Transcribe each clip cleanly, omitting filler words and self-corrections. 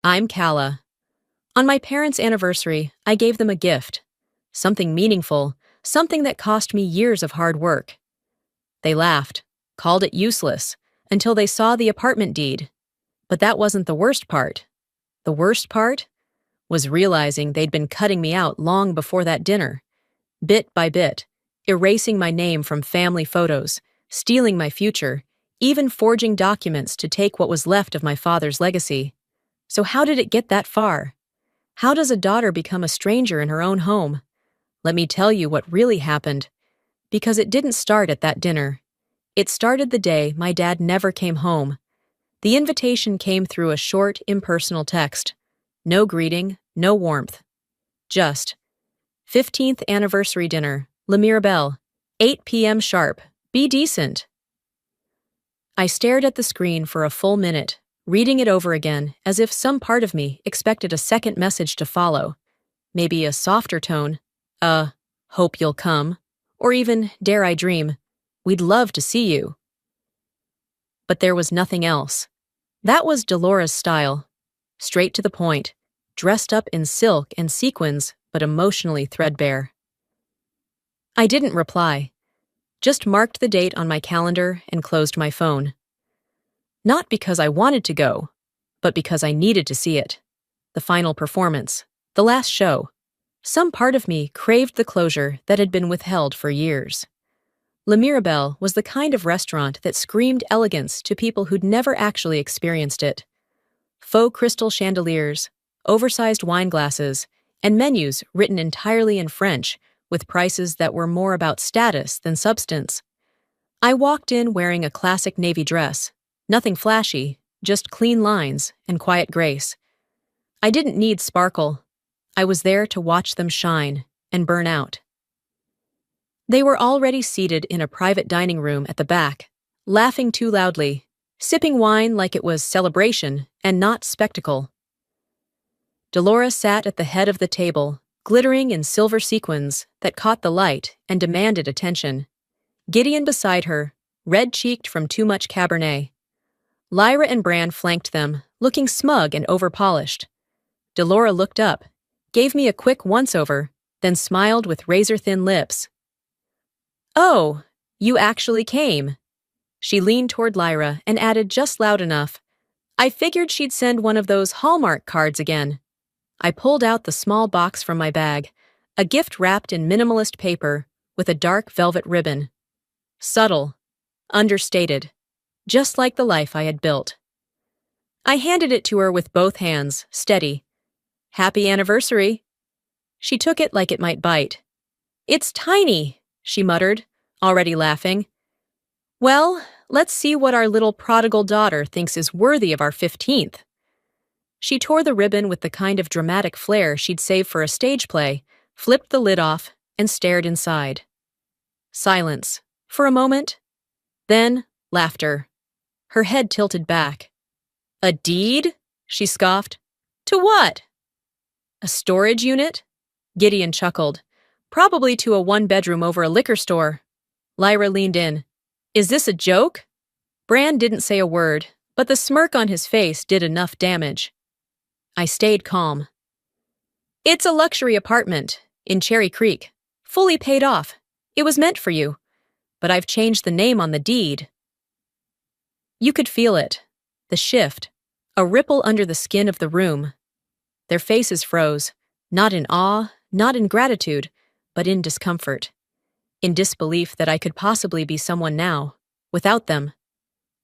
I'm Calla. On my parents' anniversary, I gave them a gift. Something meaningful, something that cost me years of hard work. They laughed, called it useless, until they saw the apartment deed. But that wasn't the worst part. The worst part was realizing they'd been cutting me out long before that dinner. Bit by bit, erasing my name from family photos, stealing my future, even forging documents to take what was left of my father's legacy. So how did it get that far? How does a daughter become a stranger in her own home? Let me tell you what really happened. Because it didn't start at that dinner. It started the day my dad never came home. The invitation came through a short, impersonal text. No greeting, no warmth. Just, 15th anniversary dinner, La Mirabelle, 8 p.m. sharp, be decent. I stared at the screen for a full minute, reading it over again as if some part of me expected a second message to follow. Maybe a softer tone, hope you'll come, or even, dare I dream, we'd love to see you. But there was nothing else. That was Dolores' style. Straight to the point, dressed up in silk and sequins, but emotionally threadbare. I didn't reply, just marked the date on my calendar and closed my phone. Not because I wanted to go, but because I needed to see it. The final performance, the last show. Some part of me craved the closure that had been withheld for years. La Mirabelle was the kind of restaurant that screamed elegance to people who'd never actually experienced it. Faux crystal chandeliers, oversized wine glasses, and menus written entirely in French, with prices that were more about status than substance. I walked in wearing a classic navy dress, nothing flashy, just clean lines and quiet grace. I didn't need sparkle. I was there to watch them shine and burn out. They were already seated in a private dining room at the back, laughing too loudly, sipping wine like it was celebration and not spectacle. Dolores sat at the head of the table, glittering in silver sequins that caught the light and demanded attention. Gideon beside her, red-cheeked from too much Cabernet. Lyra and Bran flanked them, looking smug and overpolished. Delora looked up, gave me a quick once-over, then smiled with razor-thin lips. "Oh, you actually came." She leaned toward Lyra and added just loud enough, "I figured she'd send one of those Hallmark cards again." I pulled out the small box from my bag, a gift wrapped in minimalist paper with a dark velvet ribbon. Subtle, understated, just like the life I had built. I handed it to her with both hands, steady. "Happy anniversary." She took it like it might bite. "It's tiny," she muttered, already laughing. "Well, let's see what our little prodigal daughter thinks is worthy of our 15th. She tore the ribbon with the kind of dramatic flair she'd saved for a stage play, flipped the lid off, and stared inside. Silence, for a moment. Then, laughter. Her head tilted back. "A deed?" she scoffed. "To what?" "A storage unit?" Gideon chuckled. "Probably to a one-bedroom over a liquor store." Lyra leaned in. "Is this a joke?" Bran didn't say a word, but the smirk on his face did enough damage. I stayed calm. "It's a luxury apartment in Cherry Creek, fully paid off. It was meant for you, but I've changed the name on the deed." You could feel it, the shift, a ripple under the skin of the room. Their faces froze, not in awe, not in gratitude, but in discomfort, in disbelief that I could possibly be someone now, without them.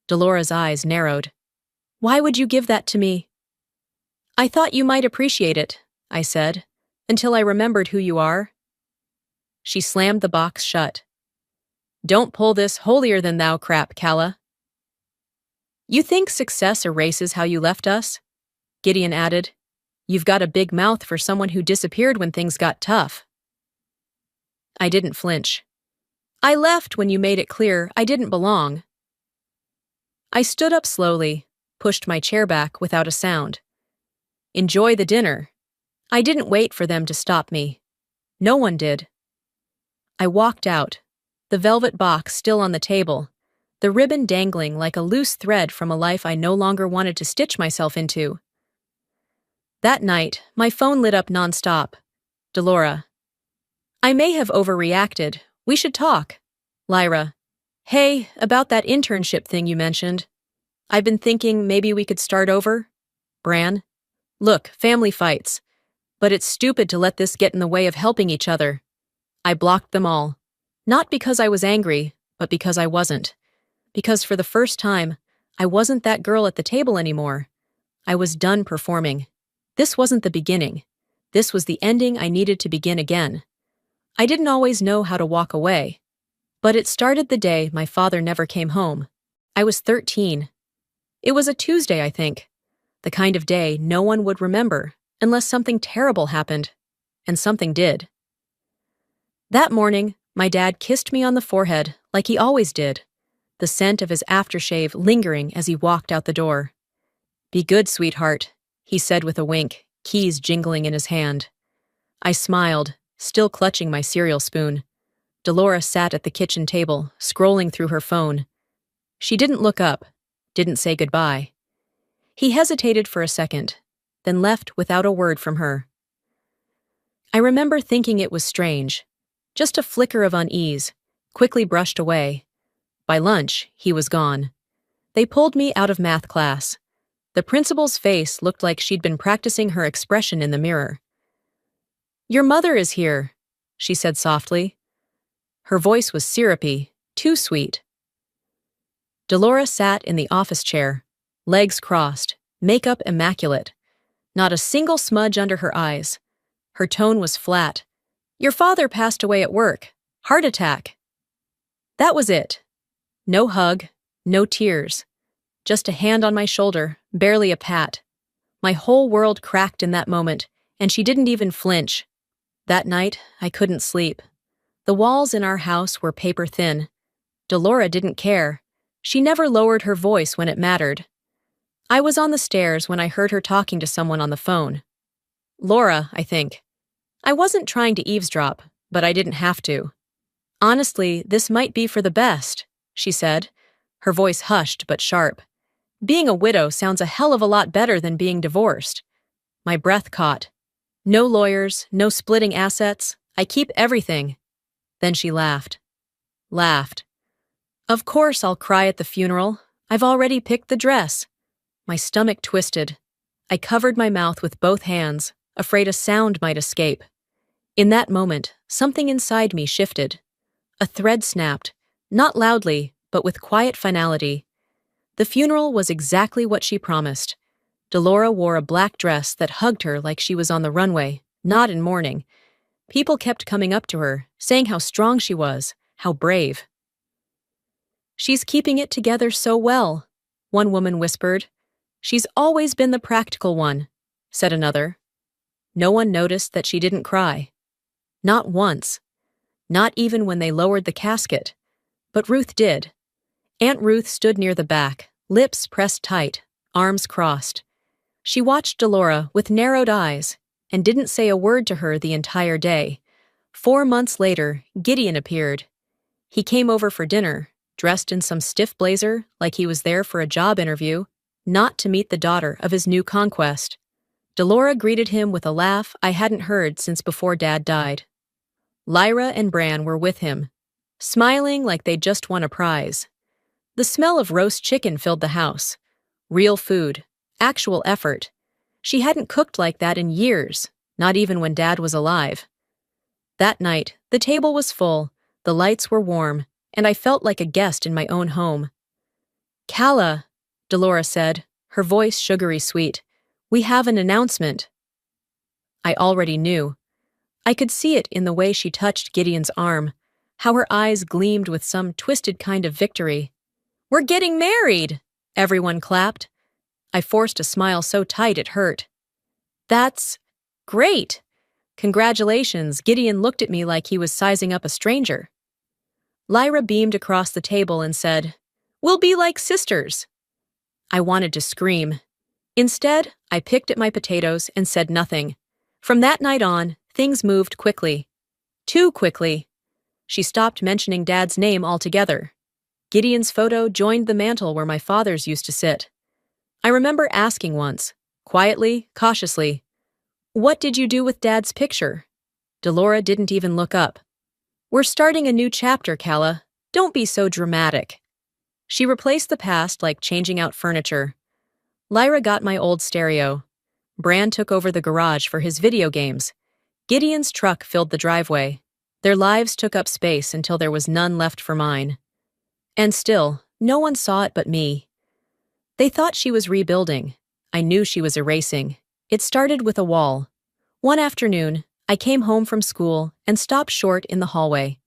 Dolores' eyes narrowed. "Why would you give that to me?" "I thought you might appreciate it," I said, "until I remembered who you are." She slammed the box shut. "Don't pull this holier-than-thou crap, Calla." "You think success erases how you left us?" Gideon added. "You've got a big mouth for someone who disappeared when things got tough." I didn't flinch. "I left when you made it clear I didn't belong." I stood up slowly, pushed my chair back without a sound. "Enjoy the dinner." I didn't wait for them to stop me. No one did. I walked out, the velvet box still on the table, the ribbon dangling like a loose thread from a life I no longer wanted to stitch myself into. That night, my phone lit up nonstop. Delora. I may have overreacted. We should talk. Lyra. Hey, about that internship thing you mentioned. I've been thinking maybe we could start over. Bran. Look, family fights. But it's stupid to let this get in the way of helping each other. I blocked them all. Not because I was angry, but because I wasn't. Because for the first time, I wasn't that girl at the table anymore. I was done performing. This wasn't the beginning. This was the ending I needed to begin again. I didn't always know how to walk away. But it started the day my father never came home. I was 13. It was a Tuesday, I think. The kind of day no one would remember unless something terrible happened. And something did. That morning, my dad kissed me on the forehead like he always did, the scent of his aftershave lingering as he walked out the door. Be good, sweetheart, he said with a wink, keys jingling in his hand. I smiled, still clutching my cereal spoon. Delora sat at the kitchen table, scrolling through her phone. She didn't look up, didn't say goodbye. He hesitated for a second, then left without a word from her. I remember thinking it was strange, just a flicker of unease, quickly brushed away. By lunch, he was gone. They pulled me out of math class. The principal's face looked like she'd been practicing her expression in the mirror. Your mother is here, she said softly. Her voice was syrupy, too sweet. Delora sat in the office chair, legs crossed, makeup immaculate. Not a single smudge under her eyes. Her tone was flat. Your father passed away at work. Heart attack. That was it. No hug, no tears. Just a hand on my shoulder, barely a pat. My whole world cracked in that moment, and she didn't even flinch. That night, I couldn't sleep. The walls in our house were paper thin. Delora didn't care. She never lowered her voice when it mattered. I was on the stairs when I heard her talking to someone on the phone. Laura, I think. I wasn't trying to eavesdrop, but I didn't have to. Honestly, this might be for the best, she said, her voice hushed but sharp. Being a widow sounds a hell of a lot better than being divorced. My breath caught. No lawyers, no splitting assets. I keep everything. Then she laughed. Laughed. Of course I'll cry at the funeral. I've already picked the dress. My stomach twisted. I covered my mouth with both hands, afraid a sound might escape. In that moment, something inside me shifted. A thread snapped, not loudly, but with quiet finality. The funeral was exactly what she promised. Delora wore a black dress that hugged her like she was on the runway, not in mourning. People kept coming up to her, saying how strong she was, how brave. She's keeping it together so well, one woman whispered. She's always been the practical one, said another. No one noticed that she didn't cry. Not once. Not even when they lowered the casket. But Ruth did. Aunt Ruth stood near the back, lips pressed tight, arms crossed. She watched Delora with narrowed eyes and didn't say a word to her the entire day. 4 months later, Gideon appeared. He came over for dinner, dressed in some stiff blazer like he was there for a job interview, not to meet the daughter of his new conquest. Delora greeted him with a laugh I hadn't heard since before Dad died. Lyra and Bran were with him, smiling like they'd just won a prize. The smell of roast chicken filled the house. Real food, actual effort. She hadn't cooked like that in years, not even when Dad was alive. That night, the table was full, the lights were warm, and I felt like a guest in my own home. Calla, Delora said, her voice sugary sweet, we have an announcement. I already knew. I could see it in the way she touched Gideon's arm, how her eyes gleamed with some twisted kind of victory. We're getting married! Everyone clapped. I forced a smile so tight it hurt. That's great! Congratulations, Gideon looked at me like he was sizing up a stranger. Lyra beamed across the table and said, We'll be like sisters. I wanted to scream. Instead, I picked at my potatoes and said nothing. From that night on, things moved quickly. Too quickly. She stopped mentioning Dad's name altogether. Gideon's photo joined the mantel where my father's used to sit. I remember asking once, quietly, cautiously, What did you do with Dad's picture? Delora didn't even look up. We're starting a new chapter, Calla. Don't be so dramatic. She replaced the past like changing out furniture. Lyra got my old stereo. Bran took over the garage for his video games. Gideon's truck filled the driveway. Their lives took up space until there was none left for mine. And still, no one saw it but me. They thought she was rebuilding. I knew she was erasing. It started with a wall. One afternoon, I came home from school and stopped short in the hallway.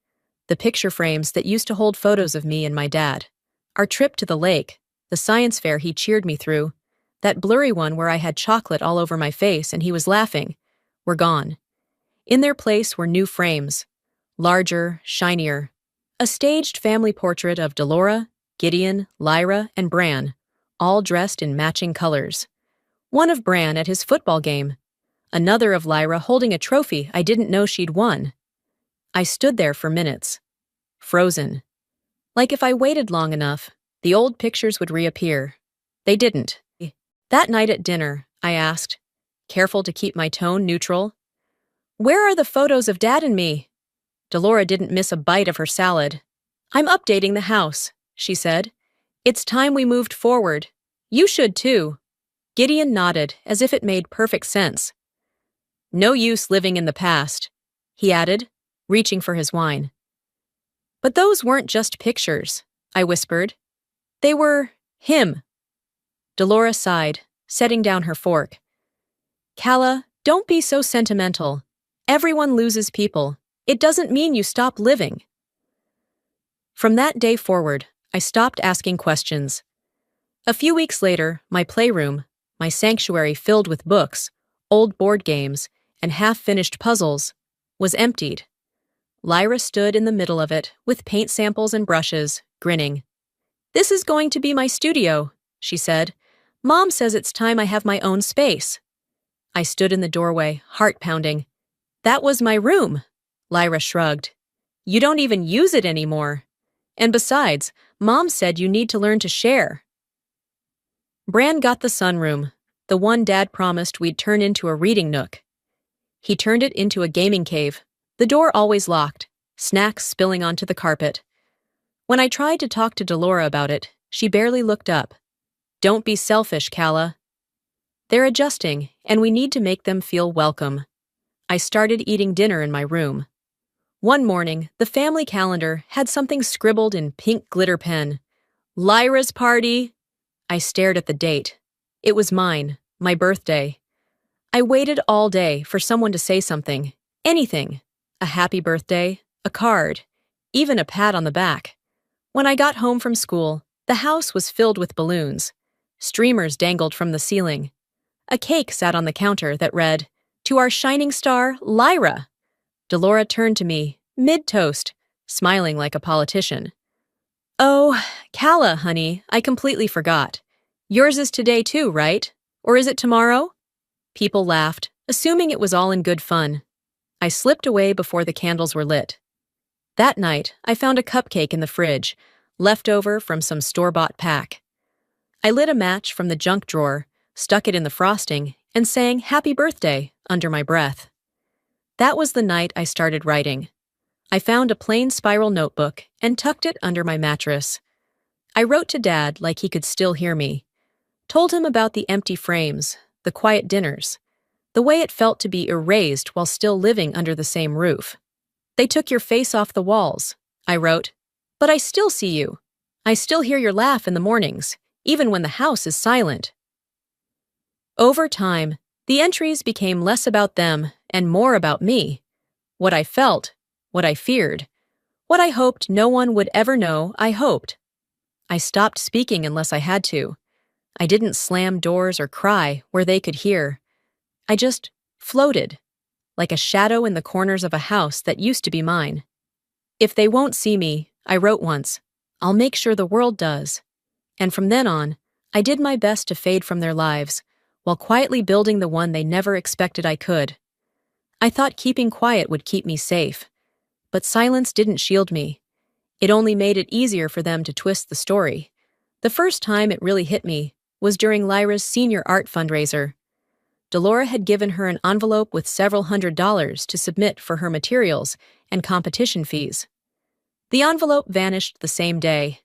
The picture frames that used to hold photos of me and my dad. Our trip to the lake, the science fair he cheered me through, that blurry one where I had chocolate all over my face and he was laughing, were gone. In their place were new frames. Larger, shinier. A staged family portrait of Delora, Gideon, Lyra, and Bran, all dressed in matching colors. One of Bran at his football game. Another of Lyra holding a trophy I didn't know she'd won. I stood there for minutes. Frozen. Like if I waited long enough, the old pictures would reappear. They didn't. That night at dinner, I asked, careful to keep my tone neutral. Where are the photos of Dad and me? Delora didn't miss a bite of her salad. I'm updating the house, she said. It's time we moved forward. You should too. Gideon nodded, as if it made perfect sense. No use living in the past, he added, reaching for his wine. But those weren't just pictures, I whispered. They were him. Delora sighed, setting down her fork. Calla, don't be so sentimental. Everyone loses people. It doesn't mean you stop living. From that day forward, I stopped asking questions. A few weeks later, my playroom, my sanctuary filled with books, old board games, and half-finished puzzles, was emptied. Lyra stood in the middle of it, with paint samples and brushes, grinning. This is going to be my studio, she said. Mom says it's time I have my own space. I stood in the doorway, heart pounding. That was my room, Lyra shrugged. You don't even use it anymore. And besides, Mom said you need to learn to share. Bran got the sunroom, the one Dad promised we'd turn into a reading nook. He turned it into a gaming cave, the door always locked, snacks spilling onto the carpet. When I tried to talk to Delora about it, she barely looked up. Don't be selfish, Calla. They're adjusting, and we need to make them feel welcome. I started eating dinner in my room. One morning, the family calendar had something scribbled in pink glitter pen. Lyra's party. I stared at the date. It was mine, my birthday. I waited all day for someone to say something, anything. A happy birthday, a card, even a pat on the back. When I got home from school, the house was filled with balloons. Streamers dangled from the ceiling. A cake sat on the counter that read, "To our shining star, Lyra." Delora turned to me, mid-toast, smiling like a politician. Oh, Calla, honey, I completely forgot. Yours is today too, right? Or is it tomorrow? People laughed, assuming it was all in good fun. I slipped away before the candles were lit. That night, I found a cupcake in the fridge, left over from some store-bought pack. I lit a match from the junk drawer, stuck it in the frosting, and sang "Happy Birthday" under my breath. That was the night I started writing. I found a plain spiral notebook and tucked it under my mattress. I wrote to Dad like he could still hear me. Told him about the empty frames, the quiet dinners, the way it felt to be erased while still living under the same roof. They took your face off the walls, I wrote, but I still see you. I still hear your laugh in the mornings, even when the house is silent. Over time, the entries became less about them and more about me. What I felt, what I feared, what I hoped no one would ever know I hoped. I stopped speaking unless I had to. I didn't slam doors or cry where they could hear. I just floated, like a shadow in the corners of a house that used to be mine. If they won't see me, I wrote once, I'll make sure the world does. And from then on, I did my best to fade from their lives, while quietly building the one they never expected I could. I thought keeping quiet would keep me safe, but silence didn't shield me. It only made it easier for them to twist the story. The first time it really hit me was during Lyra's senior art fundraiser. Delora had given her an envelope with several $100s to submit for her materials and competition fees. The envelope vanished the same day.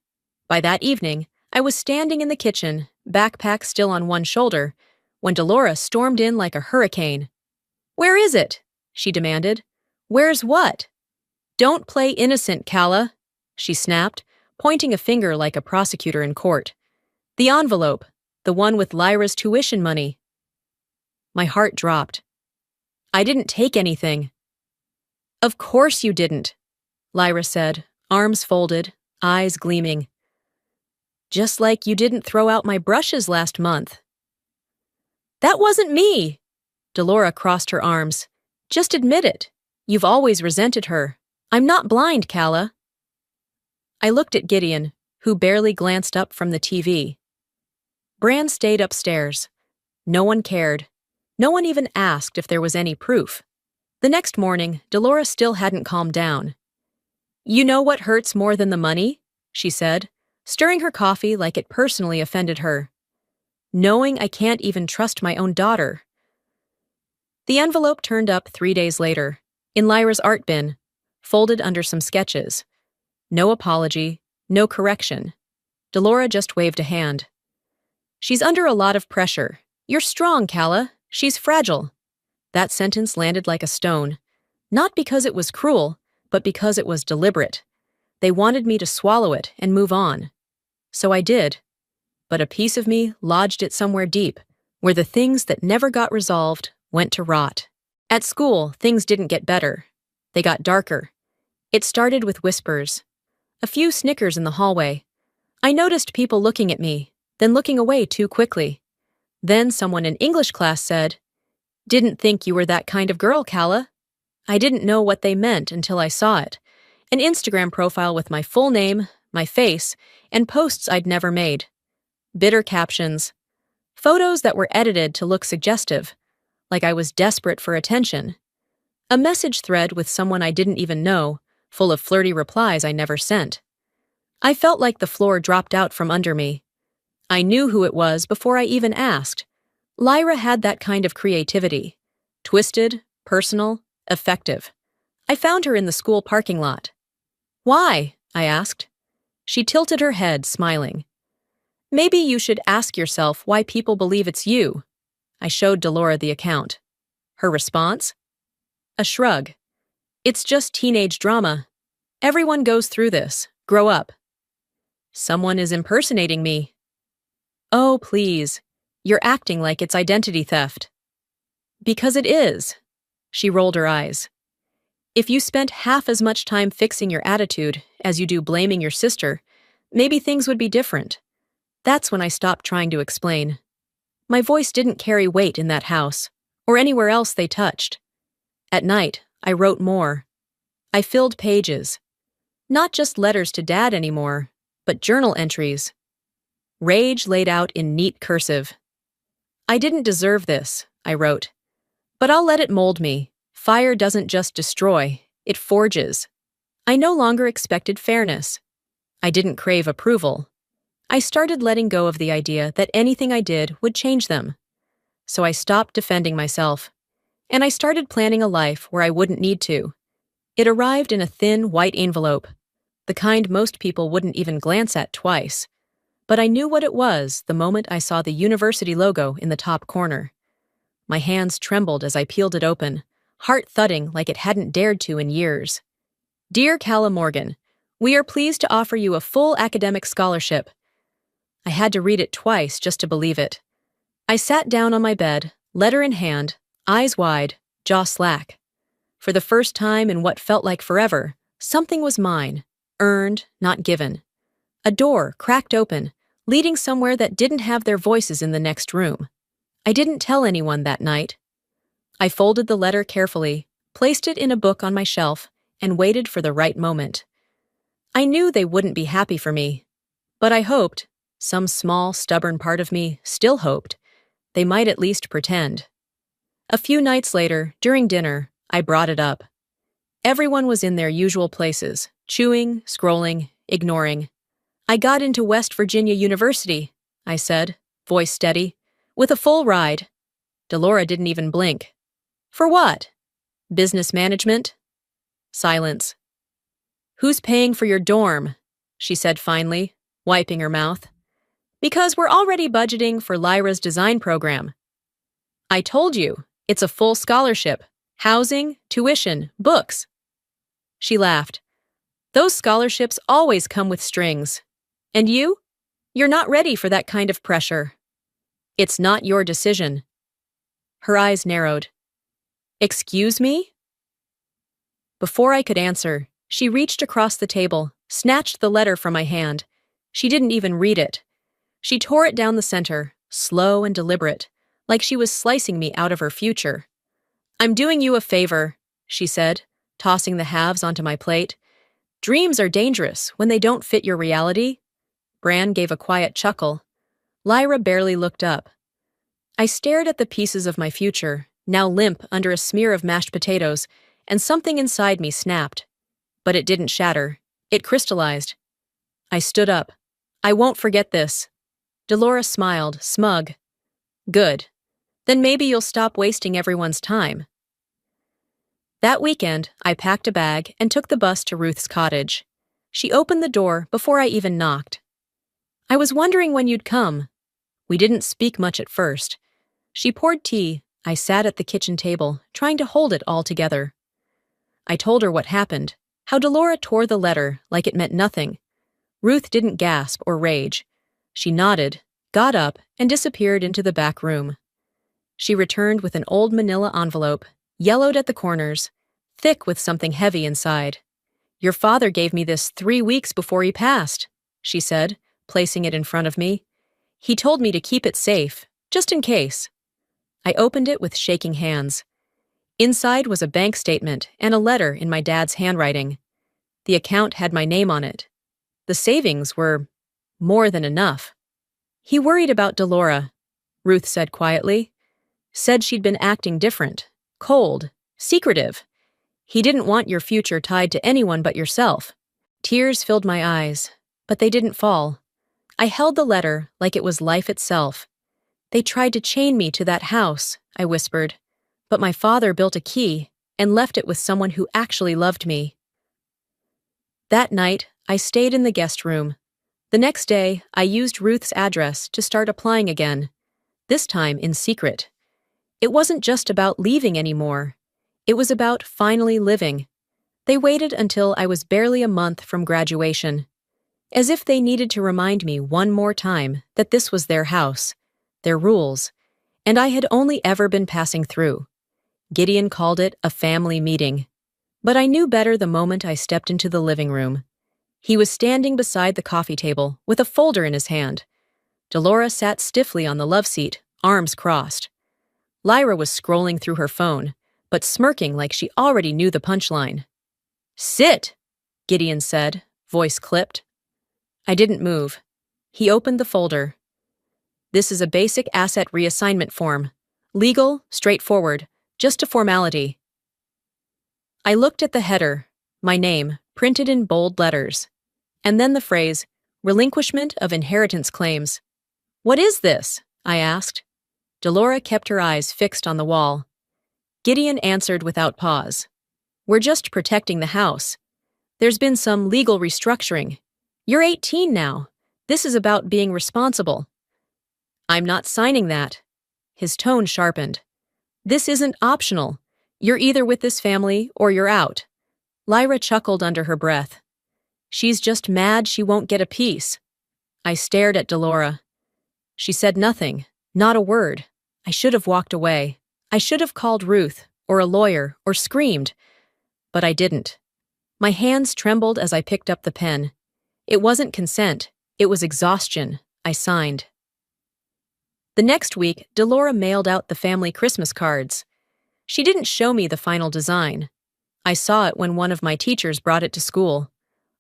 By that evening, I was standing in the kitchen, backpack still on one shoulder, when Delora stormed in like a hurricane. "Where is it?" she demanded. "Where's what?" "Don't play innocent, Calla," she snapped, pointing a finger like a prosecutor in court. "The envelope, the one with Lyra's tuition money." My heart dropped. "I didn't take anything." "Of course you didn't," Lyra said, arms folded, eyes gleaming. "Just like you didn't throw out my brushes last month." "That wasn't me!" Delora crossed her arms. "Just admit it. You've always resented her. I'm not blind, Calla." I looked at Gideon, who barely glanced up from the TV. Bran stayed upstairs. No one cared. No one even asked if there was any proof. The next morning, Delora still hadn't calmed down. "You know what hurts more than the money?" she said, stirring her coffee like it personally offended her. "Knowing I can't even trust my own daughter." The envelope turned up 3 days later, in Lyra's art bin, folded under some sketches. No apology, no correction. Delora just waved a hand. "She's under a lot of pressure. You're strong, Calla. She's fragile." That sentence landed like a stone. Not because it was cruel, but because it was deliberate. They wanted me to swallow it and move on. So I did. But a piece of me lodged it somewhere deep, where the things that never got resolved went to rot. At school, things didn't get better. They got darker. It started with whispers. A few snickers in the hallway. I noticed people looking at me, then looking away too quickly. Then someone in English class said, "Didn't think you were that kind of girl, Calla." I didn't know what they meant until I saw it. An Instagram profile with my full name, my face, and posts I'd never made. Bitter captions. Photos that were edited to look suggestive, like I was desperate for attention. A message thread with someone I didn't even know, full of flirty replies I never sent. I felt like the floor dropped out from under me. I knew who it was before I even asked. Lyra had that kind of creativity. Twisted, personal, effective. I found her in the school parking lot. "Why?" I asked. She tilted her head, smiling. "Maybe you should ask yourself why people believe it's you." I showed Delora the account. Her response? A shrug. "It's just teenage drama. Everyone goes through this. Grow up." "Someone is impersonating me." "Oh, please. You're acting like it's identity theft." "Because it is." She rolled her eyes. "If you spent half as much time fixing your attitude as you do blaming your sister, maybe things would be different." That's when I stopped trying to explain. My voice didn't carry weight in that house, or anywhere else they touched. At night, I wrote more. I filled pages. Not just letters to Dad anymore, but journal entries. Rage laid out in neat cursive. "I didn't deserve this," I wrote. "But I'll let it mold me. Fire doesn't just destroy, it forges." I no longer expected fairness. I didn't crave approval. I started letting go of the idea that anything I did would change them. So I stopped defending myself. And I started planning a life where I wouldn't need to. It arrived in a thin, white envelope, the kind most people wouldn't even glance at twice. But I knew what it was the moment I saw the university logo in the top corner. My hands trembled as I peeled it open, heart thudding like it hadn't dared to in years. "Dear Calla Morgan, we are pleased to offer you a full academic scholarship." I had to read it twice just to believe it. I sat down on my bed, letter in hand, eyes wide, jaw slack. For the first time in what felt like forever, something was mine, earned, not given. A door cracked open, leading somewhere that didn't have their voices in the next room. I didn't tell anyone that night. I folded the letter carefully, placed it in a book on my shelf, and waited for the right moment. I knew they wouldn't be happy for me, but I hoped, some small, stubborn part of me still hoped, they might at least pretend. A few nights later, during dinner, I brought it up. Everyone was in their usual places, chewing, scrolling, ignoring. "I got into West Virginia University," I said, voice steady, "with a full ride." Delora didn't even blink. For what? Business management? Silence. Who's paying for your dorm? She said finally, wiping her mouth. Because we're already budgeting for Lyra's design program. I told you, it's a full scholarship. Housing, tuition, books. She laughed. Those scholarships always come with strings. And you? You're not ready for that kind of pressure. It's not your decision. Her eyes narrowed. Excuse me? Before I could answer, she reached across the table, snatched the letter from my hand. She didn't even read it. She tore it down the center, slow and deliberate, like she was slicing me out of her future. I'm doing you a favor, she said, tossing the halves onto my plate. Dreams are dangerous when they don't fit your reality. Bran gave a quiet chuckle. Lyra barely looked up. I stared at the pieces of my future, now limp under a smear of mashed potatoes, and something inside me snapped. But it didn't shatter. It crystallized. I stood up. I won't forget this. Delora smiled, smug. Good. Then maybe you'll stop wasting everyone's time. That weekend, I packed a bag and took the bus to Ruth's cottage. She opened the door before I even knocked. I was wondering when you'd come. We didn't speak much at first. She poured tea. I sat at the kitchen table, trying to hold it all together. I told her what happened, how Delora tore the letter like it meant nothing. Ruth didn't gasp or rage. She nodded, got up, and disappeared into the back room. She returned with an old manila envelope, yellowed at the corners, thick with something heavy inside. Your father gave me this 3 weeks before he passed, she said, placing it in front of me. He told me to keep it safe, just in case. I opened it with shaking hands. Inside was a bank statement and a letter in my dad's handwriting. The account had my name on it. The savings were more than enough. He worried about Delora, Ruth said quietly. Said she'd been acting different, cold, secretive. He didn't want your future tied to anyone but yourself. Tears filled my eyes, but they didn't fall. I held the letter like it was life itself. They tried to chain me to that house, I whispered, but my father built a key and left it with someone who actually loved me. That night, I stayed in the guest room. The next day, I used Ruth's address to start applying again, this time in secret. It wasn't just about leaving anymore. It was about finally living. They waited until I was barely a month from graduation, as if they needed to remind me one more time that this was their house, their rules, and I had only ever been passing through. Gideon called it a family meeting, but I knew better the moment I stepped into the living room. He was standing beside the coffee table with a folder in his hand. Delora sat stiffly on the love seat, arms crossed. Lyra was scrolling through her phone, but smirking like she already knew the punchline. Sit, Gideon said, voice clipped. I didn't move. He opened the folder. This is a basic asset reassignment form. Legal, straightforward, just a formality. I looked at the header, my name, printed in bold letters, and then the phrase, relinquishment of inheritance claims. What is this? I asked. Delora kept her eyes fixed on the wall. Gideon answered without pause. We're just protecting the house. There's been some legal restructuring. You're 18 now. This is about being responsible. I'm not signing that. His tone sharpened. This isn't optional. You're either with this family or you're out. Lyra chuckled under her breath. She's just mad she won't get a piece. I stared at Delora. She said nothing, not a word. I should have walked away. I should have called Ruth, or a lawyer, or screamed. But I didn't. My hands trembled as I picked up the pen. It wasn't consent. It was exhaustion. I signed. The next week, Delora mailed out the family Christmas cards. She didn't show me the final design. I saw it when one of my teachers brought it to school.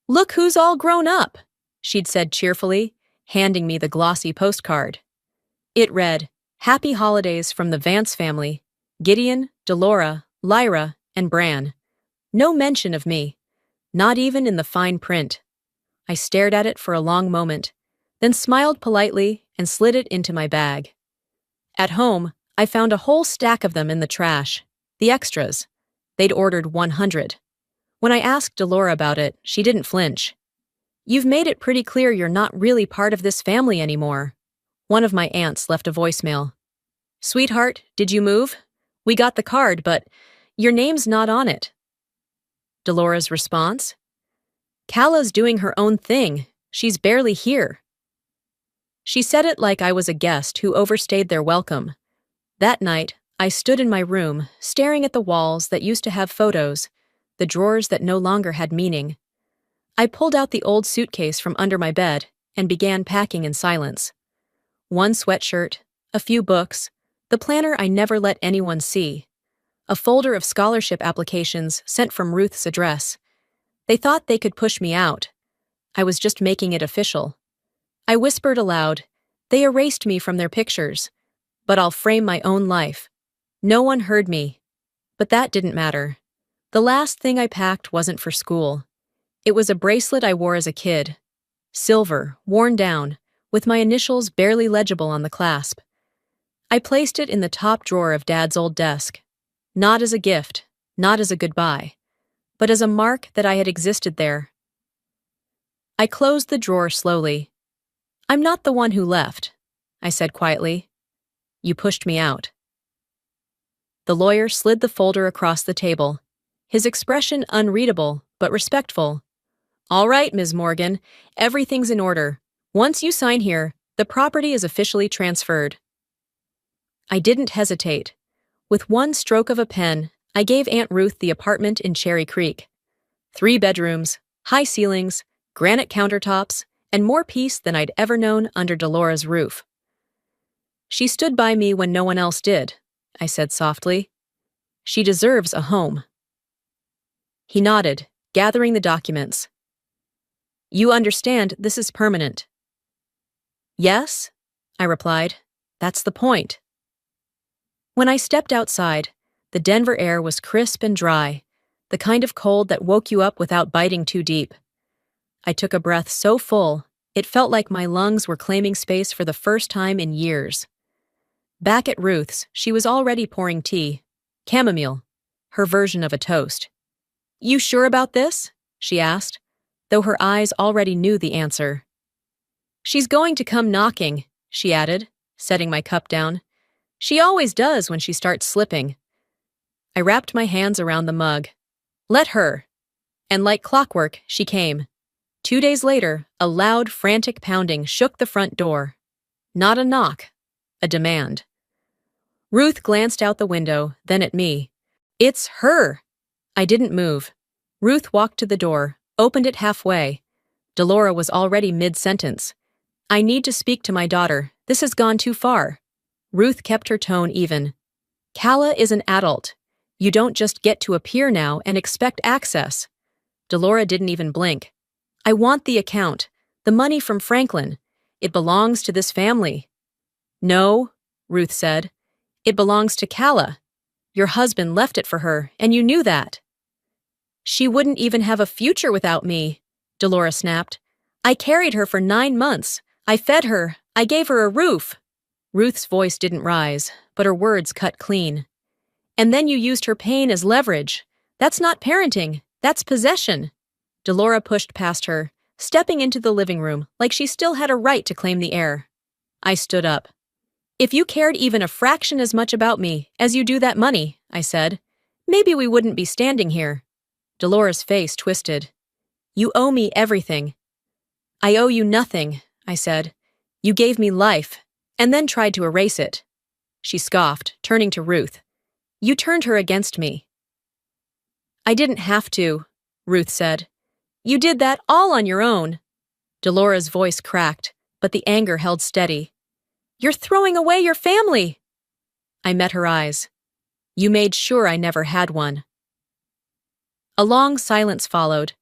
Look who's all grown up, she'd said cheerfully, handing me the glossy postcard. It read, Happy Holidays from the Vance family, Gideon, Delora, Lyra, and Bran. No mention of me, not even in the fine print. I stared at it for a long moment, then smiled politely and slid it into my bag. At home, I found a whole stack of them in the trash. The extras. They'd ordered 100. When I asked Delora about it, she didn't flinch. "You've made it pretty clear you're not really part of this family anymore." One of my aunts left a voicemail. "Sweetheart, did you move? We got the card, but your name's not on it." Delora's response? "Calla's doing her own thing. She's barely here." She said it like I was a guest who overstayed their welcome. That night, I stood in my room, staring at the walls that used to have photos, the drawers that no longer had meaning. I pulled out the old suitcase from under my bed and began packing in silence. One sweatshirt, a few books, the planner I never let anyone see, a folder of scholarship applications sent from Ruth's address. They thought they could push me out. I was just making it official. I whispered aloud, "They erased me from their pictures, but I'll frame my own life." No one heard me, but that didn't matter. The last thing I packed wasn't for school. It was a bracelet I wore as a kid. Silver, worn down, with my initials barely legible on the clasp. I placed it in the top drawer of Dad's old desk. Not as a gift, not as a goodbye, but as a mark that I had existed there. I closed the drawer slowly. "I'm not the one who left," I said quietly. "You pushed me out." The lawyer slid the folder across the table, his expression unreadable but respectful. "All right, Ms. Morgan, everything's in order. Once you sign here, the property is officially transferred." I didn't hesitate. With one stroke of a pen, I gave Aunt Ruth the apartment in Cherry Creek. 3 bedrooms, high ceilings, granite countertops, and more peace than I'd ever known under Delora's roof. "She stood by me when no one else did," I said softly. "She deserves a home." He nodded, gathering the documents. "You understand this is permanent?" "Yes," I replied. "That's the point." When I stepped outside, the Denver air was crisp and dry, the kind of cold that woke you up without biting too deep. I took a breath so full, it felt like my lungs were claiming space for the first time in years. Back at Ruth's, she was already pouring tea. Chamomile, her version of a toast. "You sure about this?" she asked, though her eyes already knew the answer. "She's going to come knocking," she added, setting my cup down. "She always does when she starts slipping." I wrapped my hands around the mug. "Let her." And like clockwork, she came. 2 days later, a loud, frantic pounding shook the front door. Not a knock, a demand. Ruth glanced out the window, then at me. "It's her!" I didn't move. Ruth walked to the door, opened it halfway. Delora was already mid-sentence. "I need to speak to my daughter. This has gone too far." Ruth kept her tone even. "Calla is an adult. You don't just get to appear now and expect access." Delora didn't even blink. "I want the account, the money from Franklin. It belongs to this family." "No," Ruth said. "It belongs to Calla. Your husband left it for her, and you knew that." "She wouldn't even have a future without me," Delora snapped. "I carried her for 9 months. I fed her. I gave her a roof." Ruth's voice didn't rise, but her words cut clean. "And then you used her pain as leverage. That's not parenting. That's possession." Delora pushed past her, stepping into the living room like she still had a right to claim the air. I stood up. "If you cared even a fraction as much about me as you do that money," I said, "maybe we wouldn't be standing here." Delora's face twisted. "You owe me everything." "I owe you nothing," I said. "You gave me life, and then tried to erase it." She scoffed, turning to Ruth. "You turned her against me." "I didn't have to," Ruth said. "You did that all on your own." Delora's voice cracked, but the anger held steady. "You're throwing away your family!" I met her eyes. "You made sure I never had one." A long silence followed,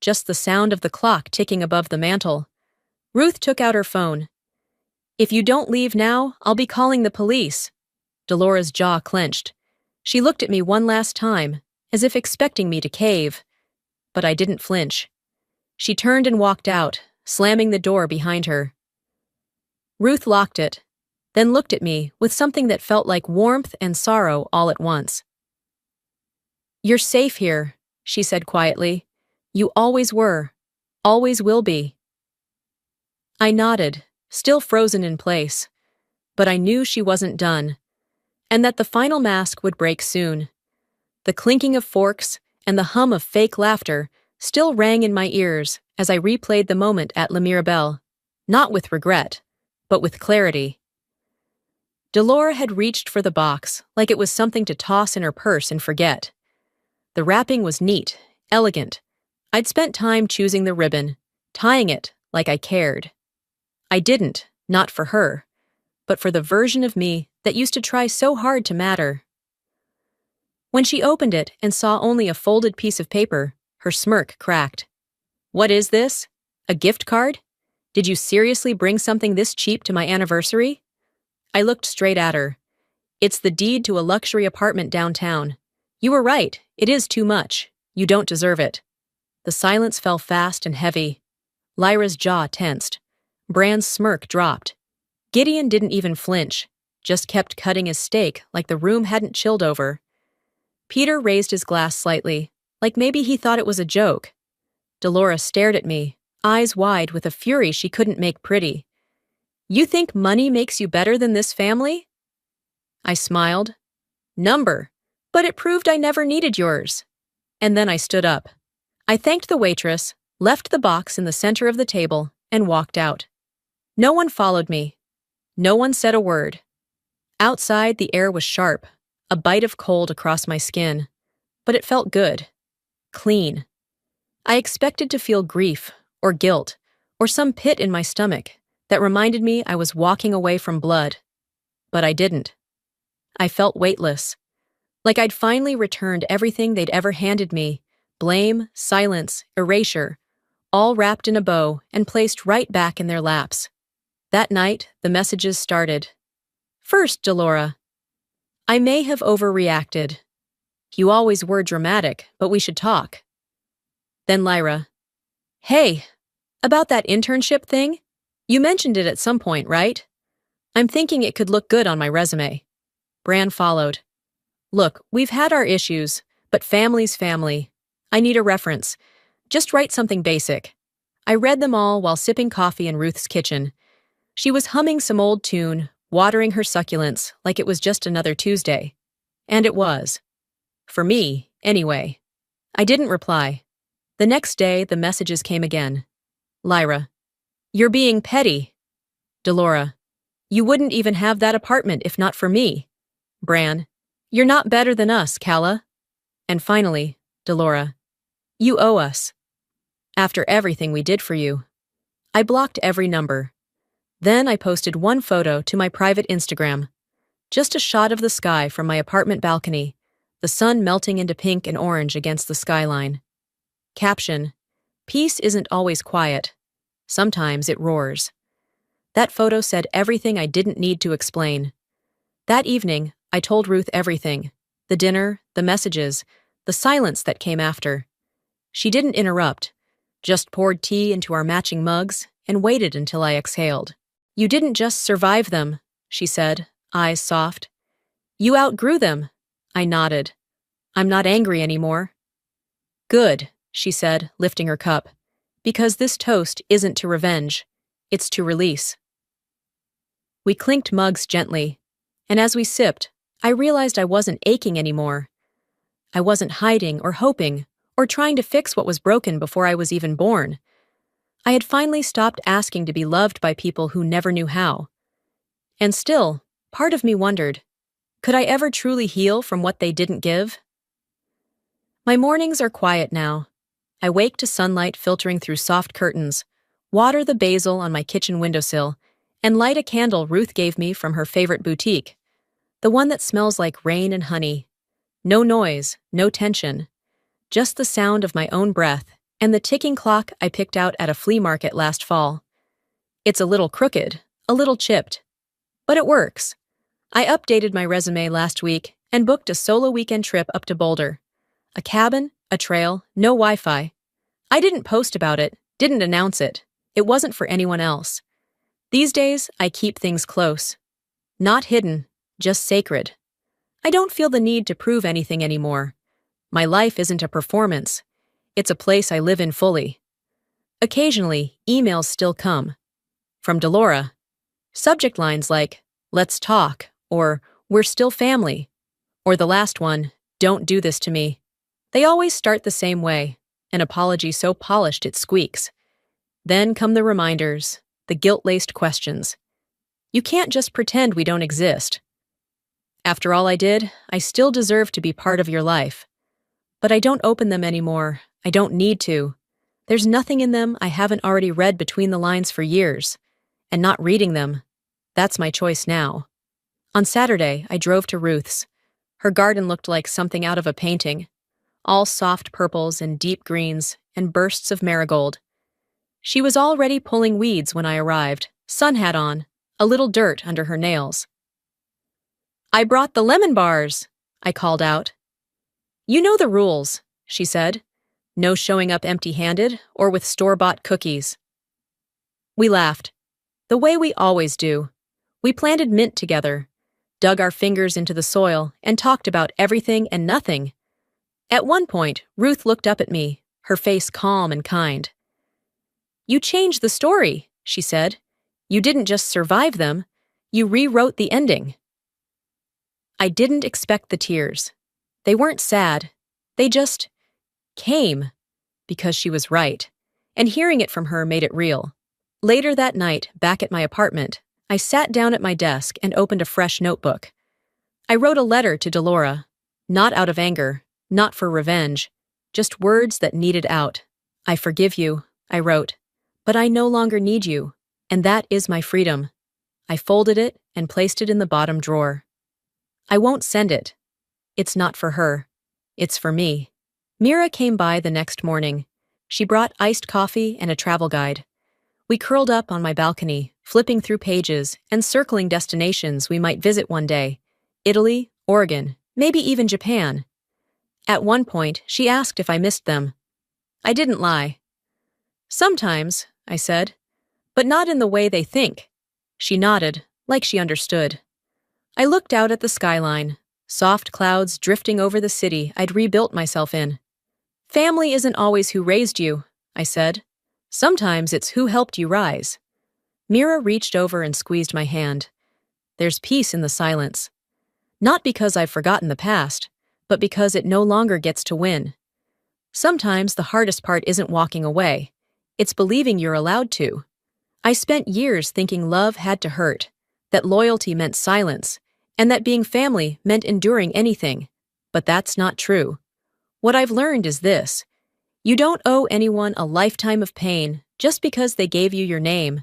just the sound of the clock ticking above the mantel. Ruth took out her phone. "If you don't leave now, I'll be calling the police." Delora's jaw clenched. She looked at me one last time, as if expecting me to cave. But I didn't flinch. She turned and walked out, slamming the door behind her. Ruth locked it. then looked at me with something that felt like warmth and sorrow all at once. "You're safe here," she said quietly. "You always were. Always will be." I nodded, still frozen in place, but I knew she wasn't done, and that the final mask would break soon. The clinking of forks and the hum of fake laughter still rang in my ears as I replayed the moment at La Mirabelle, not with regret, but with clarity. Delora had reached for the box like it was something to toss in her purse and forget. The wrapping was neat, elegant. I'd spent time choosing the ribbon, tying it like I cared. I didn't, not for her, but for the version of me that used to try so hard to matter. When she opened it and saw only a folded piece of paper, her smirk cracked. "What is this? A gift card? Did you seriously bring something this cheap to my anniversary?" I looked straight at her. "It's the deed to a luxury apartment downtown. You were right, it is too much. You don't deserve it." The silence fell fast and heavy. Lyra's jaw tensed. Bran's smirk dropped. Gideon didn't even flinch, just kept cutting his steak like the room hadn't chilled over. Peter raised his glass slightly, like maybe he thought it was a joke. Delora stared at me, eyes wide with a fury she couldn't make pretty. "You think money makes you better than this family?" I smiled. "Number, but it proved I never needed yours." And then I stood up. I thanked the waitress, left the box in the center of the table, and walked out. No one followed me. No one said a word. Outside, the air was sharp, a bite of cold across my skin. But it felt good. Clean. I expected to feel grief, or guilt, or some pit in my stomach that reminded me I was walking away from blood. But I didn't. I felt weightless. Like I'd finally returned everything they'd ever handed me. Blame, silence, erasure, all wrapped in a bow and placed right back in their laps. That night, the messages started. First, Delora. "I may have overreacted. You always were dramatic, but we should talk." Then Lyra. "Hey, about that internship thing? You mentioned it at some point, right? I'm thinking it could look good on my resume." Bran followed. "Look, we've had our issues, but family's family. I need a reference. Just write something basic." I read them all while sipping coffee in Ruth's kitchen. She was humming some old tune, watering her succulents like it was just another Tuesday. And it was. For me, anyway. I didn't reply. The next day, the messages came again. Lyra. "You're being petty." Delora. "You wouldn't even have that apartment if not for me." Bran. "You're not better than us, Calla." And finally, Delora. "You owe us. After everything we did for you." I blocked every number. Then I posted one photo to my private Instagram. Just a shot of the sky from my apartment balcony, the sun melting into pink and orange against the skyline. Caption: "Peace isn't always quiet. Sometimes it roars." That photo said everything I didn't need to explain. That evening, I told Ruth everything. The dinner, the messages, the silence that came after. She didn't interrupt, just poured tea into our matching mugs and waited until I exhaled. "You didn't just survive them," she said, eyes soft. "You outgrew them." I nodded. "I'm not angry anymore." "Good," she said, lifting her cup, "because this toast isn't to revenge, it's to release." We clinked mugs gently, and as we sipped, I realized I wasn't aching anymore. I wasn't hiding or hoping or trying to fix what was broken before I was even born. I had finally stopped asking to be loved by people who never knew how. And still, part of me wondered, could I ever truly heal from what they didn't give? My mornings are quiet now. I wake to sunlight filtering through soft curtains, water the basil on my kitchen windowsill, and light a candle Ruth gave me from her favorite boutique, the one that smells like rain and honey. No noise, no tension, just the sound of my own breath and the ticking clock I picked out at a flea market last fall. It's a little crooked, a little chipped, but it works. I updated my resume last week and booked a solo weekend trip up to Boulder. A cabin, a trail, no Wi-Fi. I didn't post about it, didn't announce it. It wasn't for anyone else. These days, I keep things close. Not hidden, just sacred. I don't feel the need to prove anything anymore. My life isn't a performance. It's a place I live in fully. Occasionally, emails still come. From Delora. Subject lines like, "Let's talk," or "We're still family," or the last one, "Don't do this to me." They always start the same way, an apology so polished it squeaks. Then come the reminders, the guilt-laced questions. You can't just pretend we don't exist. After all I did, I still deserve to be part of your life. But I don't open them anymore. I don't need to. There's nothing in them I haven't already read between the lines for years. And not reading them, that's my choice now. On Saturday, I drove to Ruth's. Her garden looked like something out of a painting. All soft purples and deep greens and bursts of marigold. She was already pulling weeds when I arrived, sun hat on, a little dirt under her nails. "I brought the lemon bars," I called out. "You know the rules," she said. "No showing up empty-handed or with store-bought cookies." We laughed, the way we always do. We planted mint together, dug our fingers into the soil, and talked about everything and nothing. At one point, Ruth looked up at me, her face calm and kind. "You changed the story," she said. "You didn't just survive them, you rewrote the ending." I didn't expect the tears. They weren't sad. They just came, because she was right, and hearing it from her made it real. Later that night, back at my apartment, I sat down at my desk and opened a fresh notebook. I wrote a letter to Delora, not out of anger, not for revenge, just words that needed out. "I forgive you," I wrote, "but I no longer need you, and that is my freedom." I folded it and placed it in the bottom drawer. I won't send it. It's not for her. It's for me. Mira came by the next morning. She brought iced coffee and a travel guide. We curled up on my balcony, flipping through pages and circling destinations we might visit one day. Italy, Oregon, maybe even Japan. At one point, she asked if I missed them. I didn't lie. "Sometimes," I said, "but not in the way they think." She nodded, like she understood. I looked out at the skyline, soft clouds drifting over the city I'd rebuilt myself in. "Family isn't always who raised you," I said. "Sometimes it's who helped you rise." Mira reached over and squeezed my hand. There's peace in the silence. Not because I've forgotten the past, but because it no longer gets to win. Sometimes the hardest part isn't walking away. It's believing you're allowed to. I spent years thinking love had to hurt, that loyalty meant silence, and that being family meant enduring anything. But that's not true. What I've learned is this. You don't owe anyone a lifetime of pain just because they gave you your name.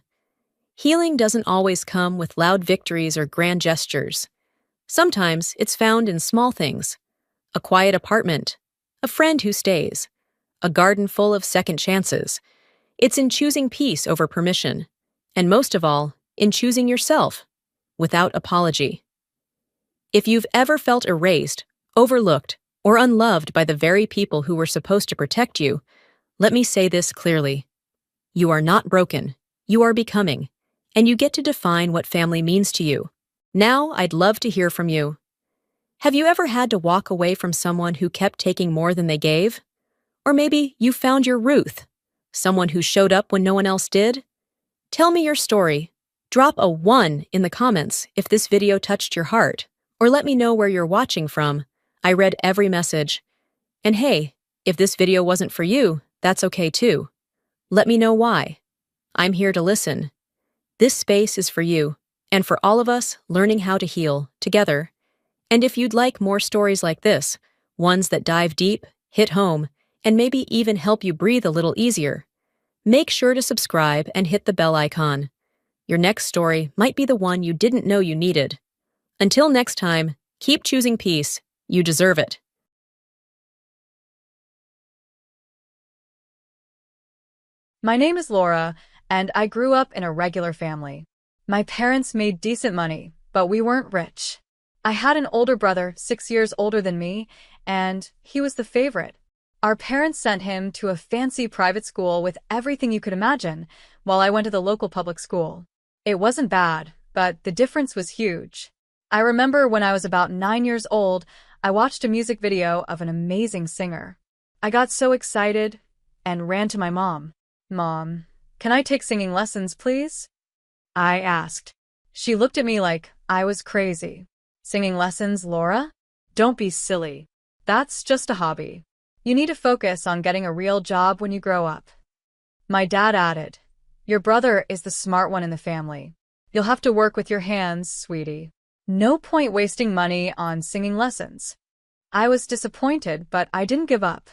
Healing doesn't always come with loud victories or grand gestures. Sometimes it's found in small things. A quiet apartment, a friend who stays, a garden full of second chances. It's in choosing peace over permission, and most of all, in choosing yourself, without apology. If you've ever felt erased, overlooked, or unloved by the very people who were supposed to protect you, let me say this clearly. You are not broken, you are becoming, and you get to define what family means to you. Now, I'd love to hear from you. Have you ever had to walk away from someone who kept taking more than they gave? Or maybe you found your Ruth, someone who showed up when no one else did? Tell me your story. Drop a 1 in the comments if this video touched your heart, or let me know where you're watching from. I read every message. And hey, if this video wasn't for you, that's okay too. Let me know why. I'm here to listen. This space is for you, and for all of us learning how to heal together. And if you'd like more stories like this, ones that dive deep, hit home, and maybe even help you breathe a little easier, make sure to subscribe and hit the bell icon. Your next story might be the one you didn't know you needed. Until next time, keep choosing peace. You deserve it. My name is Laura, and I grew up in a regular family. My parents made decent money, but we weren't rich. I had an older brother, 6 years older than me, and he was the favorite. Our parents sent him to a fancy private school with everything you could imagine, while I went to the local public school. It wasn't bad, but the difference was huge. I remember when I was about 9 years old, I watched a music video of an amazing singer. I got so excited and ran to my mom. Mom, can I take singing lessons, please? I asked. She looked at me like I was crazy. Singing lessons, Laura? Don't be silly. That's just a hobby. You need to focus on getting a real job when you grow up. My dad added, your brother is the smart one in the family. You'll have to work with your hands, sweetie. No point wasting money on singing lessons. I was disappointed, but I didn't give up.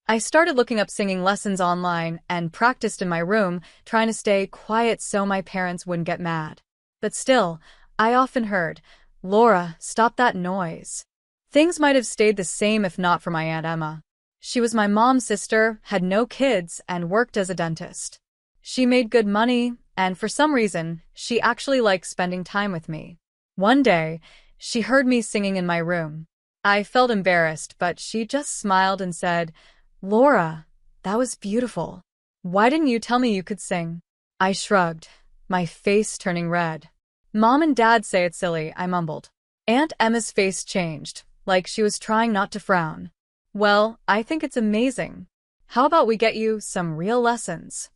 I started looking up singing lessons online and practiced in my room, trying to stay quiet so my parents wouldn't get mad. But still, I often heard, Laura, stop that noise. Things might have stayed the same if not for my Aunt Emma. She was my mom's sister, had no kids, and worked as a dentist. She made good money, and for some reason, she actually liked spending time with me. One day, she heard me singing in my room. I felt embarrassed, but she just smiled and said, Laura, that was beautiful. Why didn't you tell me you could sing? I shrugged, my face turning red. Mom and Dad say it's silly, I mumbled. Aunt Emma's face changed, like she was trying not to frown. Well, I think it's amazing. How about we get you some real lessons?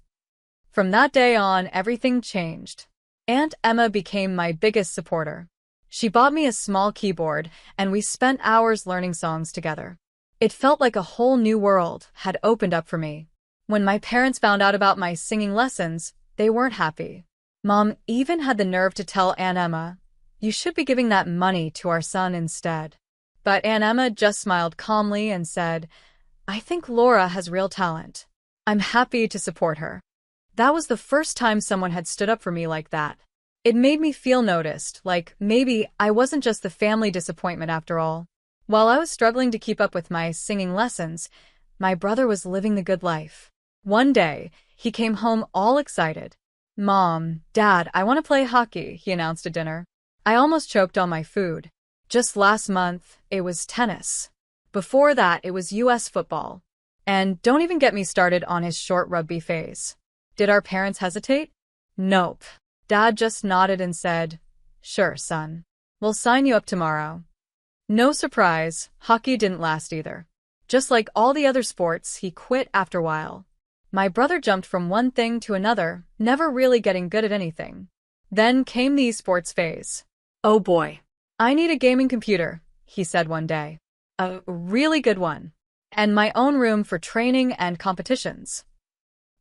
From that day on, everything changed. Aunt Emma became my biggest supporter. She bought me a small keyboard, and we spent hours learning songs together. It felt like a whole new world had opened up for me. When my parents found out about my singing lessons, they weren't happy. Mom even had the nerve to tell Aunt Emma, you should be giving that money to our son instead. But Aunt Emma just smiled calmly and said, I think Laura has real talent. I'm happy to support her. That was the first time someone had stood up for me like that. It made me feel noticed, like maybe I wasn't just the family disappointment after all. While I was struggling to keep up with my singing lessons, my brother was living the good life. One day, he came home all excited. Mom, Dad, I want to play hockey, he announced at dinner. I almost choked on my food. Just last month, it was tennis. Before that, it was US football. And don't even get me started on his short rugby phase. Did our parents hesitate? Nope. Dad just nodded and said, sure, son. We'll sign you up tomorrow. No surprise, hockey didn't last either. Just like all the other sports, he quit after a while. My brother jumped from one thing to another, never really getting good at anything. Then came the esports phase. Oh boy. I need a gaming computer, he said one day. A really good one. And my own room for training and competitions.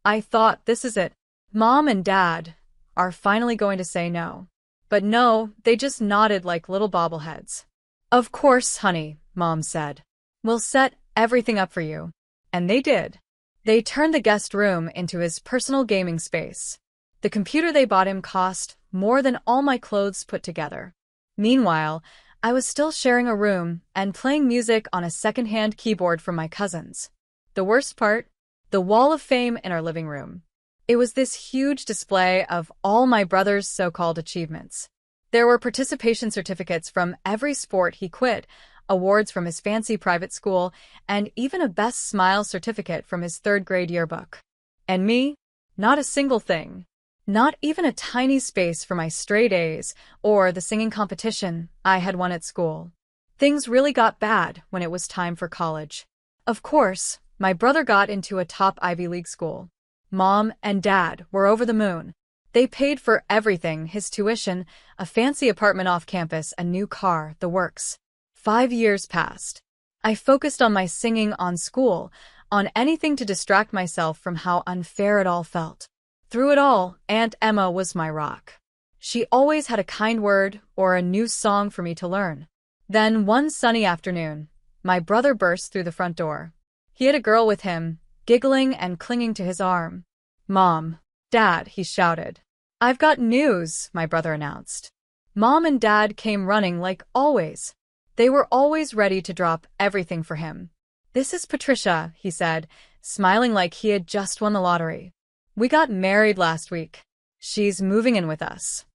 I thought, this is it. Mom and Dad are finally going to say no. But no, they just nodded like little bobbleheads. Of course, honey, Mom said. We'll set everything up for you. And they did. They turned the guest room into his personal gaming space. The computer they bought him cost more than all my clothes put together. Meanwhile, I was still sharing a room and playing music on a second-hand keyboard from my cousins. The worst part? The wall of fame in our living room. It was this huge display of all my brother's so-called achievements. There were participation certificates from every sport he quit, awards from his fancy private school, and even a Best Smile certificate from his third-grade yearbook. And me? Not a single thing. Not even a tiny space for my straight A's or the singing competition I had won at school. Things really got bad when it was time for college. Of course, my brother got into a top Ivy League school. Mom and Dad were over the moon. They paid for everything, his tuition, a fancy apartment off campus, a new car, the works. 5 years passed. I focused on my singing, on school, on anything to distract myself from how unfair it all felt. Through it all, Aunt Emma was my rock. She always had a kind word or a new song for me to learn. Then one sunny afternoon, my brother burst through the front door. He had a girl with him, giggling and clinging to his arm. Mom, Dad, he shouted. I've got news, my brother announced. Mom and Dad came running like always. They were always ready to drop everything for him. This is Patricia, he said, smiling like he had just won the lottery. We got married last week. She's moving in with us.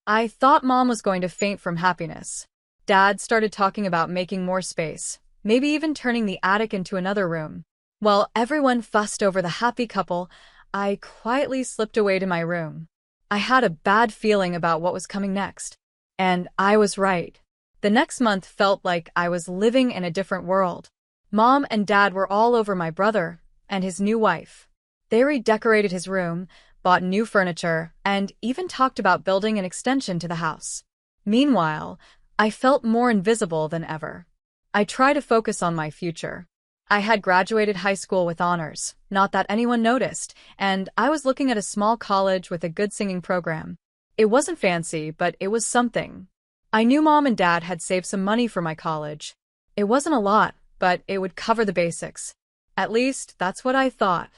I thought Mom was going to faint from happiness. Dad started talking about making more space, maybe even turning the attic into another room. While everyone fussed over the happy couple, I quietly slipped away to my room. I had a bad feeling about what was coming next. And I was right. The next month felt like I was living in a different world. Mom and Dad were all over my brother and his new wife. They redecorated his room, bought new furniture, and even talked about building an extension to the house. Meanwhile, I felt more invisible than ever. I tried to focus on my future. I had graduated high school with honors, not that anyone noticed, and I was looking at a small college with a good singing program. It wasn't fancy, but it was something. I knew Mom and Dad had saved some money for my college. It wasn't a lot, but it would cover the basics. At least, that's what I thought.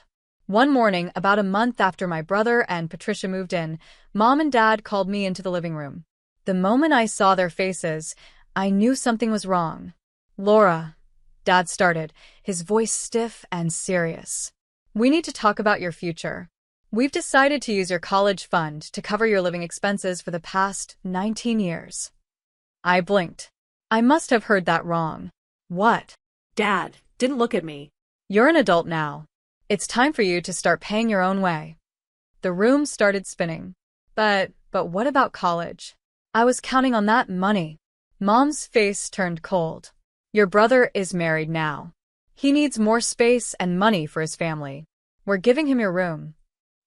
One morning, about a month after my brother and Patricia moved in, Mom and Dad called me into the living room. The moment I saw their faces, I knew something was wrong. "Laura," Dad started, his voice stiff and serious. "We need to talk about your future. We've decided to use your college fund to cover your living expenses for the past 19 years. I blinked. I must have heard that wrong. What? Dad didn't look at me. You're an adult now. It's time for you to start paying your own way. The room started spinning. But what about college? I was counting on that money. Mom's face turned cold. Your brother is married now. He needs more space and money for his family. We're giving him your room.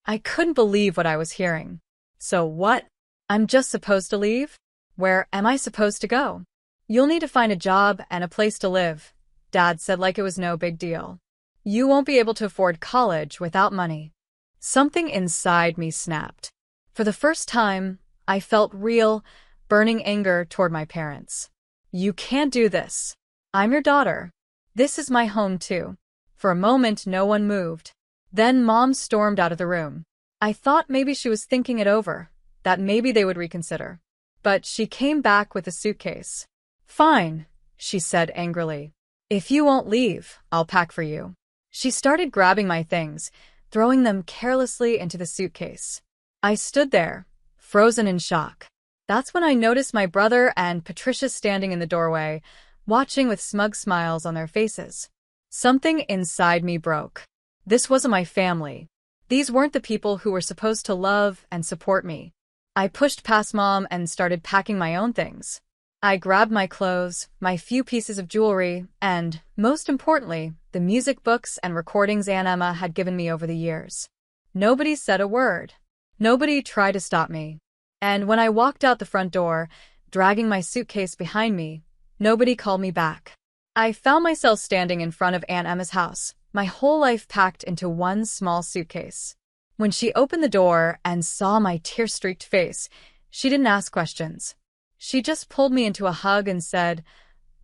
I couldn't believe what I was hearing. So what? I'm just supposed to leave? Where am I supposed to go? You'll need to find a job and a place to live, Dad said like it was no big deal. You won't be able to afford college without money. Something inside me snapped. For the first time, I felt real, burning anger toward my parents. You can't do this. I'm your daughter. This is my home too. For a moment, no one moved. Then Mom stormed out of the room. I thought maybe she was thinking it over, that maybe they would reconsider. But she came back with a suitcase. Fine, she said angrily. If you won't leave, I'll pack for you. She started grabbing my things, throwing them carelessly into the suitcase. I stood there, frozen in shock. That's when I noticed my brother and Patricia standing in the doorway, watching with smug smiles on their faces. Something inside me broke. This wasn't my family. These weren't the people who were supposed to love and support me. I pushed past Mom and started packing my own things. I grabbed my clothes, my few pieces of jewelry, and, most importantly, the music books and recordings Aunt Emma had given me over the years. Nobody said a word. Nobody tried to stop me. And when I walked out the front door, dragging my suitcase behind me, nobody called me back. I found myself standing in front of Aunt Emma's house, my whole life packed into one small suitcase. When she opened the door and saw my tear-streaked face, she didn't ask questions. She just pulled me into a hug and said,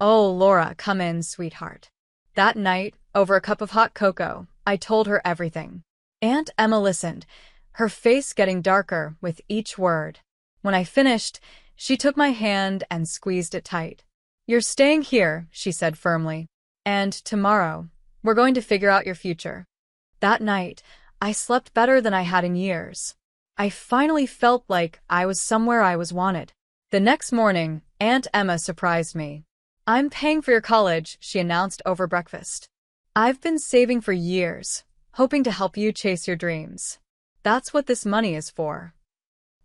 "Oh, Laura, come in, sweetheart." That night, over a cup of hot cocoa, I told her everything. Aunt Emma listened, her face getting darker with each word. When I finished, she took my hand and squeezed it tight. "You're staying here," she said firmly. "And tomorrow, we're going to figure out your future." That night, I slept better than I had in years. I finally felt like I was somewhere I was wanted. The next morning, Aunt Emma surprised me. "I'm paying for your college," she announced over breakfast. "I've been saving for years, hoping to help you chase your dreams. That's what this money is for."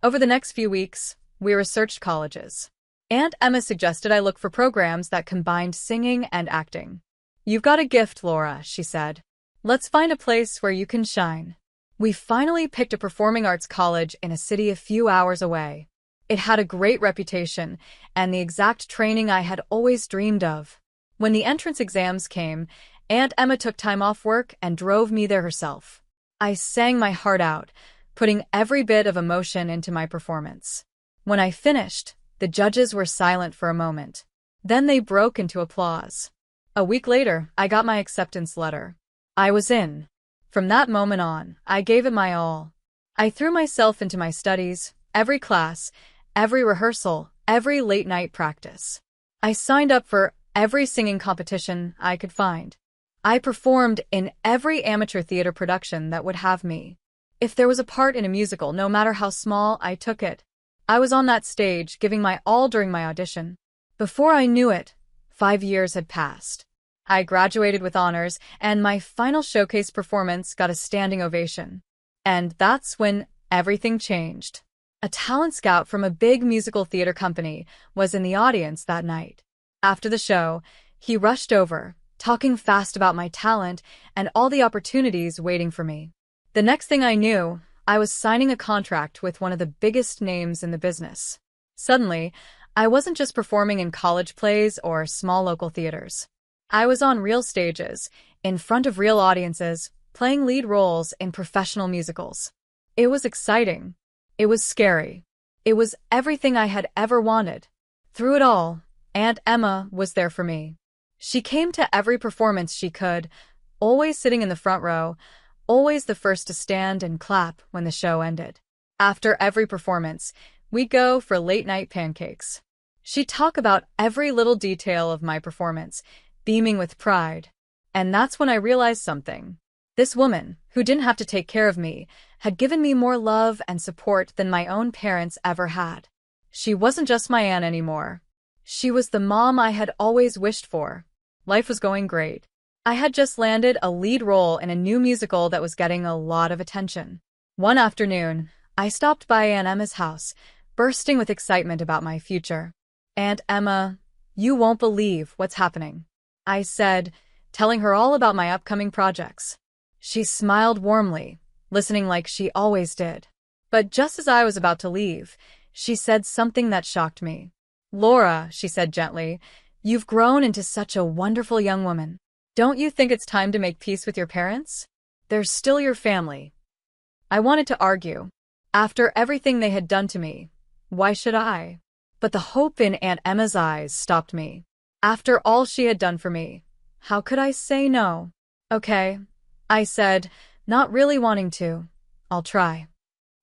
Over the next few weeks, we researched colleges. Aunt Emma suggested I look for programs that combined singing and acting. "You've got a gift, Laura," she said. "Let's find a place where you can shine." We finally picked a performing arts college in a city a few hours away. It had a great reputation and the exact training I had always dreamed of. When the entrance exams came, Aunt Emma took time off work and drove me there herself. I sang my heart out, putting every bit of emotion into my performance. When I finished, the judges were silent for a moment. Then they broke into applause. A week later, I got my acceptance letter. I was in. From that moment on, I gave it my all. I threw myself into my studies, every class, every rehearsal, every late-night practice. I signed up for every singing competition I could find. I performed in every amateur theater production that would have me. If there was a part in a musical, no matter how small, I took it. I was on that stage, giving my all during my audition. Before I knew it, 5 years had passed. I graduated with honors, and my final showcase performance got a standing ovation. And that's when everything changed. A talent scout from a big musical theater company was in the audience that night. After the show, he rushed over, talking fast about my talent and all the opportunities waiting for me. The next thing I knew, I was signing a contract with one of the biggest names in the business. Suddenly, I wasn't just performing in college plays or small local theaters. I was on real stages, in front of real audiences, playing lead roles in professional musicals. It was exciting. It was scary. It was everything I had ever wanted. Through it all, Aunt Emma was there for me. She came to every performance she could, always sitting in the front row, always the first to stand and clap when the show ended. After every performance, we'd go for late-night pancakes. She'd talk about every little detail of my performance, beaming with pride. And that's when I realized something. This woman, who didn't have to take care of me, had given me more love and support than my own parents ever had. She wasn't just my aunt anymore. She was the mom I had always wished for. Life was going great. I had just landed a lead role in a new musical that was getting a lot of attention. One afternoon, I stopped by Aunt Emma's house, bursting with excitement about my future. "Aunt Emma, you won't believe what's happening," I said, telling her all about my upcoming projects. She smiled warmly, listening like she always did. But just as I was about to leave, she said something that shocked me. "Laura," she said gently, "you've grown into such a wonderful young woman. Don't you think it's time to make peace with your parents? They're still your family." I wanted to argue. After everything they had done to me, why should I? But the hope in Aunt Emma's eyes stopped me. After all she had done for me, how could I say no? "Okay," I said, not really wanting to. "I'll try."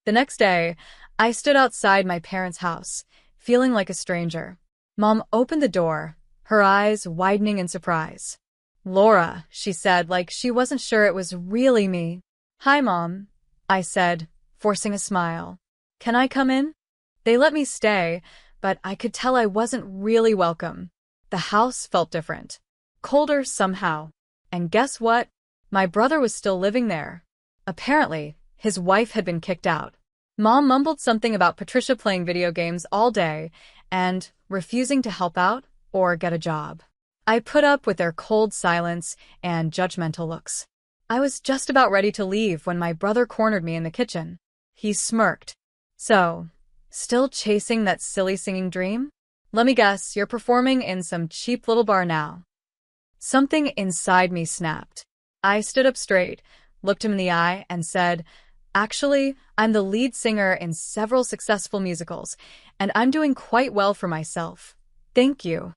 The next day, I stood outside my parents' house, feeling like a stranger. Mom opened the door, her eyes widening in surprise. "Laura," she said, like she wasn't sure it was really me. "Hi, Mom," I said, forcing a smile. "Can I come in?" They let me stay, but I could tell I wasn't really welcome. The house felt different. Colder somehow. And guess what? My brother was still living there. Apparently, his wife had been kicked out. Mom mumbled something about Patricia playing video games all day and refusing to help out or get a job. I put up with their cold silence and judgmental looks. I was just about ready to leave when my brother cornered me in the kitchen. He smirked. "So, still chasing that silly singing dream? Let me guess, you're performing in some cheap little bar now." Something inside me snapped. I stood up straight, looked him in the eye, and said, "Actually, I'm the lead singer in several successful musicals, and I'm doing quite well for myself. Thank you."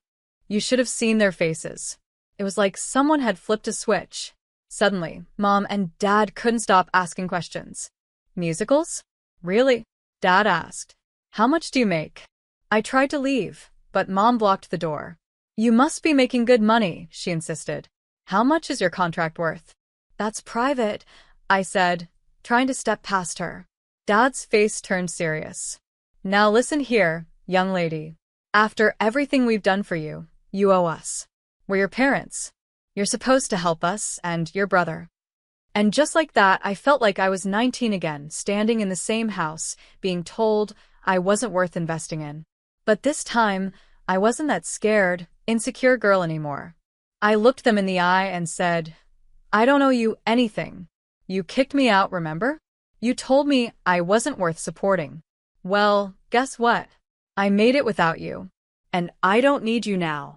You should have seen their faces. It was like someone had flipped a switch. Suddenly, Mom and Dad couldn't stop asking questions. "Musicals? Really?" Dad asked. "How much do you make?" I tried to leave, but Mom blocked the door. "You must be making good money," she insisted. "How much is your contract worth?" "That's private," I said, trying to step past her. Dad's face turned serious. "Now listen here, young lady. After everything we've done for you, you owe us. We're your parents. You're supposed to help us and your brother." And just like that, I felt like I was 19 again, standing in the same house, being told I wasn't worth investing in. But this time, I wasn't that scared, insecure girl anymore. I looked them in the eye and said, "I don't owe you anything. You kicked me out, remember? You told me I wasn't worth supporting. Well, guess what? I made it without you. And I don't need you now."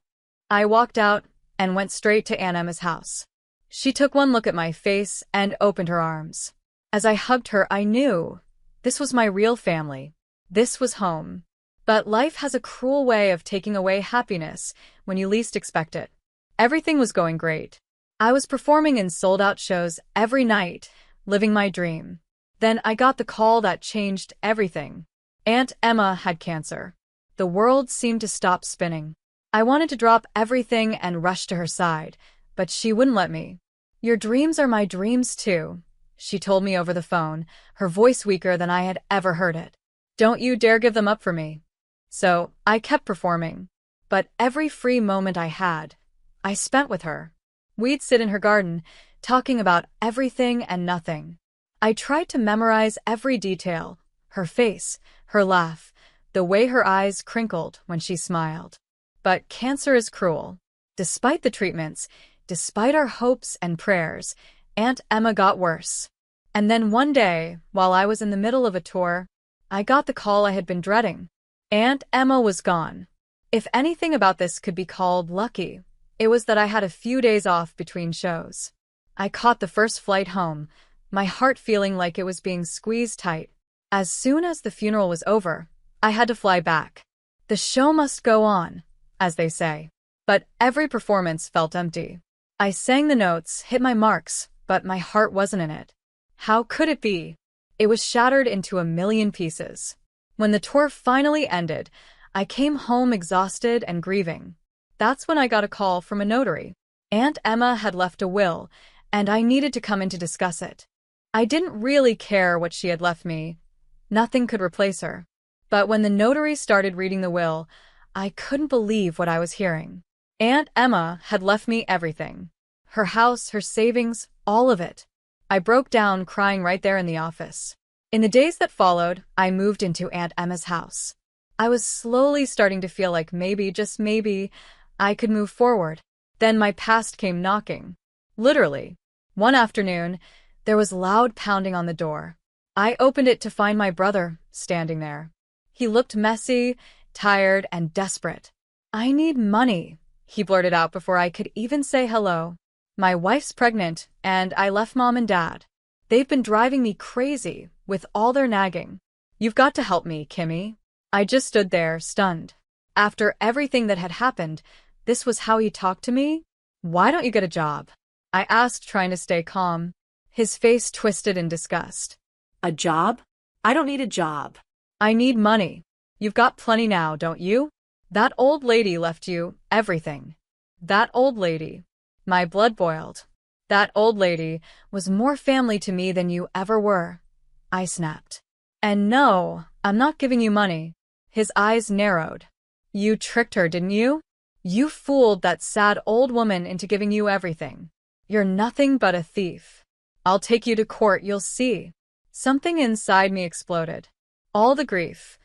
I walked out and went straight to Aunt Emma's house. She took one look at my face and opened her arms. As I hugged her, I knew this was my real family. This was home. But life has a cruel way of taking away happiness when you least expect it. Everything was going great. I was performing in sold-out shows every night, living my dream. Then I got the call that changed everything. Aunt Emma had cancer. The world seemed to stop spinning. I wanted to drop everything and rush to her side, but she wouldn't let me. "Your dreams are my dreams too," she told me over the phone, her voice weaker than I had ever heard it. "Don't you dare give them up for me." So I kept performing. But every free moment I had, I spent with her. We'd sit in her garden, talking about everything and nothing. I tried to memorize every detail, her face, her laugh, the way her eyes crinkled when she smiled. But cancer is cruel. Despite the treatments, despite our hopes and prayers, Aunt Emma got worse. And then one day, while I was in the middle of a tour, I got the call I had been dreading. Aunt Emma was gone. If anything about this could be called lucky, it was that I had a few days off between shows. I caught the first flight home, my heart feeling like it was being squeezed tight. As soon as the funeral was over, I had to fly back. The show must go on, as they say. But every performance felt empty. I sang the notes, hit my marks, but my heart wasn't in it. How could it be? It was shattered into a million pieces. When the tour finally ended, I came home exhausted and grieving. That's when I got a call from a notary. Aunt Emma had left a will, and I needed to come in to discuss it. I didn't really care what she had left me. Nothing could replace her. But when the notary started reading the will, I couldn't believe what I was hearing. Aunt Emma had left me everything. Her house, her savings, all of it. I broke down crying right there in the office. In the days that followed, I moved into Aunt Emma's house. I was slowly starting to feel like maybe, just maybe, I could move forward. Then my past came knocking. Literally. One afternoon, there was loud pounding on the door. I opened it to find my brother standing there. He looked messy, tired, and desperate. "I need money," he blurted out before I could even say hello. "My wife's pregnant, and I left Mom and Dad. They've been driving me crazy with all their nagging. You've got to help me, Kimmy." I just stood there, stunned. After everything that had happened, this was how he talked to me? "Why don't you get a job?" I asked, trying to stay calm. His face twisted in disgust. A job? I don't need a job. "I need money. You've got plenty now, don't you? That old lady left you everything." That old lady. My blood boiled. That old lady was more family to me than you ever were. I snapped. "And no, I'm not giving you money." His eyes narrowed. "You tricked her, didn't you? You fooled that sad old woman into giving you everything. You're nothing but a thief. I'll take you to court, you'll see." Something inside me exploded. All the grief,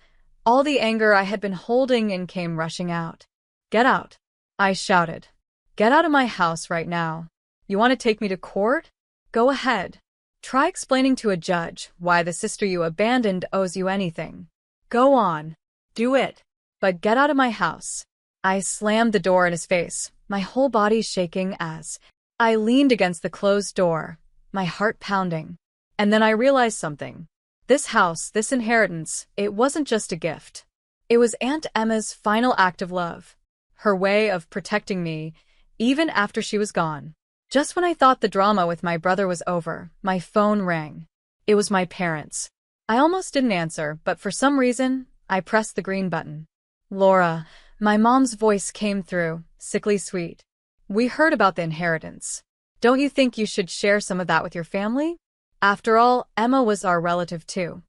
all the anger I had been holding in came rushing out. "Get out," I shouted. "Get out of my house right now. You want to take me to court? Go ahead. Try explaining to a judge why the sister you abandoned owes you anything. Go on. Do it. But get out of my house." I slammed the door in his face, my whole body shaking as I leaned against the closed door, my heart pounding. And then I realized something. This house, this inheritance, it wasn't just a gift. It was Aunt Emma's final act of love. Her way of protecting me, even after she was gone. Just when I thought the drama with my brother was over, my phone rang. It was my parents. I almost didn't answer, but for some reason, I pressed the green button. "Laura," my mom's voice came through, sickly sweet. "We heard about the inheritance. Don't you think you should share some of that with your family? After all, Emma was our relative too."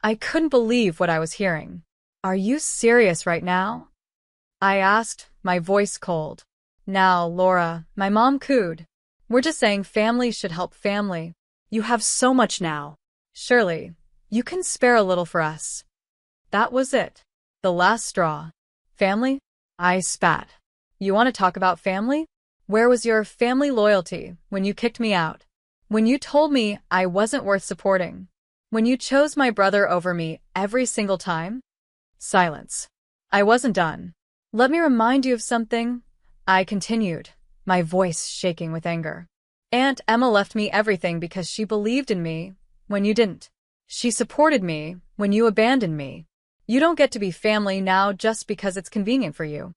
I couldn't believe what I was hearing. "Are you serious right now?" I asked, my voice cold. "Now, Laura," my mom cooed. "We're just saying family should help family. You have so much now. Surely, you can spare a little for us." That was it. The last straw. "Family?" I spat. "You want to talk about family? Where was your family loyalty when you kicked me out? When you told me I wasn't worth supporting? When you chose my brother over me every single time?" Silence. I wasn't done. "Let me remind you of something," I continued, my voice shaking with anger. "Aunt Emma left me everything because she believed in me when you didn't. She supported me when you abandoned me. You don't get to be family now just because it's convenient for you."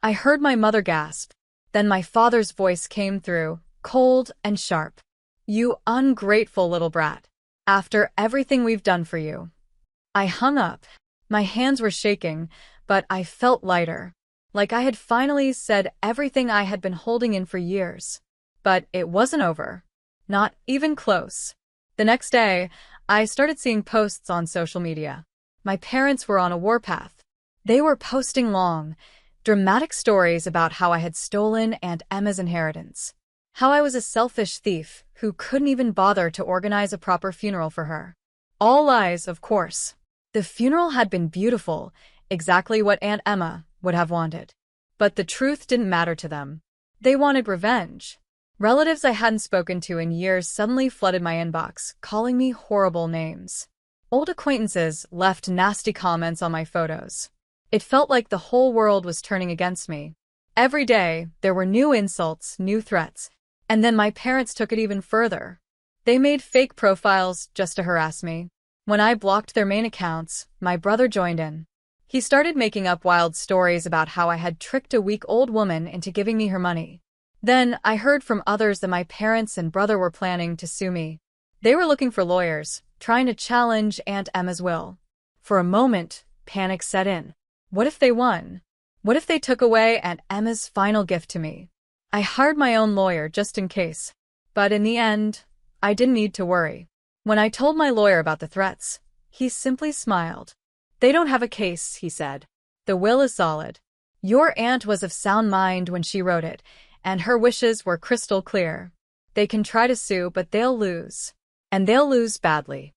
I heard my mother gasp. Then my father's voice came through, cold and sharp. "You ungrateful little brat. After everything we've done for you." I hung up. My hands were shaking, but I felt lighter. Like I had finally said everything I had been holding in for years. But it wasn't over. Not even close. The next day, I started seeing posts on social media. My parents were on a warpath. They were posting long, dramatic stories about how I had stolen Aunt Emma's inheritance. How I was a selfish thief who couldn't even bother to organize a proper funeral for her. All lies, of course. The funeral had been beautiful, exactly what Aunt Emma would have wanted. But the truth didn't matter to them. They wanted revenge. Relatives I hadn't spoken to in years suddenly flooded my inbox, calling me horrible names. Old acquaintances left nasty comments on my photos. It felt like the whole world was turning against me. Every day, there were new insults, new threats. And then my parents took it even further. They made fake profiles just to harass me. When I blocked their main accounts, my brother joined in. He started making up wild stories about how I had tricked a weak old woman into giving me her money. Then I heard from others that my parents and brother were planning to sue me. They were looking for lawyers, trying to challenge Aunt Emma's will. For a moment, panic set in. What if they won? What if they took away Aunt Emma's final gift to me? I hired my own lawyer just in case. But in the end, I didn't need to worry. When I told my lawyer about the threats, he simply smiled. "They don't have a case," he said. "The will is solid. Your aunt was of sound mind when she wrote it, and her wishes were crystal clear. They can try to sue, but they'll lose. And they'll lose badly."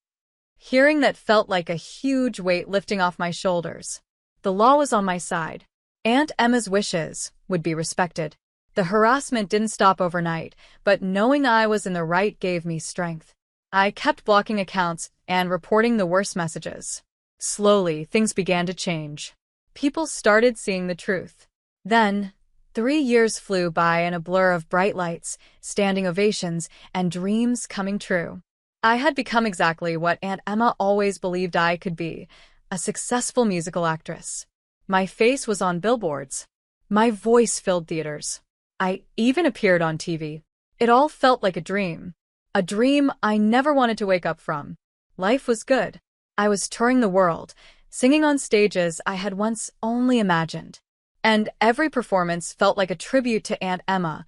Hearing that felt like a huge weight lifting off my shoulders. The law was on my side. Aunt Emma's wishes would be respected. The harassment didn't stop overnight, but knowing I was in the right gave me strength. I kept blocking accounts and reporting the worst messages. Slowly, things began to change. People started seeing the truth. Then, 3 years flew by in a blur of bright lights, standing ovations, and dreams coming true. I had become exactly what Aunt Emma always believed I could be, a successful musical actress. My face was on billboards. My voice filled theaters. I even appeared on TV. It all felt like a dream I never wanted to wake up from. Life was good. I was touring the world, singing on stages I had once only imagined. And every performance felt like a tribute to Aunt Emma,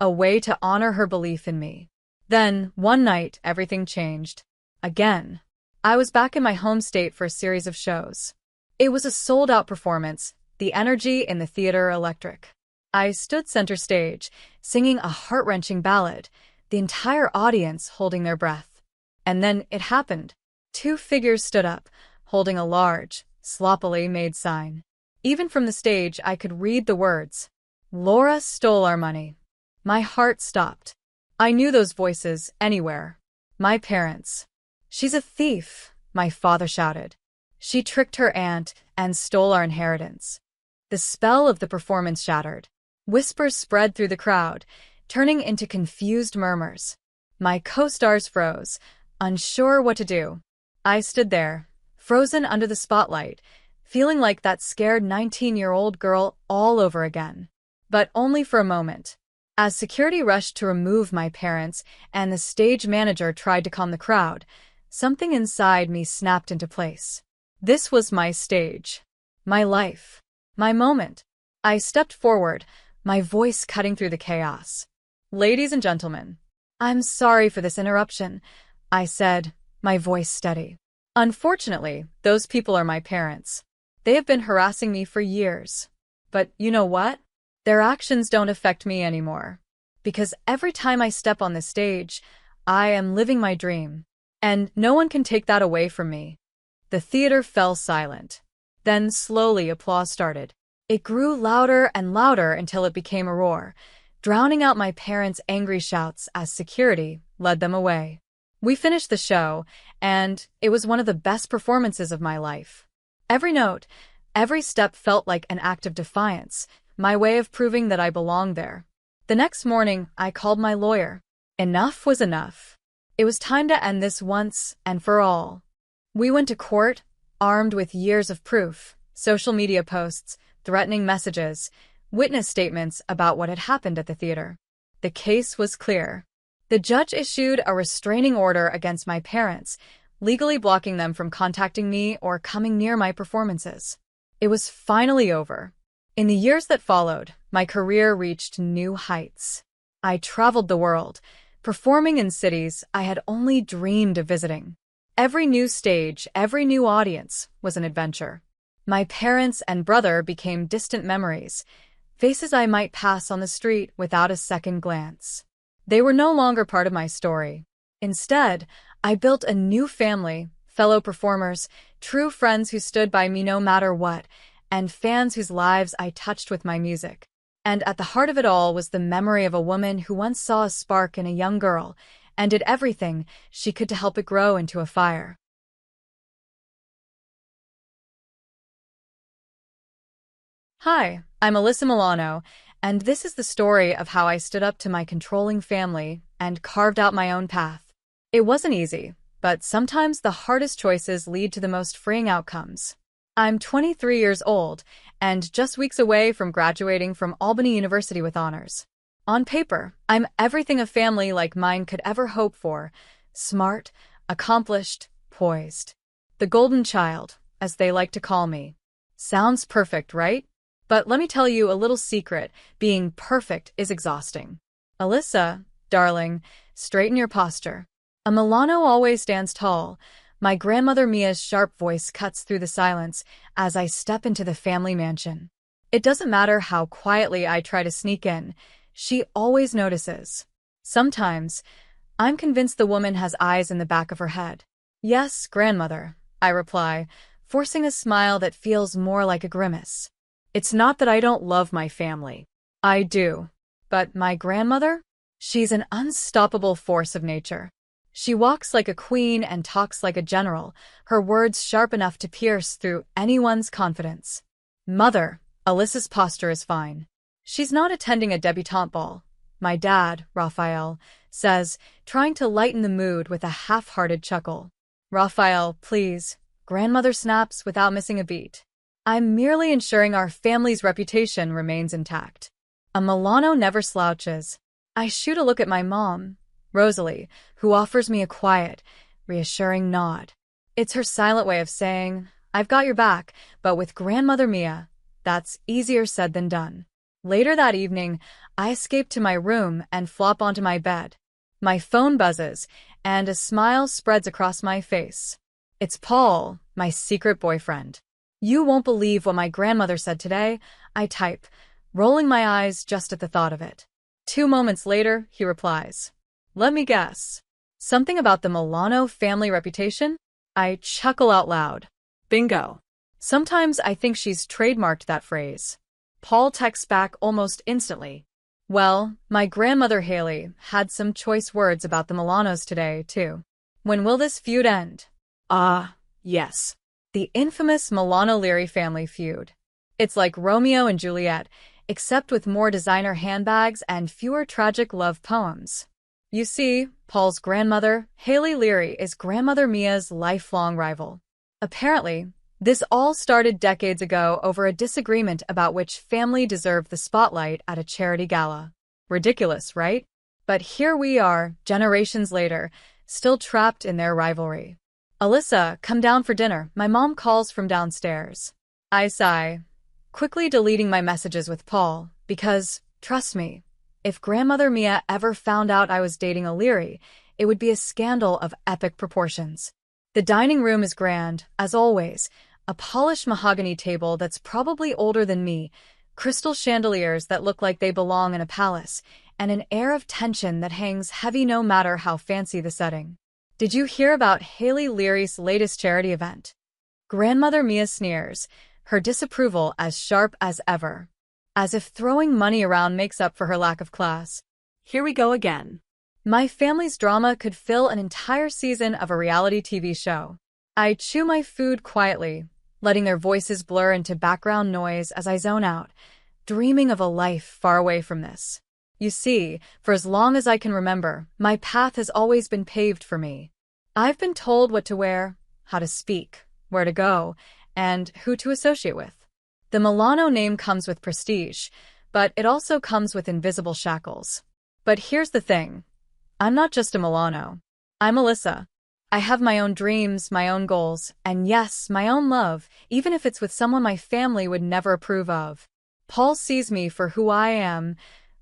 a way to honor her belief in me. Then, one night, everything changed. Again. I was back in my home state for a series of shows. It was a sold-out performance, the energy in the theater electric. I stood center stage, singing a heart-wrenching ballad, the entire audience holding their breath. And then it happened. 2 figures stood up, holding a large, sloppily made sign. Even from the stage, I could read the words, "Laura stole our money." My heart stopped. I knew those voices anywhere. My parents. "She's a thief," my father shouted. "She tricked her aunt and stole our inheritance." The spell of the performance shattered. Whispers spread through the crowd, turning into confused murmurs. My co-stars froze, unsure what to do. I stood there, frozen under the spotlight, feeling like that scared 19-year-old girl all over again. But only for a moment. As security rushed to remove my parents and the stage manager tried to calm the crowd, something inside me snapped into place. This was my stage. My life. My moment. I stepped forward, my voice cutting through the chaos. "Ladies and gentlemen, I'm sorry for this interruption," I said, my voice steady. "Unfortunately, those people are my parents. They have been harassing me for years. But you know what? Their actions don't affect me anymore. Because every time I step on the stage, I am living my dream. And no one can take that away from me." The theater fell silent. Then slowly applause started. It grew louder and louder until it became a roar, drowning out my parents' angry shouts as security led them away. We finished the show, and it was one of the best performances of my life. Every note, every step felt like an act of defiance, my way of proving that I belonged there. The next morning, I called my lawyer. Enough was enough. It was time to end this once and for all. We went to court, armed with years of proof, social media posts, threatening messages, witness statements about what had happened at the theater. The case was clear. The judge issued a restraining order against my parents, legally blocking them from contacting me or coming near my performances. It was finally over. In the years that followed, my career reached new heights. I traveled the world, performing in cities I had only dreamed of visiting. Every new stage, every new audience was an adventure. My parents and brother became distant memories, faces I might pass on the street without a second glance. They were no longer part of my story. Instead, I built a new family, fellow performers, true friends who stood by me no matter what, and fans whose lives I touched with my music. And at the heart of it all was the memory of a woman who once saw a spark in a young girl and did everything she could to help it grow into a fire. Hi, I'm Alyssa Milano, and this is the story of how I stood up to my controlling family and carved out my own path. It wasn't easy, but sometimes the hardest choices lead to the most freeing outcomes. I'm 23 years old and just weeks away from graduating from Albany University with honors. On paper, I'm everything a family like mine could ever hope for: smart, accomplished, poised. The golden child, as they like to call me. Sounds perfect, right? But let me tell you a little secret: being perfect is exhausting. Alyssa, darling, straighten your posture. A Milano always stands tall. My grandmother Mia's sharp voice cuts through the silence as I step into the family mansion. It doesn't matter how quietly I try to sneak in, she always notices. Sometimes, I'm convinced the woman has eyes in the back of her head. Yes, grandmother, I reply, forcing a smile that feels more like a grimace. It's not that I don't love my family. I do. But my grandmother? She's an unstoppable force of nature. She walks like a queen and talks like a general, her words sharp enough to pierce through anyone's confidence. Mother, Alyssa's posture is fine. She's not attending a debutante ball. My dad, Raphael, says, trying to lighten the mood with a half-hearted chuckle. Raphael, please. Grandmother snaps without missing a beat. I'm merely ensuring our family's reputation remains intact. A Milano never slouches. I shoot a look at my mom, Rosalie, who offers me a quiet, reassuring nod. It's her silent way of saying, I've got your back, but with Grandmother Mia, that's easier said than done. Later that evening, I escape to my room and flop onto my bed. My phone buzzes, and a smile spreads across my face. It's Paul, my secret boyfriend. You won't believe what my grandmother said today, I type, rolling my eyes just at the thought of it. 2 moments later, he replies. Let me guess. Something about the Milano family reputation? I chuckle out loud. Bingo. Sometimes I think she's trademarked that phrase. Paul texts back almost instantly. Well, my grandmother Haley had some choice words about the Milanos today, too. When will this feud end? Yes. The infamous Milano-Leary family feud. It's like Romeo and Juliet, except with more designer handbags and fewer tragic love poems. You see, Paul's grandmother, Haley Leary, is Grandmother Mia's lifelong rival. Apparently, this all started decades ago over a disagreement about which family deserved the spotlight at a charity gala. Ridiculous, right? But here we are, generations later, still trapped in their rivalry. Alyssa, come down for dinner, my mom calls from downstairs. I sigh, quickly deleting my messages with Paul, because, trust me, if Grandmother Mia ever found out I was dating a Leary, it would be a scandal of epic proportions. The dining room is grand, as always, a polished mahogany table that's probably older than me, crystal chandeliers that look like they belong in a palace, and an air of tension that hangs heavy no matter how fancy the setting. Did you hear about Haley Leary's latest charity event? Grandmother Mia sneers, her disapproval as sharp as ever. As if throwing money around makes up for her lack of class. Here we go again. My family's drama could fill an entire season of a reality TV show. I chew my food quietly, letting their voices blur into background noise as I zone out, dreaming of a life far away from this. You see, for as long as I can remember, my path has always been paved for me. I've been told what to wear, how to speak, where to go, and who to associate with. The Milano name comes with prestige, but it also comes with invisible shackles. But here's the thing. I'm not just a Milano. I'm Alyssa. I have my own dreams, my own goals, and yes, my own love, even if it's with someone my family would never approve of. Paul sees me for who I am,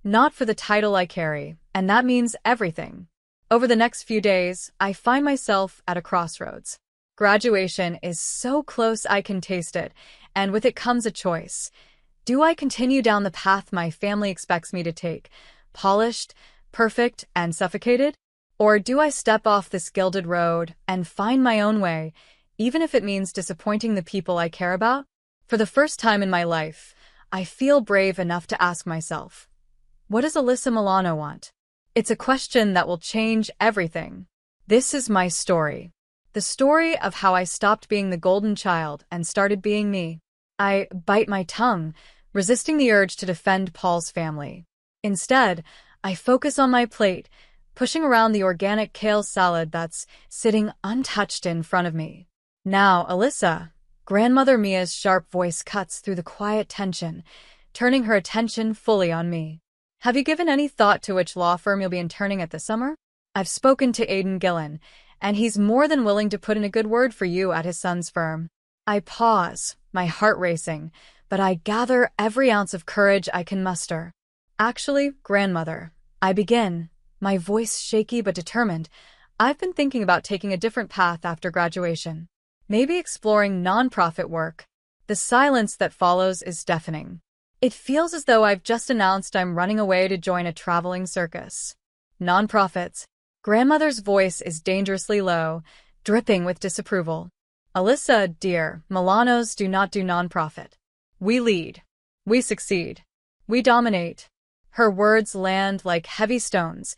not for the title I carry, and that means everything. Over the next few days, I find myself at a crossroads. Graduation is so close I can taste it, and with it comes a choice. Do I continue down the path my family expects me to take? Polished, perfect and suffocated? Or do I step off this gilded road and find my own way, even if it means disappointing the people I care about? For the first time in my life, I feel brave enough to ask myself, what does Alyssa Milano want? It's a question that will change everything. This is my story. The story of how I stopped being the golden child and started being me. I bite my tongue, resisting the urge to defend Paul's family. Instead, I focus on my plate, pushing around the organic kale salad that's sitting untouched in front of me. Now, Alyssa, Grandmother Mia's sharp voice cuts through the quiet tension, turning her attention fully on me. Have you given any thought to which law firm you'll be interning at this summer? I've spoken to Aidan Gillen, and he's more than willing to put in a good word for you at his son's firm. I pause, my heart racing, but I gather every ounce of courage I can muster. Actually, Grandmother, I begin, my voice shaky but determined. I've been thinking about taking a different path after graduation. Maybe exploring nonprofit work. The silence that follows is deafening. It feels as though I've just announced I'm running away to join a traveling circus. Nonprofits. Grandmother's voice is dangerously low, dripping with disapproval. Alyssa, dear, Milanos do not do nonprofit. We lead. We succeed. We dominate. Her words land like heavy stones,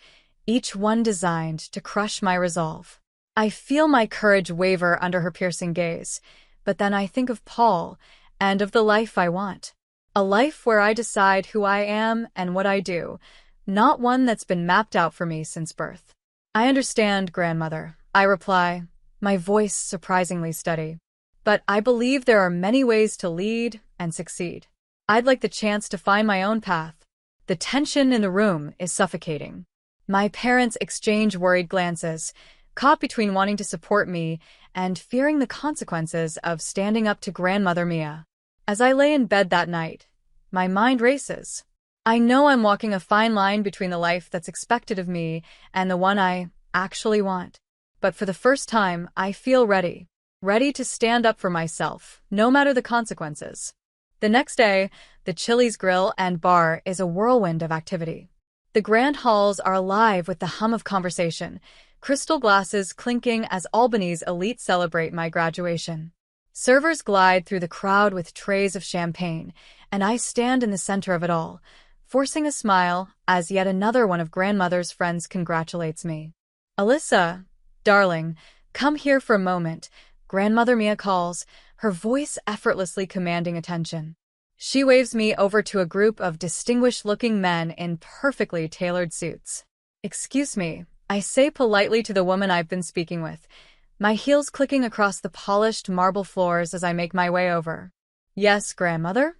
each one designed to crush my resolve. I feel my courage waver under her piercing gaze, but then I think of Paul and of the life I want. A life where I decide who I am and what I do, not one that's been mapped out for me since birth. I understand, Grandmother, I reply, my voice surprisingly steady. But I believe there are many ways to lead and succeed. I'd like the chance to find my own path. The tension in the room is suffocating. My parents exchange worried glances, caught between wanting to support me and fearing the consequences of standing up to Grandmother Mia. As I lay in bed that night, my mind races. I know I'm walking a fine line between the life that's expected of me and the one I actually want. But for the first time, I feel ready. Ready to stand up for myself, no matter the consequences. The next day, the Chili's Grill and Bar is a whirlwind of activity. The grand halls are alive with the hum of conversation, crystal glasses clinking as Albany's elite celebrate my graduation. Servers glide through the crowd with trays of champagne, and I stand in the center of it all, forcing a smile as yet another one of Grandmother's friends congratulates me. Alyssa, darling, come here for a moment, Grandmother Mia calls, her voice effortlessly commanding attention. She waves me over to a group of distinguished-looking men in perfectly tailored suits. Excuse me, I say politely to the woman I've been speaking with, my heels clicking across the polished marble floors as I make my way over. Yes, Grandmother?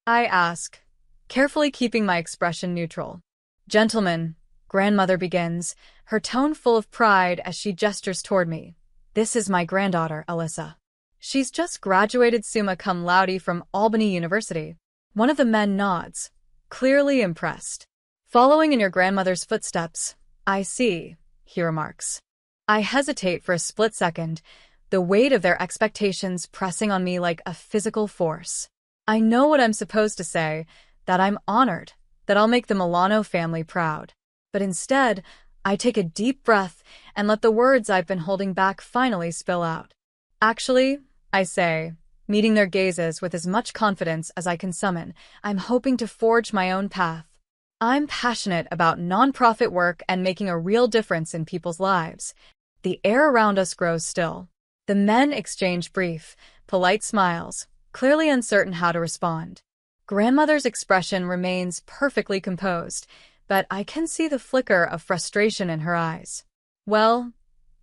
I ask, carefully keeping my expression neutral. Gentlemen, Grandmother begins, her tone full of pride as she gestures toward me. This is my granddaughter, Alyssa. She's just graduated summa cum laude from Albany University. One of the men nods, clearly impressed. Following in your grandmother's footsteps, I see, he remarks. I hesitate for a split second, the weight of their expectations pressing on me like a physical force. I know what I'm supposed to say, that I'm honored, that I'll make the Milano family proud. But instead, I take a deep breath and let the words I've been holding back finally spill out. Actually, I say, meeting their gazes with as much confidence as I can summon, I'm hoping to forge my own path. I'm passionate about nonprofit work and making a real difference in people's lives. The air around us grows still. The men exchange brief, polite smiles, clearly uncertain how to respond. Grandmother's expression remains perfectly composed, but I can see the flicker of frustration in her eyes. Well,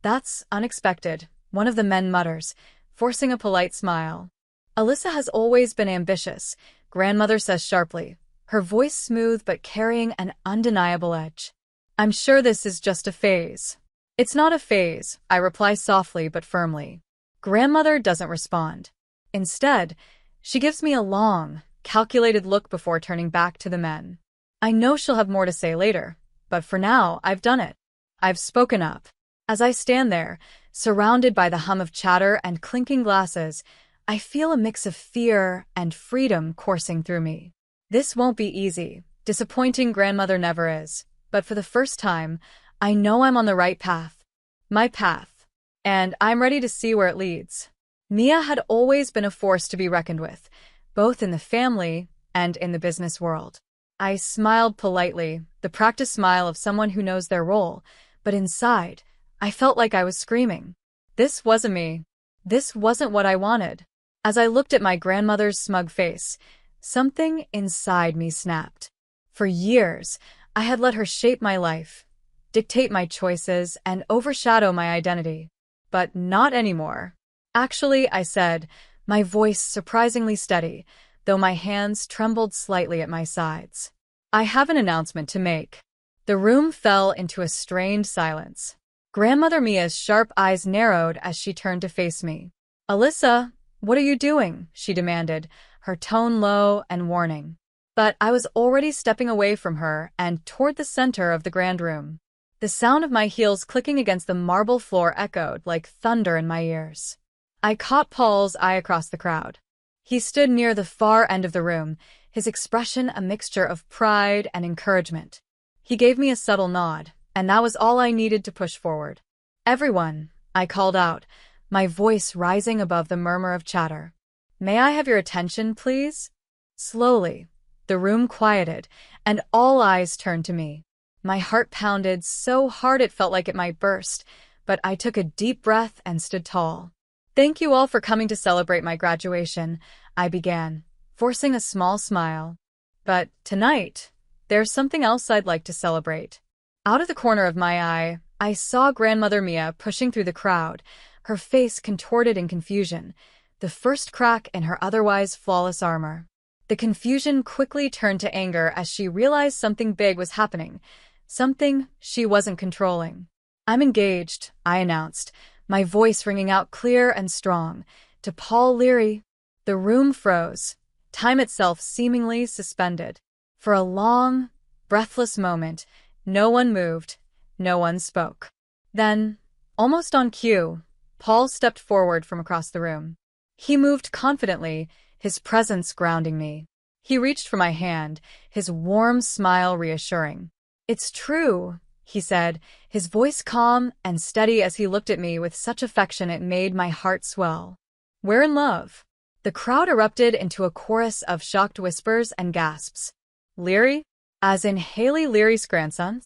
that's unexpected, one of the men mutters, forcing a polite smile. Alyssa has always been ambitious, Grandmother says sharply, her voice smooth but carrying an undeniable edge. I'm sure this is just a phase. It's not a phase, I reply softly but firmly. Grandmother doesn't respond. Instead, she gives me a long, calculated look before turning back to the men. I know she'll have more to say later, but for now, I've done it. I've spoken up. As I stand there, surrounded by the hum of chatter and clinking glasses, I feel a mix of fear and freedom coursing through me. This won't be easy. Disappointing Grandmother never is. but for the first time, I know I'm on the right path. My path. And I'm ready to see where it leads. Mia had always been a force to be reckoned with, both in the family and in the business world. I smiled politely, the practiced smile of someone who knows their role, but inside, I felt like I was screaming. This wasn't me. This wasn't what I wanted. As I looked at my grandmother's smug face, something inside me snapped. For years, I had let her shape my life, dictate my choices, and overshadow my identity. But not anymore. Actually, I said, my voice surprisingly steady, though my hands trembled slightly at my sides. I have an announcement to make. The room fell into a strained silence. Grandmother Mia's sharp eyes narrowed as she turned to face me. "Alyssa, what are you doing?" she demanded, her tone low and warning. But I was already stepping away from her and toward the center of the grand room. The sound of my heels clicking against the marble floor echoed like thunder in my ears. I caught Paul's eye across the crowd. He stood near the far end of the room, his expression a mixture of pride and encouragement. He gave me a subtle nod, and that was all I needed to push forward. "Everyone," I called out, my voice rising above the murmur of chatter. "May I have your attention, please?" Slowly, the room quieted, and all eyes turned to me. My heart pounded so hard it felt like it might burst, but I took a deep breath and stood tall. "Thank you all for coming to celebrate my graduation," I began, forcing a small smile. "But tonight, there's something else I'd like to celebrate." Out of the corner of my eye, I saw Grandmother Mia pushing through the crowd, her face contorted in confusion, the first crack in her otherwise flawless armor. The confusion quickly turned to anger as she realized something big was happening, something she wasn't controlling. "I'm engaged," I announced, my voice ringing out clear and strong, to Paul Leary. The room froze, time itself seemingly suspended. For a long, breathless moment, no one moved, no one spoke. Then, almost on cue, Paul stepped forward from across the room. He moved confidently, his presence grounding me. He reached for my hand, his warm smile reassuring. "It's true," he said, his voice calm and steady as he looked at me with such affection it made my heart swell. "We're in love." The crowd erupted into a chorus of shocked whispers and gasps. "Leary? As in Haley Leary's grandson?"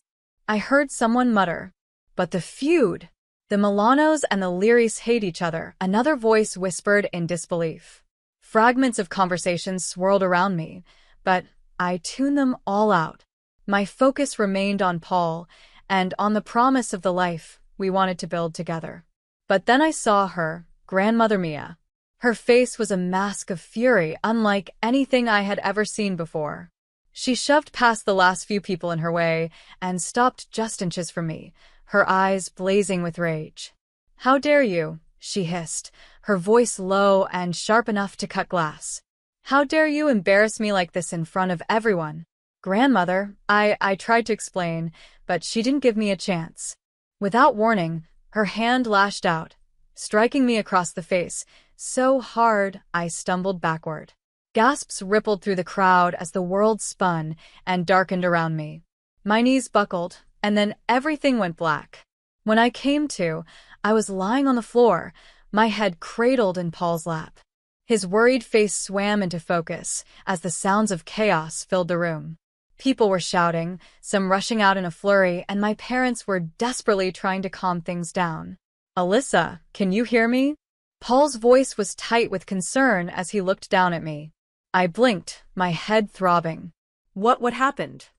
I heard someone mutter. "But the feud! The Milanos and the Learys hate each other," another voice whispered in disbelief. Fragments of conversation swirled around me, but I tuned them all out. My focus remained on Paul and on the promise of the life we wanted to build together. But then I saw her, Grandmother Mia. Her face was a mask of fury unlike anything I had ever seen before. She shoved past the last few people in her way and stopped just inches from me, her eyes blazing with rage. "How dare you?" she hissed, her voice low and sharp enough to cut glass. "How dare you embarrass me like this in front of everyone?" "Grandmother," I tried to explain, but she didn't give me a chance. Without warning, her hand lashed out, striking me across the face, so hard I stumbled backward. Gasps rippled through the crowd as the world spun and darkened around me. My knees buckled, and then everything went black. When I came to, I was lying on the floor, my head cradled in Paul's lap. His worried face swam into focus as the sounds of chaos filled the room. People were shouting, some rushing out in a flurry, and my parents were desperately trying to calm things down. "Alyssa, can you hear me?" Paul's voice was tight with concern as he looked down at me. I blinked, my head throbbing. What happened?"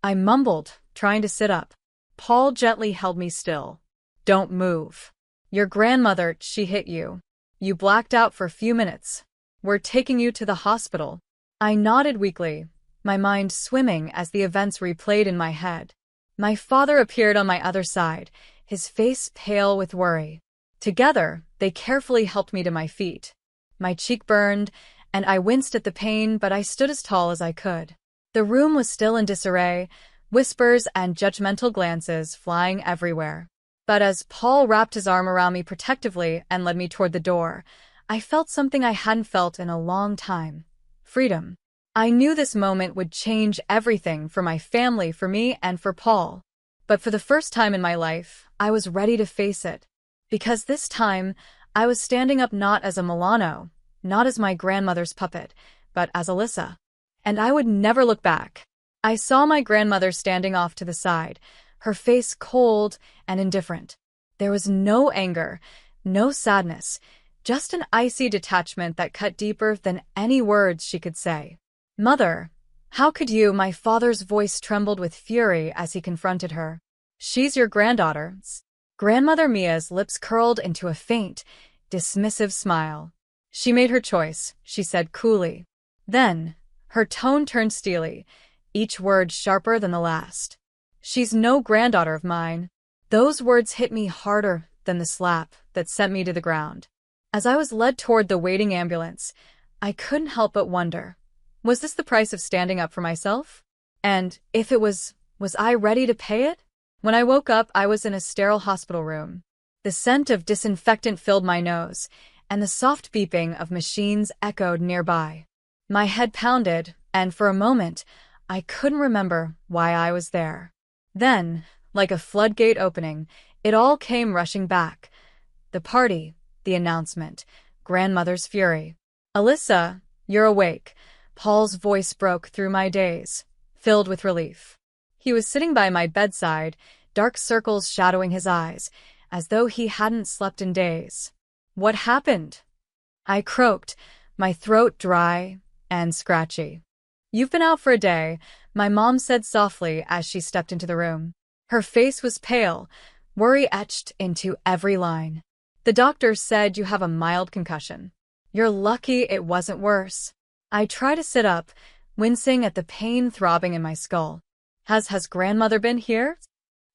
I mumbled, trying to sit up. Paul gently held me still. "Don't move. Your grandmother, she hit you. You blacked out for a few minutes. We're taking you to the hospital." I nodded weakly, my mind swimming as the events replayed in my head. My father appeared on my other side, his face pale with worry. Together, they carefully helped me to my feet. My cheek burned, and I winced at the pain, but I stood as tall as I could. The room was still in disarray, whispers and judgmental glances flying everywhere. But as Paul wrapped his arm around me protectively and led me toward the door, I felt something I hadn't felt in a long time. Freedom. I knew this moment would change everything for my family, for me, and for Paul. But for the first time in my life, I was ready to face it. Because this time, I was standing up not as a Milano, not as my grandmother's puppet, but as Alyssa. And I would never look back. I saw my grandmother standing off to the side, her face cold and indifferent. There was no anger, no sadness, just an icy detachment that cut deeper than any words she could say. "Mother, how could you?" My father's voice trembled with fury as he confronted her. "She's your granddaughter." Grandmother Mia's lips curled into a faint, dismissive smile. "She made her choice," she said coolly. Then, her tone turned steely, each word sharper than the last. "She's no granddaughter of mine." Those words hit me harder than the slap that sent me to the ground. As I was led toward the waiting ambulance, I couldn't help but wonder, was this the price of standing up for myself? And if it was I ready to pay it? When I woke up, I was in a sterile hospital room. The scent of disinfectant filled my nose, and the soft beeping of machines echoed nearby. My head pounded, and for a moment, I couldn't remember why I was there. Then, like a floodgate opening, it all came rushing back. The party, the announcement, grandmother's fury. "Alyssa, you're awake." Paul's voice broke through my daze, filled with relief. He was sitting by my bedside, dark circles shadowing his eyes, as though he hadn't slept in days. "What happened?" I croaked, my throat dry and scratchy. "You've been out for a day," my mom said softly as she stepped into the room. Her face was pale, worry etched into every line. "The doctor said you have a mild concussion. You're lucky it wasn't worse." I try to sit up, wincing at the pain throbbing in my skull. Has grandmother been here?"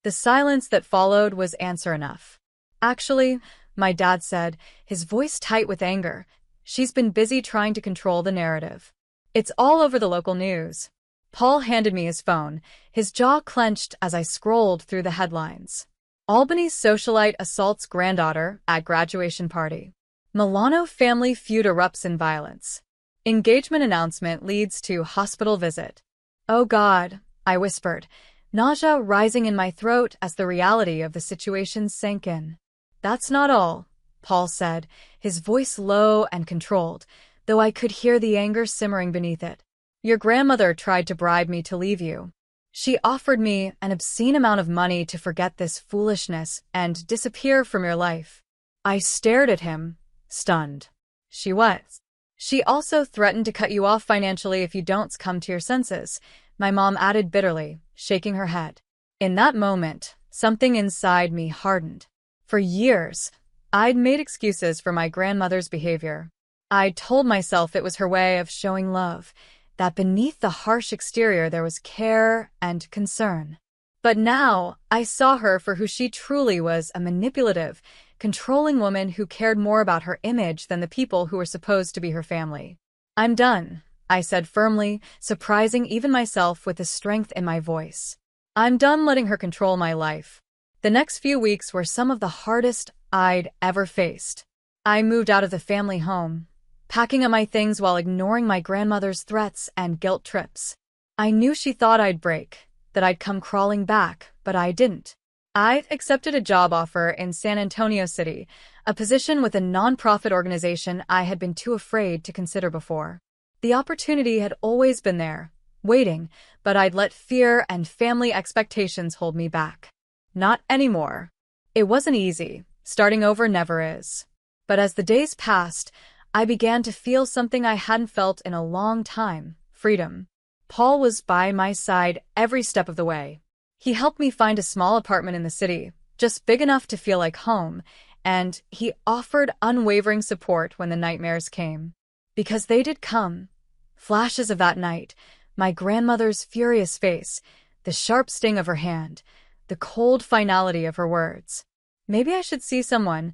The silence that followed was answer enough. "Actually," my dad said, his voice tight with anger, "she's been busy trying to control the narrative. It's all over the local news." Paul handed me his phone, his jaw clenched as I scrolled through the headlines. "Albany's socialite assaults granddaughter at graduation party." "Milano family feud erupts in violence." "Engagement announcement leads to hospital visit." "Oh God," I whispered, nausea rising in my throat as the reality of the situation sank in. "That's not all," Paul said, his voice low and controlled, though I could hear the anger simmering beneath it. "Your grandmother tried to bribe me to leave you. She offered me an obscene amount of money to forget this foolishness and disappear from your life." I stared at him, stunned. "She was. She also threatened to cut you off financially if you don't come to your senses," my mom added bitterly, shaking her head. In that moment, something inside me hardened. For years, I'd made excuses for my grandmother's behavior. I'd told myself it was her way of showing love, that beneath the harsh exterior there was care and concern. But now, I saw her for who she truly was, a manipulative, controlling woman who cared more about her image than the people who were supposed to be her family. "I'm done," I said firmly, surprising even myself with the strength in my voice. "I'm done letting her control my life." The next few weeks were some of the hardest I'd ever faced. I moved out of the family home, packing up my things while ignoring my grandmother's threats and guilt trips. I knew she thought I'd break, that I'd come crawling back, but I didn't. I accepted a job offer in San Antonio City, a position with a nonprofit organization I had been too afraid to consider before. The opportunity had always been there, waiting, but I'd let fear and family expectations hold me back. Not anymore. It wasn't easy. Starting over never is. But as the days passed, I began to feel something I hadn't felt in a long time: freedom. Paul was by my side every step of the way. He helped me find a small apartment in the city, just big enough to feel like home, and he offered unwavering support when the nightmares came. Because they did come. Flashes of that night, my grandmother's furious face, the sharp sting of her hand, the cold finality of her words. "Maybe I should see someone,"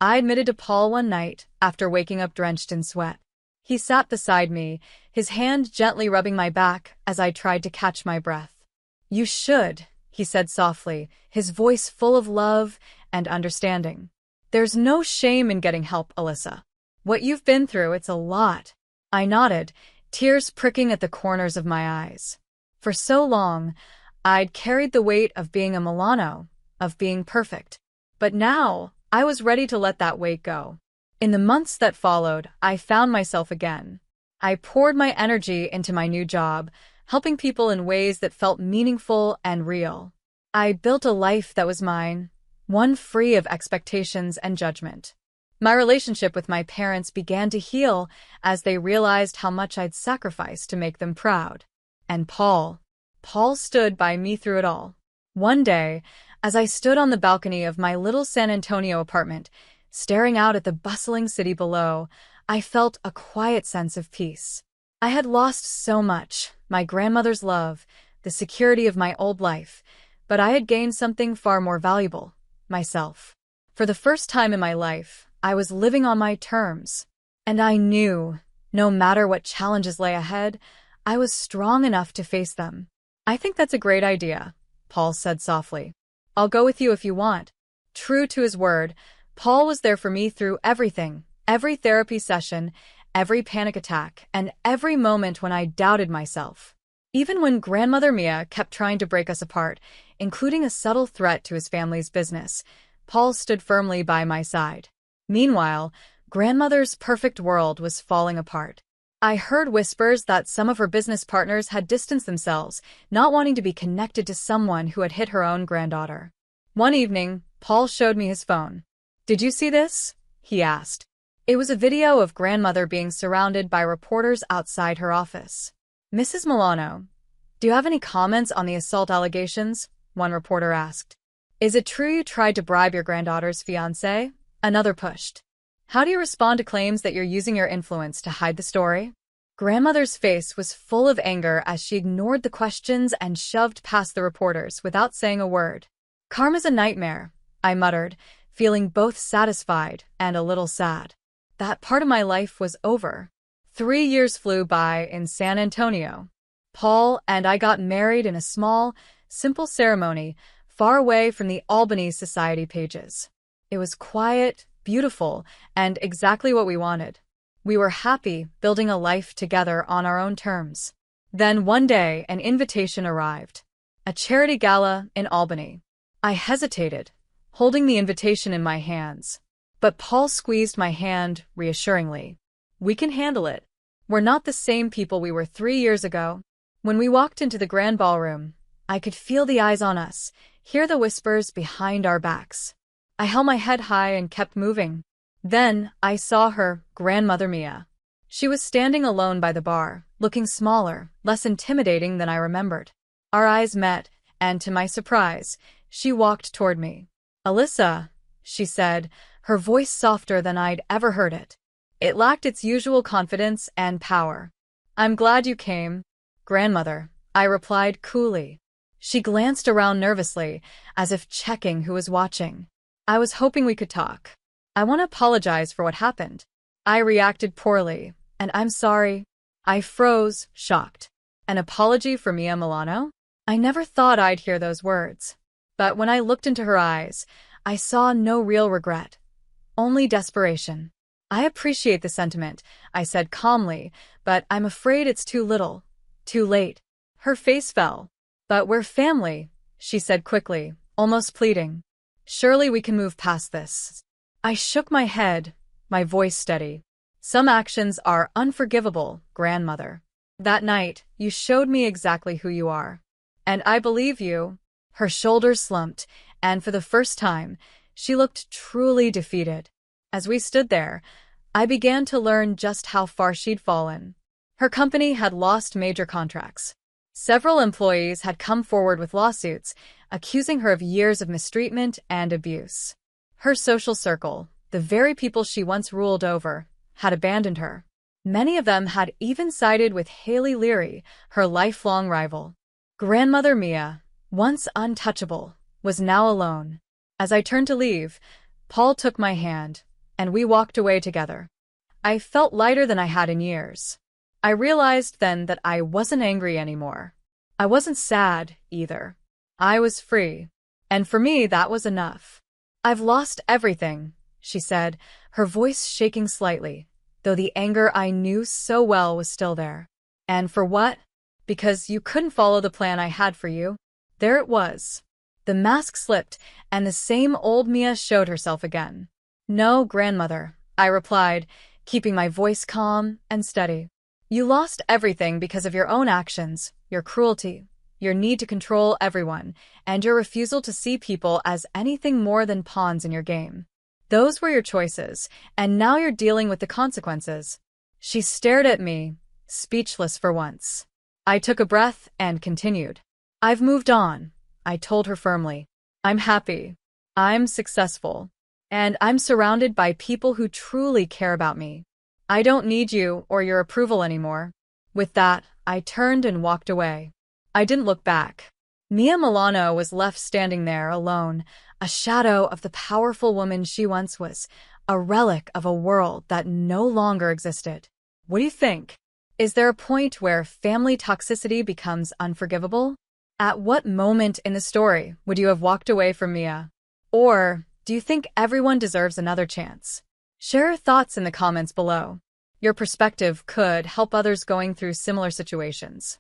I admitted to Paul one night after waking up drenched in sweat. He sat beside me, his hand gently rubbing my back as I tried to catch my breath. "You should," he said softly, his voice full of love and understanding. "There's no shame in getting help, Alyssa. What you've been through, it's a lot." I nodded, tears pricking at the corners of my eyes. For so long, I'd carried the weight of being a Milano, of being perfect. But now, I was ready to let that weight go. In the months that followed, I found myself again. I poured my energy into my new job, helping people in ways that felt meaningful and real. I built a life that was mine, one free of expectations and judgment. My relationship with my parents began to heal as they realized how much I'd sacrificed to make them proud. And Paul stood by me through it all. One day, as I stood on the balcony of my little San Antonio apartment, staring out at the bustling city below, I felt a quiet sense of peace. I had lost so much, my grandmother's love, the security of my old life, but I had gained something far more valuable, myself. For the first time in my life, I was living on my terms. And I knew, no matter what challenges lay ahead, I was strong enough to face them. "I think that's a great idea," Paul said softly. "I'll go with you if you want." True to his word, Paul was there for me through everything, every therapy session, every panic attack, and every moment when I doubted myself. Even when Grandmother Mia kept trying to break us apart, including a subtle threat to his family's business, Paul stood firmly by my side. Meanwhile, Grandmother's perfect world was falling apart. I heard whispers that some of her business partners had distanced themselves, not wanting to be connected to someone who had hit her own granddaughter. One evening, Paul showed me his phone. "Did you see this?" he asked. It was a video of Grandmother being surrounded by reporters outside her office. "Mrs. Milano, do you have any comments on the assault allegations?" one reporter asked. "Is it true you tried to bribe your granddaughter's fiancé?" another pushed. "How do you respond to claims that you're using your influence to hide the story?" Grandmother's face was full of anger as she ignored the questions and shoved past the reporters without saying a word. "Karma's a nightmare," I muttered, feeling both satisfied and a little sad. That part of my life was over. 3 years flew by in San Antonio. Paul and I got married in a small, simple ceremony far away from the Albany Society pages. It was quiet, beautiful, and exactly what we wanted. We were happy, building a life together on our own terms. Then one day, an invitation arrived. A charity gala in Albany. I hesitated, holding the invitation in my hands. But Paul squeezed my hand reassuringly. "We can handle it. We're not the same people we were 3 years ago." When we walked into the grand ballroom, I could feel the eyes on us, hear the whispers behind our backs. I held my head high and kept moving. Then I saw her, Grandmother Mia. She was standing alone by the bar, looking smaller, less intimidating than I remembered. Our eyes met, and to my surprise, she walked toward me. "Alyssa," she said, her voice softer than I'd ever heard it. It lacked its usual confidence and power. "I'm glad you came, Grandmother," I replied coolly. She glanced around nervously, as if checking who was watching. "I was hoping we could talk. I want to apologize for what happened. I reacted poorly, and I'm sorry." I froze, shocked. An apology for Mia Milano? I never thought I'd hear those words. But when I looked into her eyes, I saw no real regret. Only desperation. "I appreciate the sentiment," I said calmly, "but I'm afraid it's too little. Too late." Her face fell. "But we're family," she said quickly, almost pleading. "Surely we can move past this." I shook my head, my voice steady. "Some actions are unforgivable, Grandmother. That night, you showed me exactly who you are. And I believe you." Her shoulders slumped, and for the first time, she looked truly defeated. As we stood there, I began to learn just how far she'd fallen. Her company had lost major contracts. Several employees had come forward with lawsuits, accusing her of years of mistreatment and abuse. Her social circle, the very people she once ruled over, had abandoned her. Many of them had even sided with Haley Leary, her lifelong rival. Grandmother Mia, once untouchable, was now alone. As I turned to leave, Paul took my hand, and we walked away together. I felt lighter than I had in years. I realized then that I wasn't angry anymore. I wasn't sad, either. I was free. And for me, that was enough. "I've lost everything," she said, her voice shaking slightly, though the anger I knew so well was still there. And for what? Because you couldn't follow the plan I had for you. There it was. The mask slipped, and the same old Mia showed herself again. No, grandmother, I replied, keeping my voice calm and steady. You lost everything because of your own actions, your cruelty, your need to control everyone, and your refusal to see people as anything more than pawns in your game. Those were your choices, and now you're dealing with the consequences. She stared at me, speechless for once. I took a breath and continued. I've moved on, I told her firmly. I'm happy. I'm successful. And I'm surrounded by people who truly care about me. I don't need you or your approval anymore. With that, I turned and walked away. I didn't look back. Mia Milano was left standing there alone, a shadow of the powerful woman she once was, a relic of a world that no longer existed. What do you think? Is there a point where family toxicity becomes unforgivable? At what moment in the story would you have walked away from Mia? Or do you think everyone deserves another chance? Share your thoughts in the comments below. Your perspective could help others going through similar situations.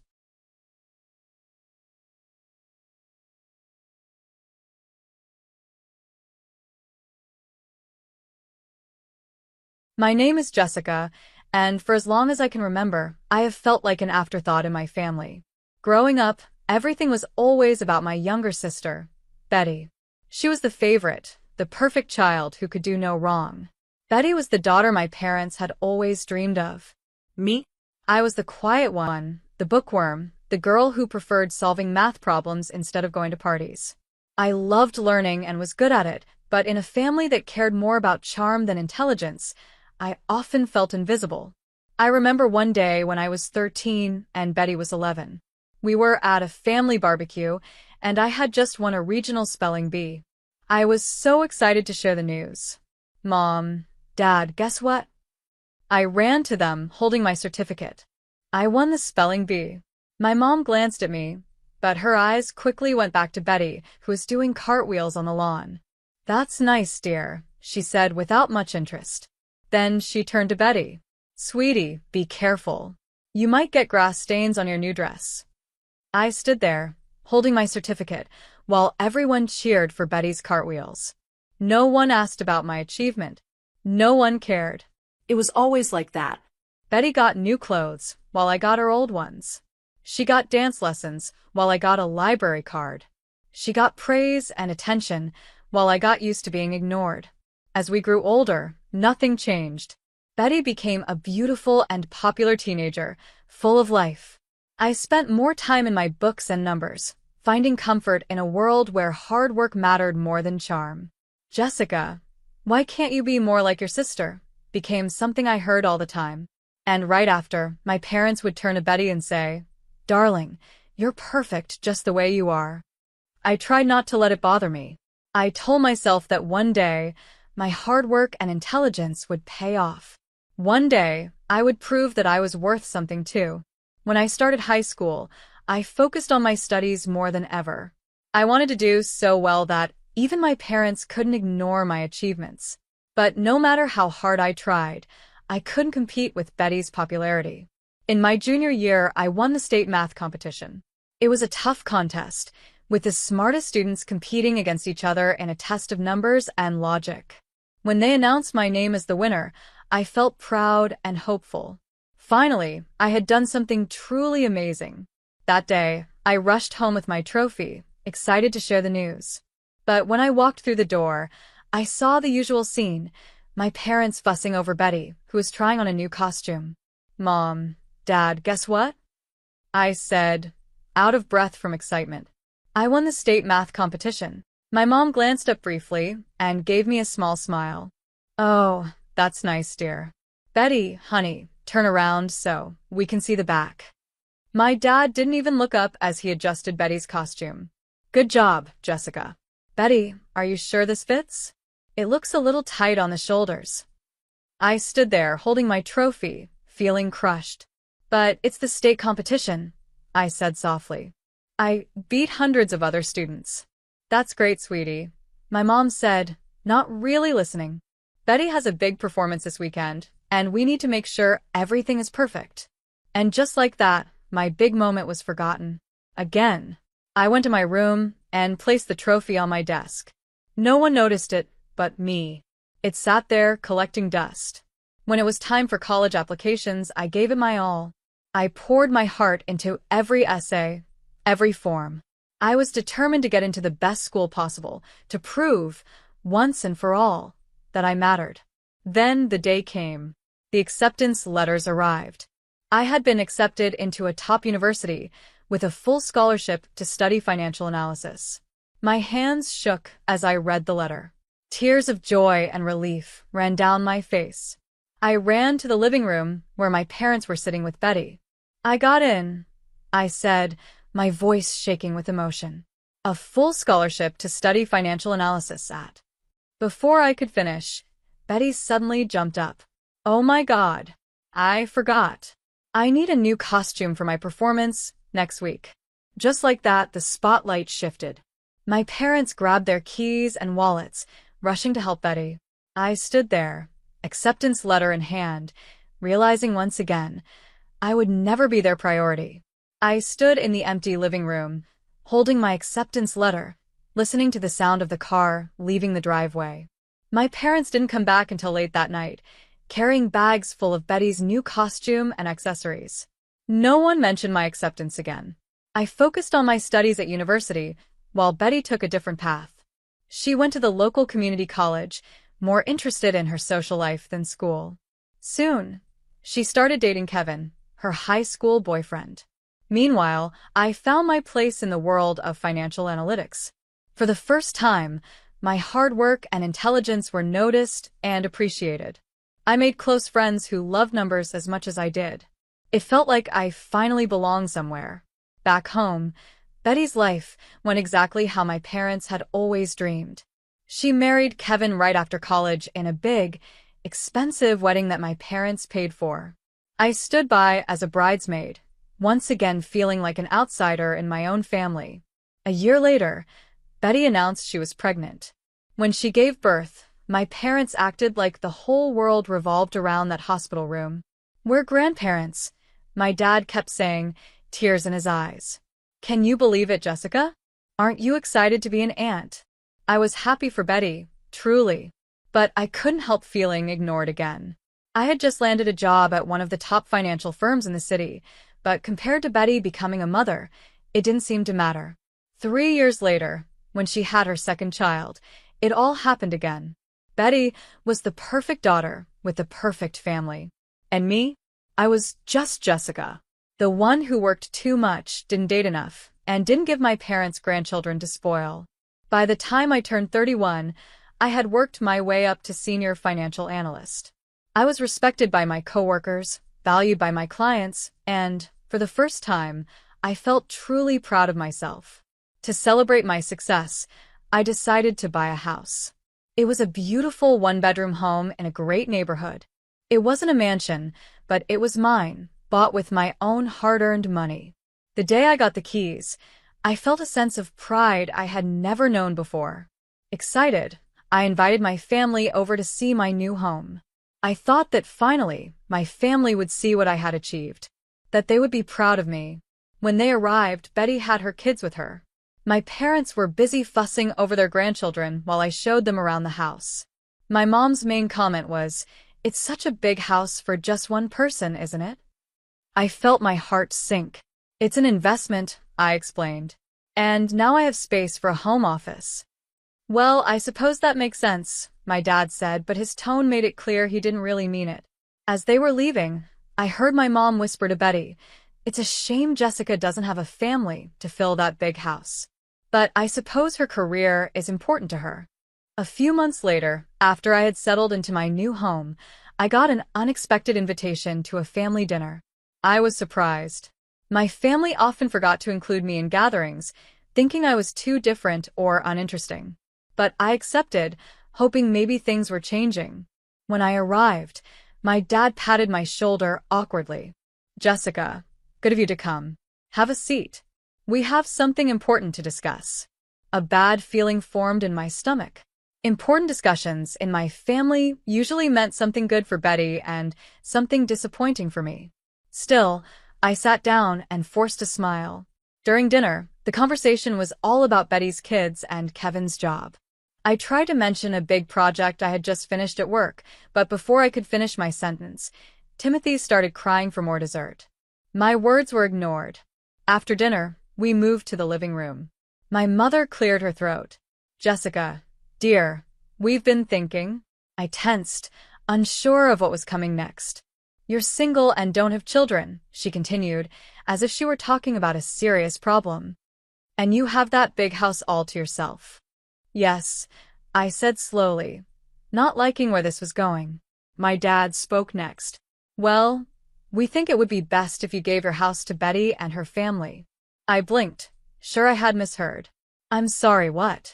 My name is Jessica, and for as long as I can remember, I have felt like an afterthought in my family. Growing up, everything was always about my younger sister, Betty. She was the favorite, the perfect child who could do no wrong. Betty was the daughter my parents had always dreamed of. Me? I was the quiet one, the bookworm, the girl who preferred solving math problems instead of going to parties. I loved learning and was good at it, but in a family that cared more about charm than intelligence, I often felt invisible. I remember one day when I was 13 and Betty was 11. We were at a family barbecue, and I had just won a regional spelling bee. I was so excited to share the news. Mom, Dad, guess what? I ran to them, holding my certificate. I won the spelling bee. My mom glanced at me, but her eyes quickly went back to Betty, who was doing cartwheels on the lawn. That's nice, dear, she said without much interest. Then she turned to Betty. Sweetie, be careful. You might get grass stains on your new dress. I stood there, holding my certificate, while everyone cheered for Betty's cartwheels. No one asked about my achievement. No one cared. It was always like that. Betty got new clothes, while I got her old ones. She got dance lessons, while I got a library card. She got praise and attention, while I got used to being ignored. As we grew older, nothing changed. Betty became a beautiful and popular teenager, full of life. I spent more time in my books and numbers, finding comfort in a world where hard work mattered more than charm. Jessica, why can't you be more like your sister? Became something I heard all the time. And right after, my parents would turn to Betty and say, Darling, you're perfect just the way you are. I tried not to let it bother me. I told myself that one day, my hard work and intelligence would pay off. One day, I would prove that I was worth something too. When I started high school, I focused on my studies more than ever. I wanted to do so well that even my parents couldn't ignore my achievements. But no matter how hard I tried, I couldn't compete with Betty's popularity. In my junior year, I won the state math competition. It was a tough contest, with the smartest students competing against each other in a test of numbers and logic. When they announced my name as the winner, I felt proud and hopeful. Finally, I had done something truly amazing. That day, I rushed home with my trophy, excited to share the news. But when I walked through the door, I saw the usual scene, my parents fussing over Betty, who was trying on a new costume. Mom, Dad, guess what? I said, out of breath from excitement. I won the state math competition. My mom glanced up briefly and gave me a small smile. Oh, that's nice, dear. Betty, honey, turn around so we can see the back. My dad didn't even look up as he adjusted Betty's costume. Good job, Jessica. Betty, are you sure this fits? It looks a little tight on the shoulders. I stood there holding my trophy, feeling crushed. But it's the state competition, I said softly. I beat hundreds of other students. That's great, sweetie. My mom said, not really listening. Betty has a big performance this weekend, and we need to make sure everything is perfect. And just like that, my big moment was forgotten. Again. I went to my room and placed the trophy on my desk. No one noticed it but me. It sat there collecting dust. When it was time for college applications, I gave it my all. I poured my heart into every essay, every form. I was determined to get into the best school possible, to prove, once and for all, that I mattered. Then the day came. The acceptance letters arrived. I had been accepted into a top university with a full scholarship to study financial analysis. My hands shook as I read the letter. Tears of joy and relief ran down my face. I ran to the living room where my parents were sitting with Betty. I got in, I said, my voice shaking with emotion. A full scholarship to study financial analysis at. Before I could finish, Betty suddenly jumped up. Oh my God, I forgot. I need a new costume for my performance next week. Just like that, the spotlight shifted. My parents grabbed their keys and wallets, rushing to help Betty. I stood there, acceptance letter in hand, realizing once again, I would never be their priority. I stood in the empty living room, holding my acceptance letter, listening to the sound of the car leaving the driveway. My parents didn't come back until late that night, carrying bags full of Betty's new costume and accessories. No one mentioned my acceptance again. I focused on my studies at university, while Betty took a different path. She went to the local community college, more interested in her social life than school. Soon, she started dating Kevin, her high school boyfriend. Meanwhile, I found my place in the world of financial analytics. For the first time, my hard work and intelligence were noticed and appreciated. I made close friends who loved numbers as much as I did. It felt like I finally belonged somewhere. Back home, Betty's life went exactly how my parents had always dreamed. She married Kevin right after college in a big, expensive wedding that my parents paid for. I stood by as a bridesmaid, once again feeling like an outsider in my own family. A year later, Betty announced she was pregnant. When she gave birth, my parents acted like the whole world revolved around that hospital room. We're grandparents, my dad kept saying, tears in his eyes. Can you believe it, Jessica? Aren't you excited to be an aunt? I was happy for Betty, truly. But I couldn't help feeling ignored again. I had just landed a job at one of the top financial firms in the city, but compared to Betty becoming a mother, it didn't seem to matter. 3 years later, when she had her second child, it all happened again. Betty was the perfect daughter with the perfect family. And me? I was just Jessica. The one who worked too much, didn't date enough, and didn't give my parents grandchildren to spoil. By the time I turned 31, I had worked my way up to senior financial analyst. I was respected by my coworkers, valued by my clients, and, for the first time, I felt truly proud of myself. To celebrate my success, I decided to buy a house. It was a beautiful one-bedroom home in a great neighborhood. It wasn't a mansion, but it was mine, bought with my own hard-earned money. The day I got the keys, I felt a sense of pride I had never known before. Excited, I invited my family over to see my new home. I thought that finally, my family would see what I had achieved, that they would be proud of me. When they arrived, Betty had her kids with her. My parents were busy fussing over their grandchildren while I showed them around the house. My mom's main comment was, "It's such a big house for just one person, isn't it?" I felt my heart sink. "It's an investment," I explained. "And now I have space for a home office." "Well, I suppose that makes sense," my dad said, but his tone made it clear he didn't really mean it. As they were leaving, I heard my mom whisper to Betty, "It's a shame Jessica doesn't have a family to fill that big house. But I suppose her career is important to her." A few months later, after I had settled into my new home, I got an unexpected invitation to a family dinner. I was surprised. My family often forgot to include me in gatherings, thinking I was too different or uninteresting. But I accepted, hoping maybe things were changing. When I arrived, my dad patted my shoulder awkwardly. "Jessica, good of you to come. Have a seat. We have something important to discuss." A bad feeling formed in my stomach. Important discussions in my family usually meant something good for Betty and something disappointing for me. Still, I sat down and forced a smile. During dinner, the conversation was all about Betty's kids and Kevin's job. I tried to mention a big project I had just finished at work, but before I could finish my sentence, Timothy started crying for more dessert. My words were ignored. After dinner, we moved to the living room. My mother cleared her throat. Jessica, dear, we've been thinking. I tensed, unsure of what was coming next. You're single and don't have children, she continued, as if she were talking about a serious problem. And you have that big house all to yourself. Yes, I said slowly, not liking where this was going. My dad spoke next. Well, we think it would be best if you gave your house to Betty and her family. I blinked, sure I had misheard. I'm sorry, what?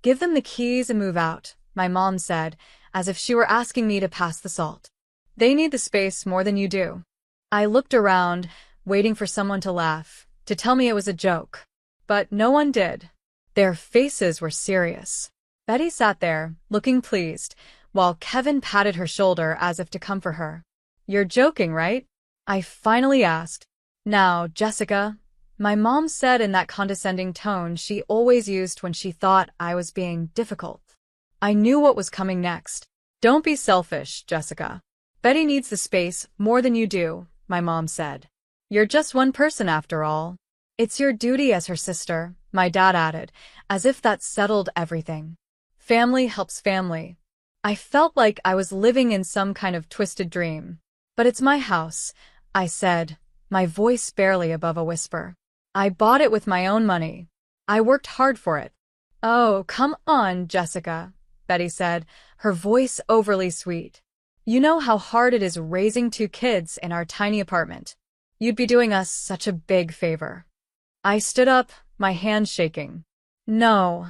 Give them the keys and move out, my mom said, as if she were asking me to pass the salt. They need the space more than you do. I looked around, waiting for someone to laugh, to tell me it was a joke. But no one did. Their faces were serious. Betty sat there, looking pleased, while Kevin patted her shoulder as if to comfort her. You're joking, right? I finally asked. Now, Jessica, my mom said in that condescending tone she always used when she thought I was being difficult. I knew what was coming next. Don't be selfish, Jessica. Betty needs the space more than you do, my mom said. You're just one person after all. It's your duty as her sister, my dad added, as if that settled everything. Family helps family. I felt like I was living in some kind of twisted dream. But it's my house, I said, my voice barely above a whisper. I bought it with my own money. I worked hard for it. Oh, come on, Jessica, Betty said, her voice overly sweet. You know how hard it is raising 2 kids in our tiny apartment. You'd be doing us such a big favor. I stood up, my hands shaking. No,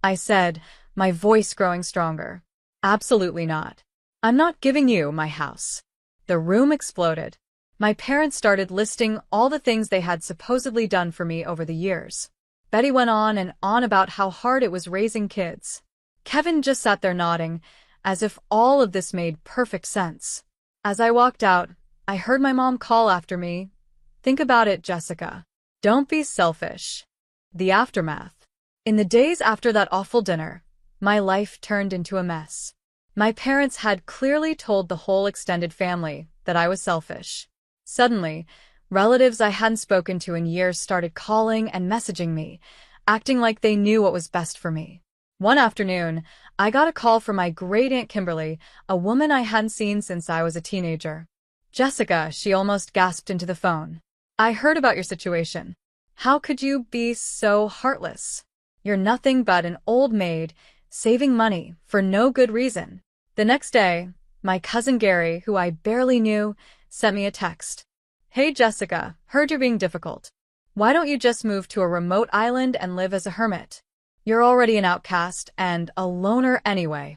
I said, my voice growing stronger. Absolutely not. I'm not giving you my house. The room exploded. My parents started listing all the things they had supposedly done for me over the years. Betty went on and on about how hard it was raising kids. Kevin just sat there nodding, as if all of this made perfect sense. As I walked out, I heard my mom call after me. Think about it, Jessica. Don't be selfish. The aftermath. In the days after that awful dinner, my life turned into a mess. My parents had clearly told the whole extended family that I was selfish. Suddenly, relatives I hadn't spoken to in years started calling and messaging me, acting like they knew what was best for me. One afternoon, I got a call from my great-aunt Kimberly, a woman I hadn't seen since I was a teenager. Jessica, she almost gasped into the phone. I heard about your situation. How could you be so heartless? You're nothing but an old maid, saving money for no good reason. The next day, my cousin Gary, who I barely knew, sent me a text. Hey Jessica, heard you're being difficult. Why don't you just move to a remote island and live as a hermit? You're already an outcast and a loner anyway.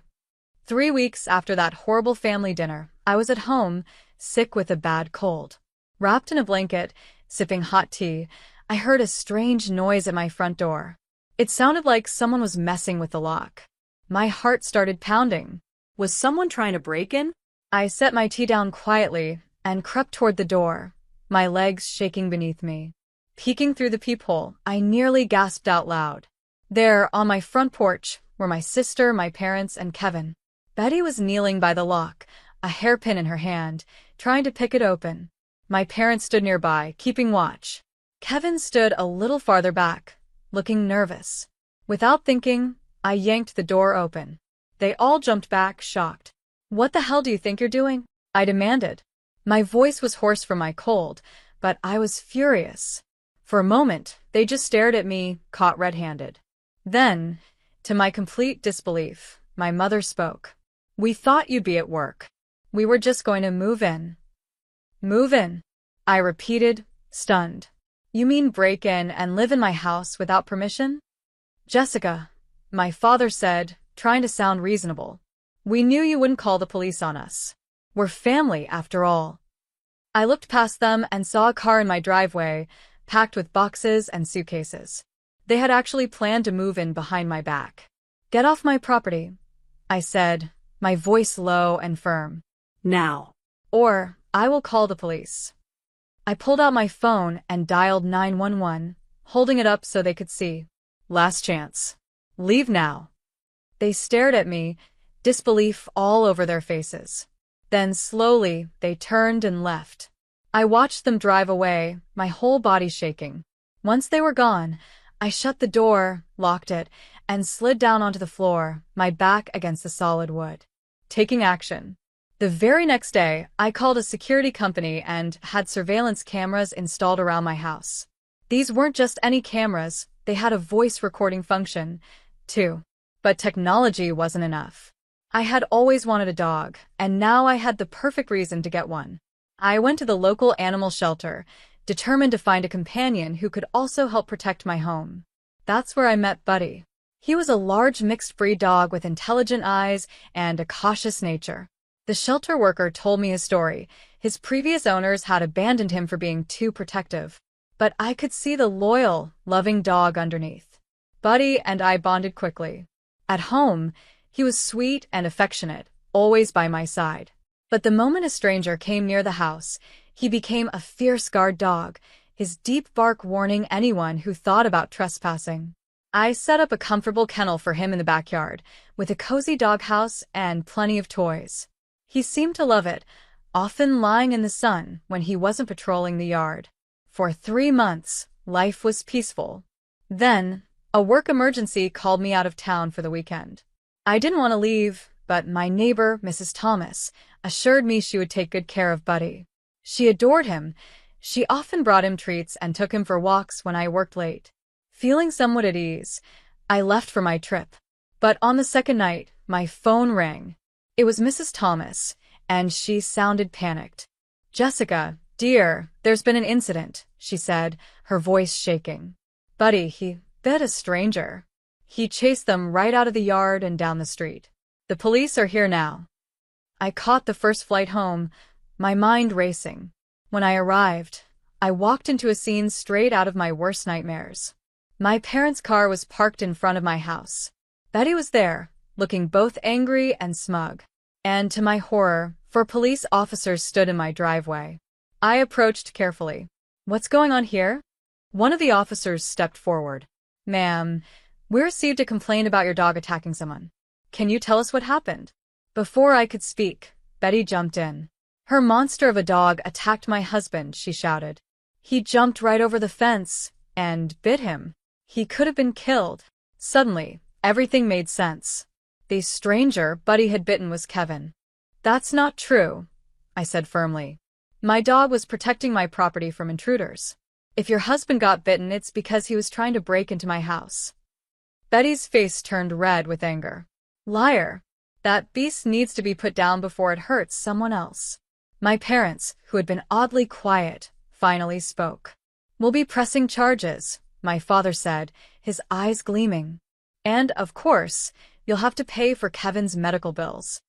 3 weeks after that horrible family dinner, I was at home, sick with a bad cold. Wrapped in a blanket, sipping hot tea, I heard a strange noise at my front door. It sounded like someone was messing with the lock. My heart started pounding. Was someone trying to break in? I set my tea down quietly and crept toward the door, my legs shaking beneath me. Peeking through the peephole, I nearly gasped out loud. There, on my front porch, were my sister, my parents, and Kevin. Betty was kneeling by the lock, a hairpin in her hand, trying to pick it open. My parents stood nearby, keeping watch. Kevin stood a little farther back, looking nervous. Without thinking, I yanked the door open. They all jumped back, shocked. What the hell do you think you're doing? I demanded. My voice was hoarse from my cold, but I was furious. For a moment, they just stared at me, caught red-handed. Then, to my complete disbelief, my mother spoke. We thought you'd be at work. We were just going to move in. Move in? I repeated, stunned. You mean break in and live in my house without permission? Jessica, my father said, trying to sound reasonable. We knew you wouldn't call the police on us. We're family, after all. I looked past them and saw a car in my driveway, packed with boxes and suitcases. They had actually planned to move in behind my back. Get off my property, I said, my voice low and firm. Now. Or I will call the police. I pulled out my phone and dialed 911, holding it up so they could see. Last chance. Leave now. They stared at me, disbelief all over their faces. Then slowly, they turned and left. I watched them drive away, my whole body shaking. Once they were gone, I shut the door, locked it, and slid down onto the floor, my back against the solid wood. Taking action. The very next day, I called a security company and had surveillance cameras installed around my house. These weren't just any cameras, they had a voice recording function, too. But technology wasn't enough. I had always wanted a dog, and now I had the perfect reason to get one. I went to the local animal shelter, determined to find a companion who could also help protect my home. That's where I met Buddy. He was a large mixed-breed dog with intelligent eyes and a cautious nature. The shelter worker told me his story. His previous owners had abandoned him for being too protective. But I could see the loyal, loving dog underneath. Buddy and I bonded quickly. At home, he was sweet and affectionate, always by my side. But the moment a stranger came near the house, he became a fierce guard dog, his deep bark warning anyone who thought about trespassing. I set up a comfortable kennel for him in the backyard, with a cozy doghouse and plenty of toys. He seemed to love it, often lying in the sun when he wasn't patrolling the yard. For 3 months, life was peaceful. Then, a work emergency called me out of town for the weekend. I didn't want to leave, but my neighbor, Mrs. Thomas, assured me she would take good care of Buddy. She adored him. She often brought him treats and took him for walks when I worked late. Feeling somewhat at ease, I left for my trip. But on the second night, my phone rang. It was Mrs. Thomas, and she sounded panicked. "Jessica, dear, there's been an incident," she said, her voice shaking. "Buddy, he bit a stranger. He chased them right out of the yard and down the street. The police are here now." I caught the first flight home, my mind racing. When I arrived, I walked into a scene straight out of my worst nightmares. My parents' car was parked in front of my house. Betty was there, looking both angry and smug. And to my horror, 4 police officers stood in my driveway. I approached carefully. "What's going on here?" One of the officers stepped forward. "Ma'am, we received a complaint about your dog attacking someone. Can you tell us what happened?" Before I could speak, Betty jumped in. "Her monster of a dog attacked my husband," she shouted. "He jumped right over the fence and bit him. He could have been killed." Suddenly, everything made sense. The stranger Buddy had bitten was Kevin. "That's not true," I said firmly. "My dog was protecting my property from intruders. If your husband got bitten, it's because he was trying to break into my house." Betty's face turned red with anger. "Liar. That beast needs to be put down before it hurts someone else." My parents, who had been oddly quiet, finally spoke. "We'll be pressing charges," my father said, his eyes gleaming. "And, of course, you'll have to pay for Kevin's medical bills."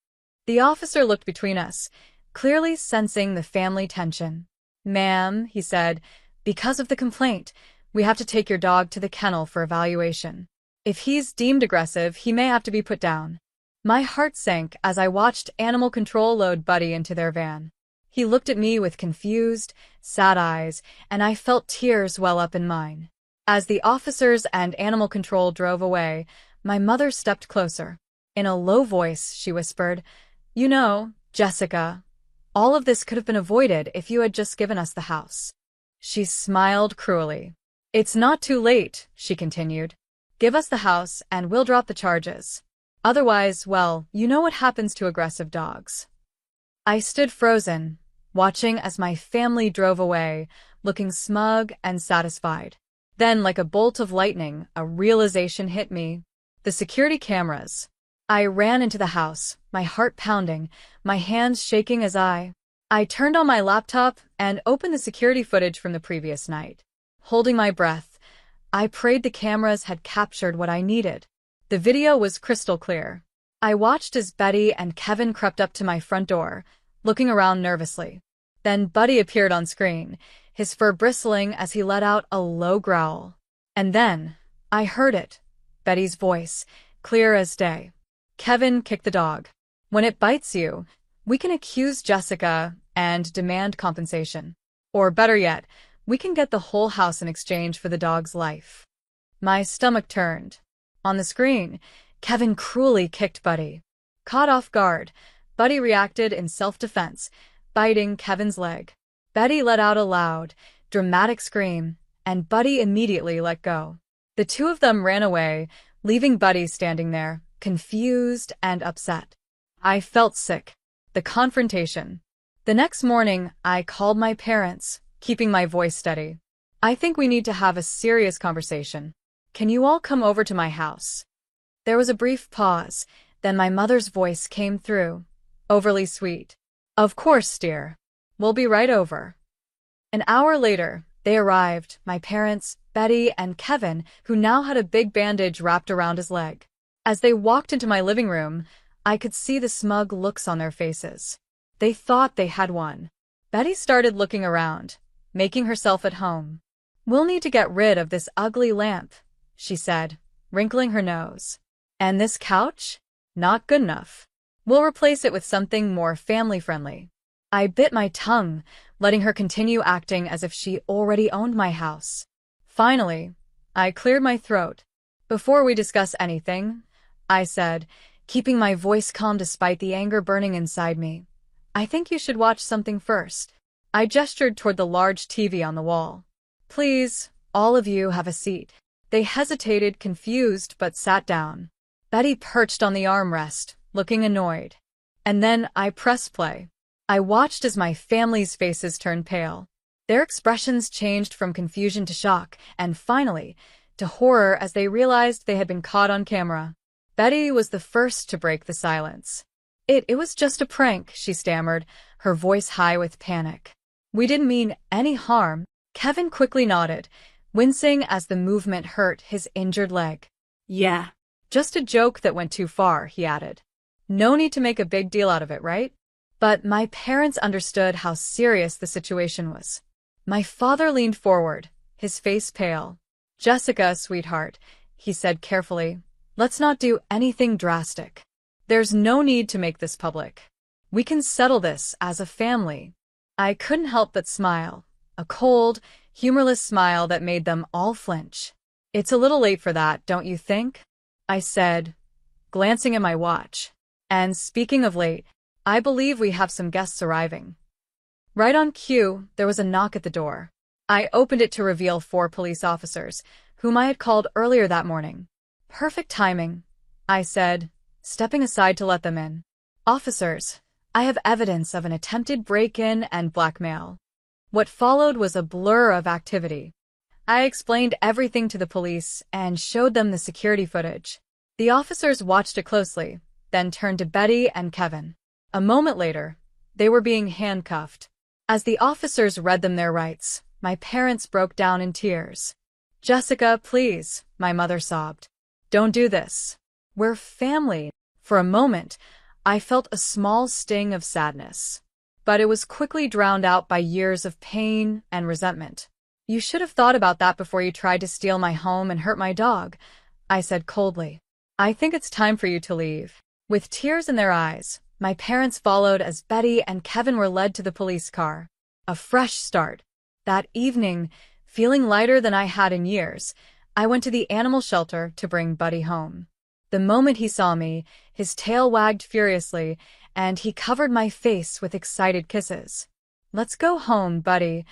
The officer looked between us, clearly sensing the family tension. "Ma'am," he said, "because of the complaint, we have to take your dog to the kennel for evaluation. If he's deemed aggressive, he may have to be put down." My heart sank as I watched animal control load Buddy into their van. He looked at me with confused, sad eyes, and I felt tears well up in mine. As the officers and animal control drove away, my mother stepped closer. In a low voice, she whispered, "You know, Jessica, all of this could have been avoided if you had just given us the house." She smiled cruelly. "It's not too late," she continued. "Give us the house and we'll drop the charges. Otherwise, well, you know what happens to aggressive dogs." I stood frozen, watching as my family drove away, looking smug and satisfied. Then, like a bolt of lightning, a realization hit me. The security cameras. I ran into the house, my heart pounding, my hands shaking as I turned on my laptop and opened the security footage from the previous night. Holding my breath, I prayed the cameras had captured what I needed. The video was crystal clear. I watched as Betty and Kevin crept up to my front door, looking around nervously. Then Buddy appeared on screen, his fur bristling as he let out a low growl. And then, I heard it, Betty's voice, clear as day. "Kevin kicked the dog. When it bites you, we can accuse Jessica and demand compensation." Or better yet, we can get the whole house in exchange for the dog's life. My stomach turned. On the screen, Kevin cruelly kicked Buddy. Caught off guard, Buddy reacted in self-defense, biting Kevin's leg. Betty let out a loud, dramatic scream, and Buddy immediately let go. The two of them ran away, leaving Buddy standing there, confused and upset. I felt sick. The confrontation. The next morning, I called my parents, keeping my voice steady. I think we need to have a serious conversation. Can you all come over to my house? There was a brief pause, then my mother's voice came through, overly sweet. Of course, dear. We'll be right over. An hour later, they arrived, my parents, Betty, and Kevin, who now had a big bandage wrapped around his leg. As they walked into my living room, I could see the smug looks on their faces. They thought they had won. Betty started looking around, making herself at home. We'll need to get rid of this ugly lamp, she said, wrinkling her nose. And this couch? Not good enough. We'll replace it with something more family-friendly. I bit my tongue, letting her continue acting as if she already owned my house. Finally, I cleared my throat. Before we discuss anything, I said, keeping my voice calm despite the anger burning inside me, I think you should watch something first. I gestured toward the large TV on the wall. Please, all of you have a seat. They hesitated, confused, but sat down. Betty perched on the armrest, looking annoyed. And then I pressed play. I watched as my family's faces turned pale. Their expressions changed from confusion to shock, and finally, to horror as they realized they had been caught on camera. Betty was the first to break the silence. It was just a prank, she stammered, her voice high with panic. We didn't mean any harm. Kevin quickly nodded, wincing as the movement hurt his injured leg. Yeah. Just a joke that went too far, he added. No need to make a big deal out of it, right? But my parents understood how serious the situation was. My father leaned forward, his face pale. Jessica, sweetheart, he said carefully, let's not do anything drastic. There's no need to make this public. We can settle this as a family. I couldn't help but smile, a cold, humorless smile that made them all flinch. It's a little late for that, don't you think? I said, glancing at my watch. And speaking of late, I believe we have some guests arriving. Right on cue, there was a knock at the door. I opened it to reveal 4 police officers, whom I had called earlier that morning. Perfect timing, I said, stepping aside to let them in. Officers, I have evidence of an attempted break-in and blackmail. What followed was a blur of activity. I explained everything to the police and showed them the security footage. The officers watched it closely, then turned to Betty and Kevin. A moment later, they were being handcuffed. As the officers read them their rights, my parents broke down in tears. Jessica, please, my mother sobbed. Don't do this. We're family. For a moment, I felt a small sting of sadness. But it was quickly drowned out by years of pain and resentment. You should have thought about that before you tried to steal my home and hurt my dog, I said coldly. I think it's time for you to leave. With tears in their eyes, my parents followed as Betty and Kevin were led to the police car. A fresh start. That evening, feeling lighter than I had in years, I went to the animal shelter to bring Buddy home. The moment he saw me, his tail wagged furiously, and he covered my face with excited kisses. Let's go home, Buddy,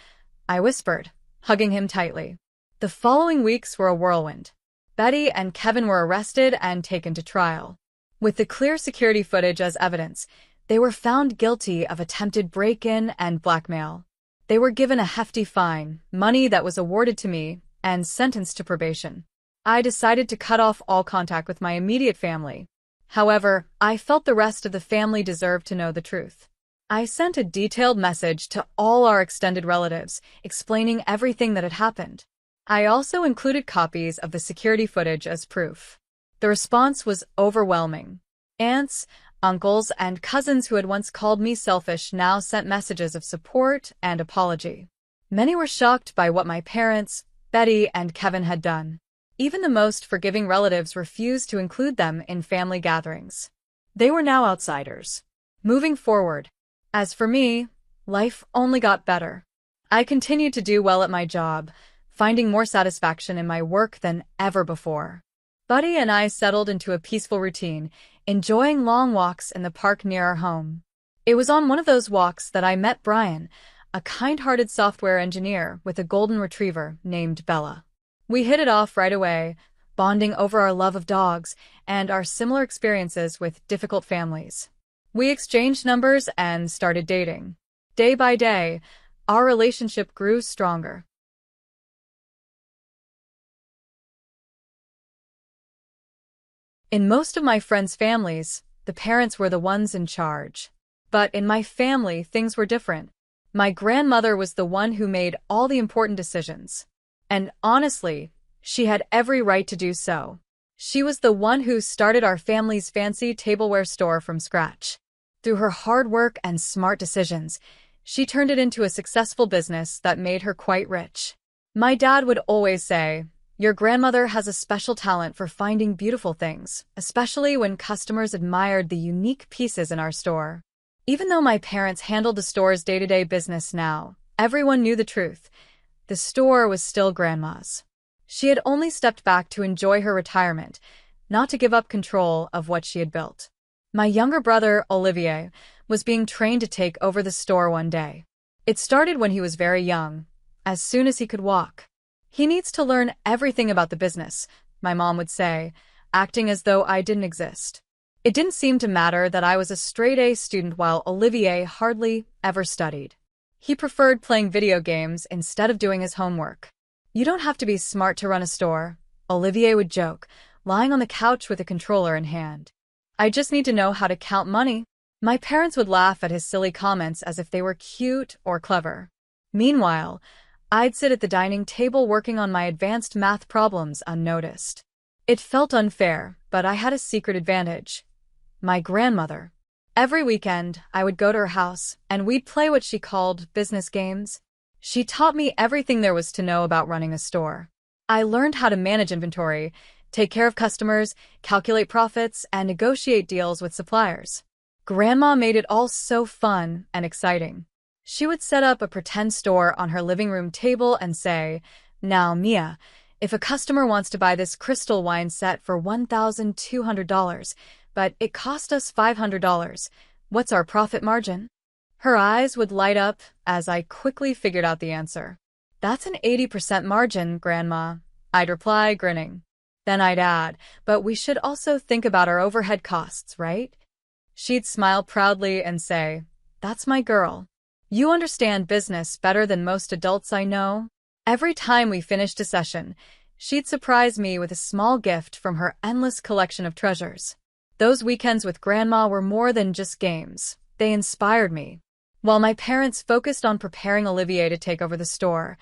I whispered, hugging him tightly. The following weeks were a whirlwind. Betty and Kevin were arrested and taken to trial. With the clear security footage as evidence, they were found guilty of attempted break-in and blackmail. They were given a hefty fine, money that was awarded to me, and sentenced to probation. I decided to cut off all contact with my immediate family. However, I felt the rest of the family deserved to know the truth. I sent a detailed message to all our extended relatives, explaining everything that had happened. I also included copies of the security footage as proof. The response was overwhelming. Aunts, uncles, and cousins who had once called me selfish now sent messages of support and apology. Many were shocked by what my parents, Betty, and Kevin had done. Even the most forgiving relatives refused to include them in family gatherings. They were now outsiders. Moving forward. As for me, life only got better. I continued to do well at my job, finding more satisfaction in my work than ever before. Buddy and I settled into a peaceful routine, enjoying long walks in the park near our home. It was on one of those walks that I met Brian, a kind-hearted software engineer with a golden retriever named Bella. We hit it off right away, bonding over our love of dogs and our similar experiences with difficult families. We exchanged numbers and started dating. Day by day, our relationship grew stronger. In most of my friends' families, the parents were the ones in charge. But in my family, things were different. My grandmother was the one who made all the important decisions. And honestly, she had every right to do so. She was the one who started our family's fancy tableware store from scratch. Through her hard work and smart decisions, she turned it into a successful business that made her quite rich. My dad would always say, "Your grandmother has a special talent for finding beautiful things, especially when customers admired the unique pieces in our store." Even though my parents handled the store's day-to-day business now, everyone knew the truth. The store was still Grandma's. She had only stepped back to enjoy her retirement, not to give up control of what she had built. My younger brother, Olivier, was being trained to take over the store one day. It started when he was very young, as soon as he could walk. "He needs to learn everything about the business," my mom would say, acting as though I didn't exist. It didn't seem to matter that I was a straight-A student while Olivier hardly ever studied. He preferred playing video games instead of doing his homework. "You don't have to be smart to run a store," Olivier would joke, lying on the couch with a controller in hand. "I just need to know how to count money." My parents would laugh at his silly comments as if they were cute or clever. Meanwhile, I'd sit at the dining table working on my advanced math problems unnoticed. It felt unfair, but I had a secret advantage: my grandmother. Every weekend, I would go to her house, and we'd play what she called business games. She taught me everything there was to know about running a store. I learned how to manage inventory, take care of customers, calculate profits, and negotiate deals with suppliers. Grandma made it all so fun and exciting. She would set up a pretend store on her living room table and say, "Now, Mia, if a customer wants to buy this crystal wine set for $1,200, but it cost us $500, what's our profit margin?" Her eyes would light up as I quickly figured out the answer. "That's an 80% margin, Grandma," I'd reply, grinning. Then I'd add, "But we should also think about our overhead costs, right?" She'd smile proudly and say, "That's my girl. You understand business better than most adults I know." Every time we finished a session, she'd surprise me with a small gift from her endless collection of treasures. Those weekends with Grandma were more than just games. They inspired me. While my parents focused on preparing Olivier to take over the store,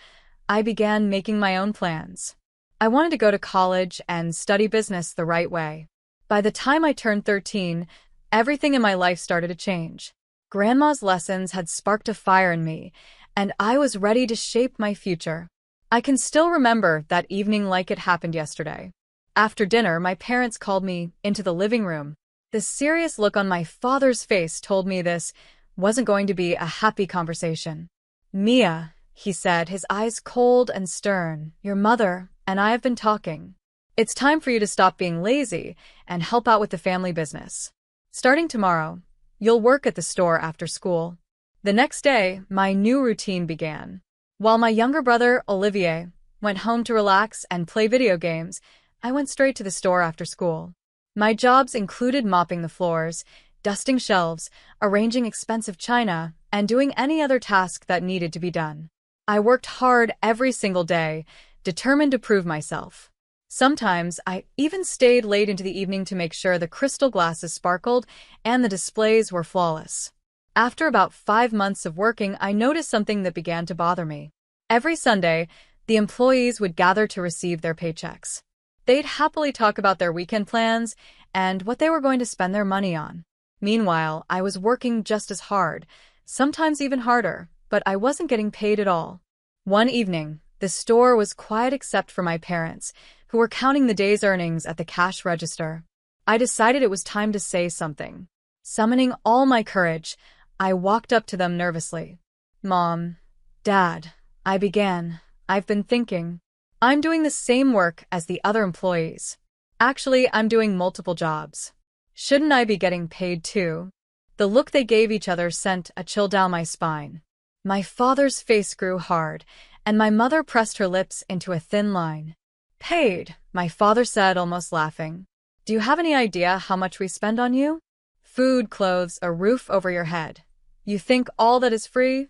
I began making my own plans. I wanted to go to college and study business the right way. By the time I turned 13, everything in my life started to change. Grandma's lessons had sparked a fire in me, and I was ready to shape my future. I can still remember that evening like it happened yesterday. After dinner, my parents called me into the living room. The serious look on my father's face told me this wasn't going to be a happy conversation. "Mia," he said, his eyes cold and stern, "your mother and I have been talking. It's time for you to stop being lazy and help out with the family business. Starting tomorrow, you'll work at the store after school." The next day, my new routine began. While my younger brother, Olivier, went home to relax and play video games, I went straight to the store after school. My jobs included mopping the floors, dusting shelves, arranging expensive china, and doing any other task that needed to be done. I worked hard every single day, determined to prove myself. Sometimes I even stayed late into the evening to make sure the crystal glasses sparkled and the displays were flawless. After about 5 months of working, I noticed something that began to bother me. Every Sunday, the employees would gather to receive their paychecks. They'd happily talk about their weekend plans and what they were going to spend their money on. Meanwhile, I was working just as hard, sometimes even harder, but I wasn't getting paid at all. One evening, the store was quiet except for my parents, who were counting the day's earnings at the cash register. I decided it was time to say something. Summoning all my courage, I walked up to them nervously. "Mom, Dad, I began. I've been thinking. I'm doing the same work as the other employees. Actually, I'm doing multiple jobs. Shouldn't I be getting paid too? The look they gave each other sent a chill down my spine. My father's face grew hard, and my mother pressed her lips into a thin line. Paid, my father said, almost laughing. Do you have any idea how much we spend on you? Food, clothes, a roof over your head. You think all that is free?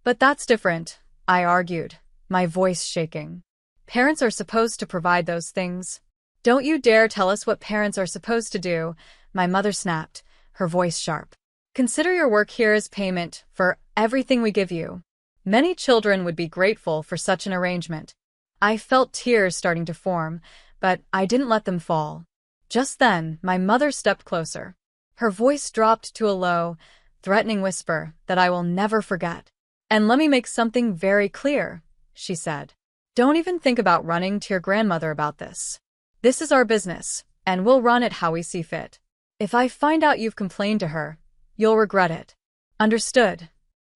But that's different, I argued, my voice shaking. Parents are supposed to provide those things. Don't you dare tell us what parents are supposed to do, my mother snapped, her voice sharp. Consider your work here as payment for everything we give you. Many children would be grateful for such an arrangement. I felt tears starting to form, but I didn't let them fall. Just then, my mother stepped closer. Her voice dropped to a low, threatening whisper that I will never forget. And let me make something very clear, she said. Don't even think about running to your grandmother about this. This is our business, and we'll run it how we see fit. If I find out you've complained to her, you'll regret it. Understood.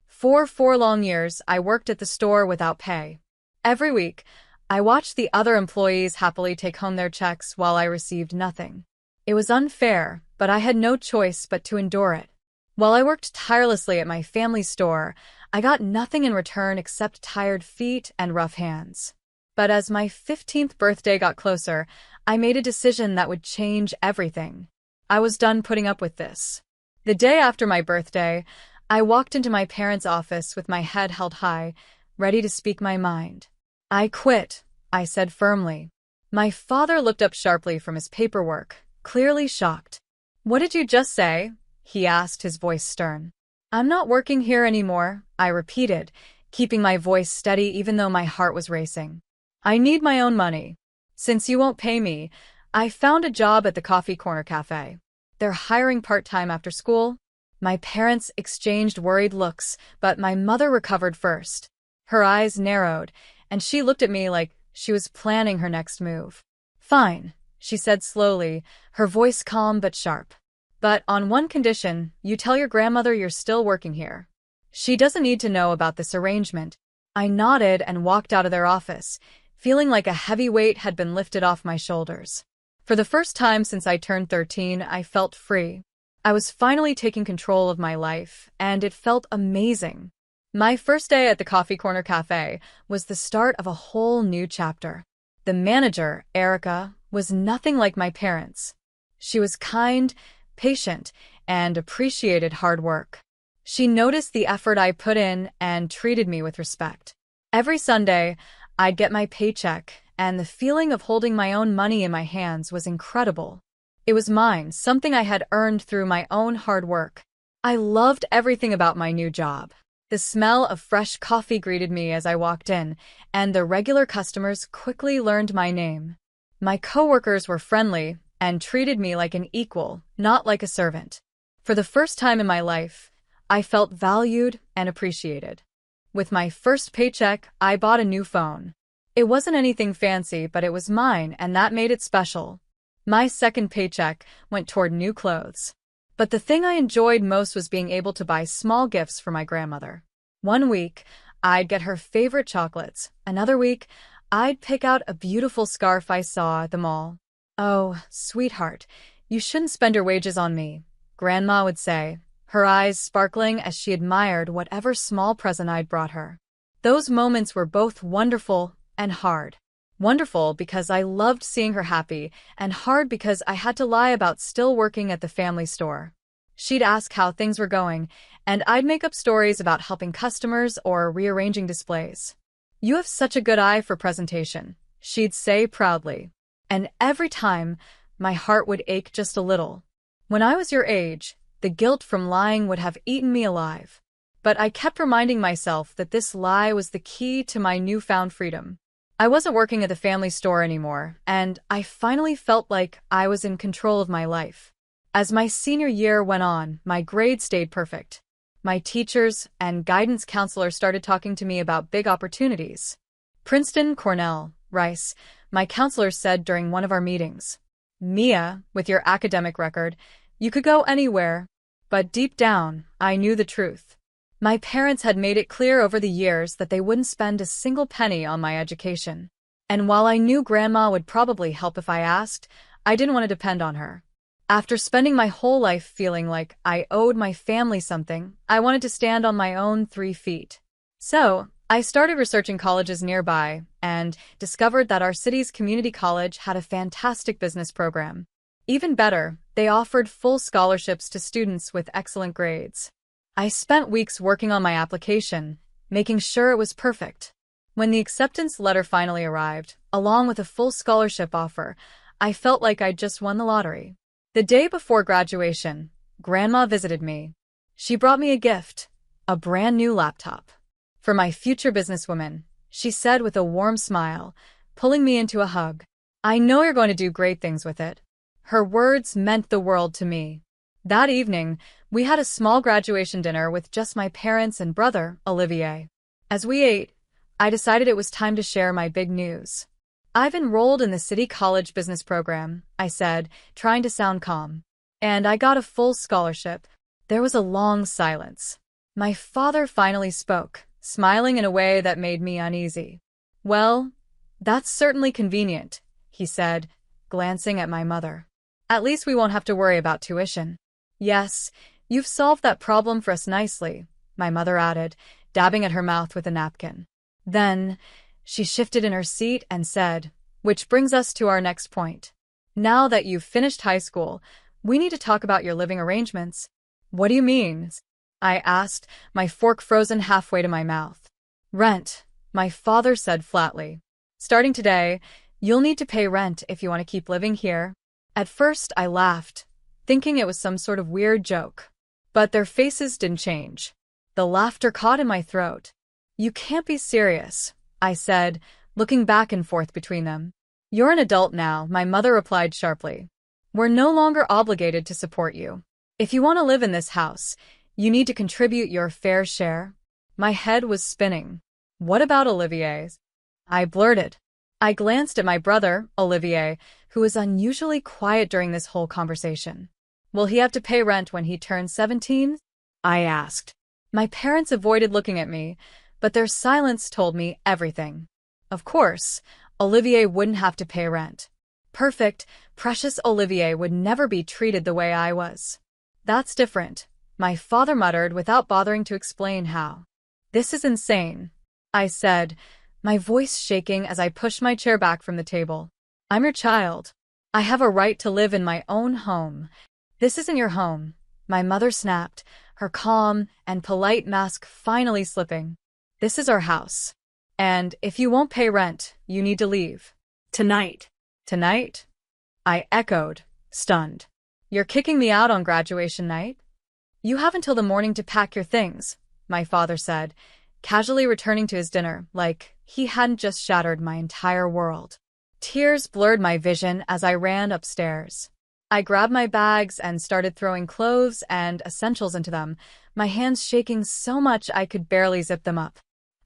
For 4 long years, I worked at the store without pay. Every week, I watched the other employees happily take home their checks while I received nothing. It was unfair, but I had no choice but to endure it. While I worked tirelessly at my family store, I got nothing in return except tired feet and rough hands. But as my 15th birthday got closer, I made a decision that would change everything. I was done putting up with this. The day after my birthday, I walked into my parents' office with my head held high, ready to speak my mind. I quit, I said firmly. My father looked up sharply from his paperwork, clearly shocked. What did you just say? He asked, his voice stern. I'm not working here anymore, I repeated, keeping my voice steady even though my heart was racing. I need my own money. Since you won't pay me, I found a job at the Coffee Corner Cafe. They're hiring part-time after school. My parents exchanged worried looks, but my mother recovered first. Her eyes narrowed, and she looked at me like she was planning her next move. Fine, she said slowly, her voice calm but sharp. But on one condition, you tell your grandmother you're still working here. She doesn't need to know about this arrangement. I nodded and walked out of their office, feeling like a heavy weight had been lifted off my shoulders. For the first time since I turned 13, I felt free. I was finally taking control of my life, and it felt amazing. My first day at the Coffee Corner Cafe was the start of a whole new chapter. The manager, Erica, was nothing like my parents. She was kind, patient, and appreciated hard work. She noticed the effort I put in and treated me with respect. Every Sunday, I'd get my paycheck, and the feeling of holding my own money in my hands was incredible. It was mine, something I had earned through my own hard work. I loved everything about my new job. The smell of fresh coffee greeted me as I walked in, and the regular customers quickly learned my name. My coworkers were friendly and treated me like an equal, not like a servant. For the first time in my life, I felt valued and appreciated. With my first paycheck, I bought a new phone. It wasn't anything fancy, but it was mine, and that made it special. My second paycheck went toward new clothes. But the thing I enjoyed most was being able to buy small gifts for my grandmother. One week, I'd get her favorite chocolates. Another week, I'd pick out a beautiful scarf I saw at the mall. Oh, sweetheart, you shouldn't spend your wages on me, Grandma would say, her eyes sparkling as she admired whatever small present I'd brought her. Those moments were both wonderful and hard. Wonderful because I loved seeing her happy, and hard because I had to lie about still working at the family store. She'd ask how things were going, and I'd make up stories about helping customers or rearranging displays. You have such a good eye for presentation, she'd say proudly. And every time, my heart would ache just a little. When I was your age, the guilt from lying would have eaten me alive. But I kept reminding myself that this lie was the key to my newfound freedom. I wasn't working at the family store anymore, and I finally felt like I was in control of my life. As my senior year went on, my grades stayed perfect. My teachers and guidance counselors started talking to me about big opportunities. Princeton, Cornell, Rice, my counselor said during one of our meetings. Mia, with your academic record, you could go anywhere. But deep down, I knew the truth. My parents had made it clear over the years that they wouldn't spend a single penny on my education. And while I knew Grandma would probably help if I asked, I didn't want to depend on her. After spending my whole life feeling like I owed my family something, I wanted to stand on my own 3 feet. So, I started researching colleges nearby and discovered that our city's community college had a fantastic business program. Even better, they offered full scholarships to students with excellent grades. I spent weeks working on my application, making sure it was perfect. When the acceptance letter finally arrived, along with a full scholarship offer, I felt like I'd just won the lottery. The day before graduation, Grandma visited me. She brought me a gift, a brand new laptop. For my future businesswoman, she said with a warm smile, pulling me into a hug. I know you're going to do great things with it. Her words meant the world to me. That evening, we had a small graduation dinner with just my parents and brother, Olivier. As we ate, I decided it was time to share my big news. I've enrolled in the City College Business Program, I said, trying to sound calm. And I got a full scholarship. There was a long silence. My father finally spoke, smiling in a way that made me uneasy. Well, that's certainly convenient, he said, glancing at my mother. At least we won't have to worry about tuition. Yes, you've solved that problem for us nicely, my mother added, dabbing at her mouth with a napkin. Then, she shifted in her seat and said, which brings us to our next point. Now that you've finished high school, we need to talk about your living arrangements. What do you mean? I asked, my fork frozen halfway to my mouth. Rent, my father said flatly. Starting today, you'll need to pay rent if you want to keep living here. At first, I laughed, thinking it was some sort of weird joke. But their faces didn't change. The laughter caught in my throat. You can't be serious, I said, looking back and forth between them. You're an adult now, my mother replied sharply. We're no longer obligated to support you. If you want to live in this house, you need to contribute your fair share. My head was spinning. What about Olivier's? I blurted. I glanced at my brother, Olivier, who was unusually quiet during this whole conversation. Will he have to pay rent when he turns 17? I asked. My parents avoided looking at me, but their silence told me everything. Of course, Olivier wouldn't have to pay rent. Perfect, precious Olivier would never be treated the way I was. That's different, my father muttered without bothering to explain how. This is insane, I said, my voice shaking as I pushed my chair back from the table. I'm your child. I have a right to live in my own home. This isn't your home, my mother snapped, her calm and polite mask finally slipping. This is our house. And if you won't pay rent, you need to leave. Tonight. Tonight? I echoed, stunned. You're kicking me out on graduation night? You have until the morning to pack your things, my father said, casually returning to his dinner like he hadn't just shattered my entire world. Tears blurred my vision as I ran upstairs. I grabbed my bags and started throwing clothes and essentials into them, my hands shaking so much I could barely zip them up.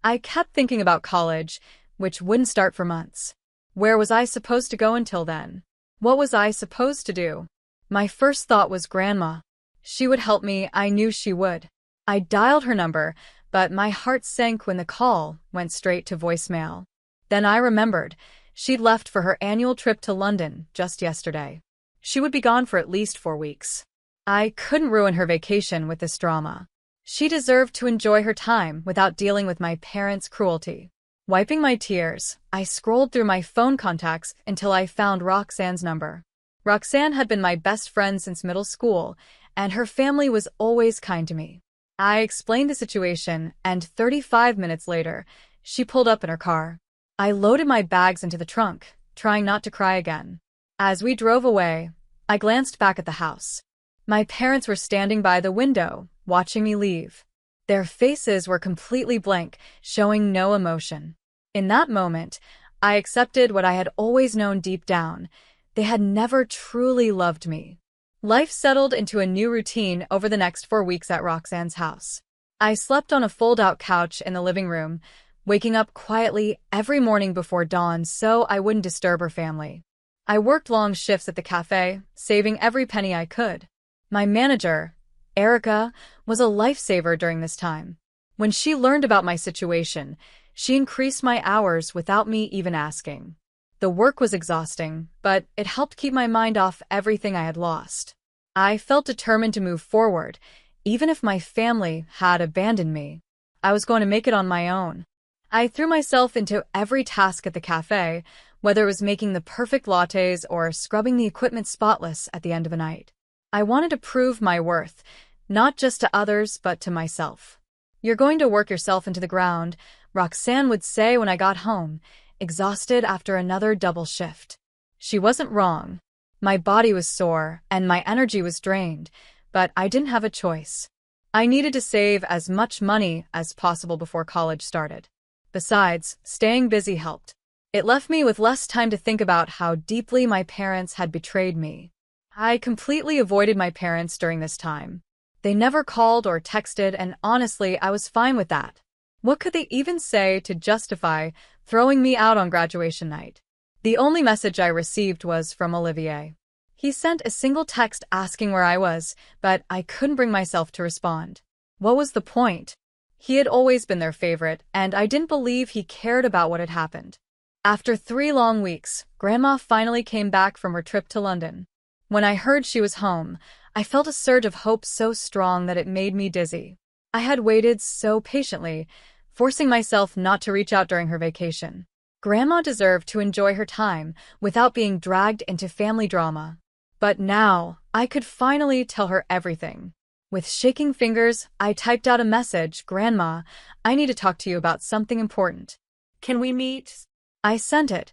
I kept thinking about college, which wouldn't start for months. Where was I supposed to go until then? What was I supposed to do? My first thought was Grandma. She would help me, I knew she would. I dialed her number, but my heart sank when the call went straight to voicemail. Then I remembered. She'd left for her annual trip to London just yesterday. She would be gone for at least 4 weeks. I couldn't ruin her vacation with this drama. She deserved to enjoy her time without dealing with my parents' cruelty. Wiping my tears, I scrolled through my phone contacts until I found Roxanne's number. Roxanne had been my best friend since middle school, and her family was always kind to me. I explained the situation, and 35 minutes later, she pulled up in her car. I loaded my bags into the trunk, trying not to cry again. As we drove away, I glanced back at the house. My parents were standing by the window, watching me leave. Their faces were completely blank, showing no emotion. In that moment, I accepted what I had always known deep down. They had never truly loved me. Life settled into a new routine over the next 4 weeks at Roxanne's house. I slept on a fold-out couch in the living room, waking up quietly every morning before dawn so I wouldn't disturb her family. I worked long shifts at the cafe, saving every penny I could. My manager, Erica, was a lifesaver during this time. When she learned about my situation, she increased my hours without me even asking. The work was exhausting, but it helped keep my mind off everything I had lost. I felt determined to move forward, even if my family had abandoned me. I was going to make it on my own. I threw myself into every task at the cafe, whether it was making the perfect lattes or scrubbing the equipment spotless at the end of a night. I wanted to prove my worth, not just to others, but to myself. "You're going to work yourself into the ground," Roxanne would say when I got home, exhausted after another double shift. She wasn't wrong. My body was sore and my energy was drained, but I didn't have a choice. I needed to save as much money as possible before college started. Besides, staying busy helped. It left me with less time to think about how deeply my parents had betrayed me. I completely avoided my parents during this time. They never called or texted, and honestly, I was fine with that. What could they even say to justify throwing me out on graduation night? The only message I received was from Olivier. He sent a single text asking where I was, but I couldn't bring myself to respond. What was the point? He had always been their favorite, and I didn't believe he cared about what had happened. After 3 long weeks, Grandma finally came back from her trip to London. When I heard she was home, I felt a surge of hope so strong that it made me dizzy. I had waited so patiently, forcing myself not to reach out during her vacation. Grandma deserved to enjoy her time without being dragged into family drama. But now, I could finally tell her everything. With shaking fingers, I typed out a message. "Grandma, I need to talk to you about something important. Can we meet?" I sent it,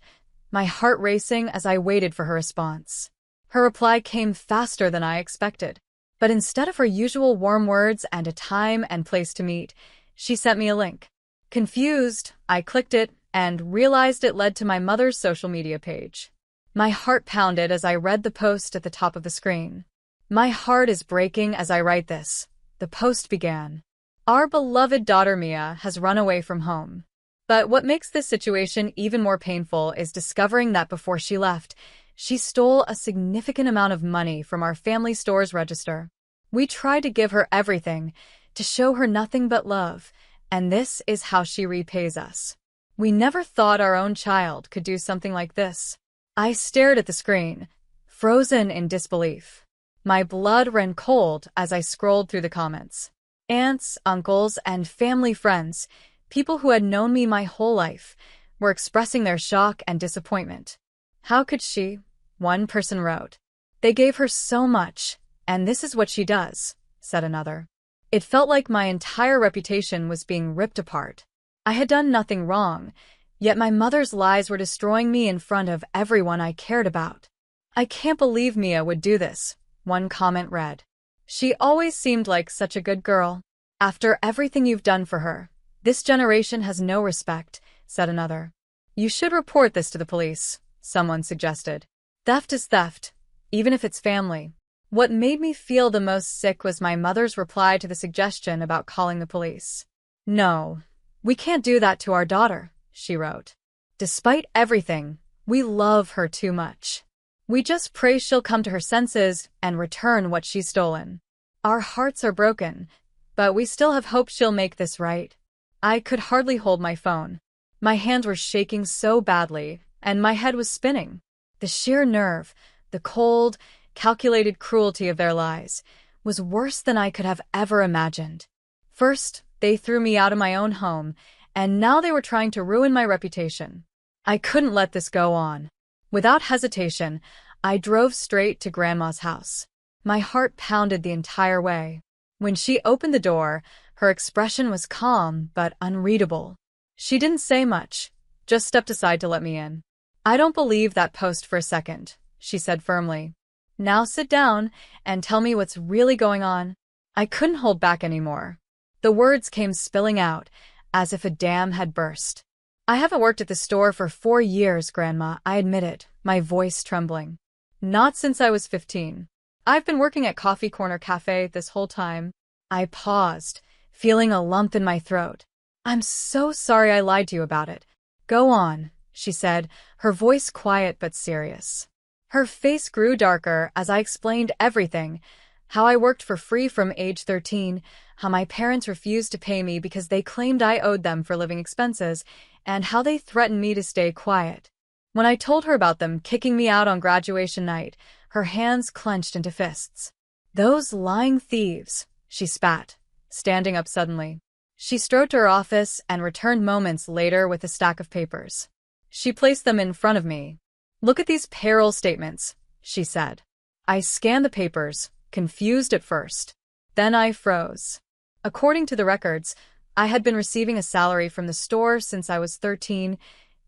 my heart racing as I waited for her response. Her reply came faster than I expected. But instead of her usual warm words and a time and place to meet, she sent me a link. Confused, I clicked it and realized it led to my mother's social media page. My heart pounded as I read the post at the top of the screen. "My heart is breaking as I write this." The post began. "Our beloved daughter Mia has run away from home." But what makes this situation even more painful is discovering that before she left, she stole a significant amount of money from our family store's register. We tried to give her everything, to show her nothing but love, and this is how she repays us. We never thought our own child could do something like this. I stared at the screen, frozen in disbelief. My blood ran cold as I scrolled through the comments. Aunts, uncles, and family friends, people who had known me my whole life, were expressing their shock and disappointment. "How could she?" one person wrote. "They gave her so much, and this is what she does," said another. It felt like my entire reputation was being ripped apart. I had done nothing wrong, yet my mother's lies were destroying me in front of everyone I cared about. "I can't believe Mia would do this," one comment read. "She always seemed like such a good girl. After everything you've done for her, this generation has no respect," said another. "You should report this to the police," someone suggested. Theft is theft, even if it's family. What made me feel the most sick was my mother's reply to the suggestion about calling the police. "No, we can't do that to our daughter," she wrote. "Despite everything, we love her too much. We just pray she'll come to her senses and return what she's stolen. Our hearts are broken, but we still have hope she'll make this right." I could hardly hold my phone. My hands were shaking so badly, and my head was spinning. The sheer nerve, the cold, calculated cruelty of their lies, was worse than I could have ever imagined. First, they threw me out of my own home, and now they were trying to ruin my reputation. I couldn't let this go on. Without hesitation, I drove straight to Grandma's house. My heart pounded the entire way. When she opened the door, her expression was calm but unreadable. She didn't say much, just stepped aside to let me in. "I don't believe that post for a second," she said firmly. "Now sit down and tell me what's really going on." I couldn't hold back anymore. The words came spilling out, as if a dam had burst. "I haven't worked at the store for 4 years, Grandma," I admitted, my voice trembling. "Not since I was 15. I've been working at Coffee Corner Cafe this whole time." I paused, feeling a lump in my throat. "I'm so sorry I lied to you about it. Go on," she said, her voice quiet but serious. Her face grew darker as I explained everything, How I worked for free from age 13, how my parents refused to pay me because they claimed I owed them for living expenses, and how they threatened me to stay quiet. When I told her about them kicking me out on graduation night, her hands clenched into fists. "Those lying thieves," she spat, standing up suddenly. She strode to her office and returned moments later with a stack of papers. She placed them in front of me. "Look at these payroll statements," she said. I scanned the papers, confused at first. Then I froze. According to the records, I had been receiving a salary from the store since I was 13,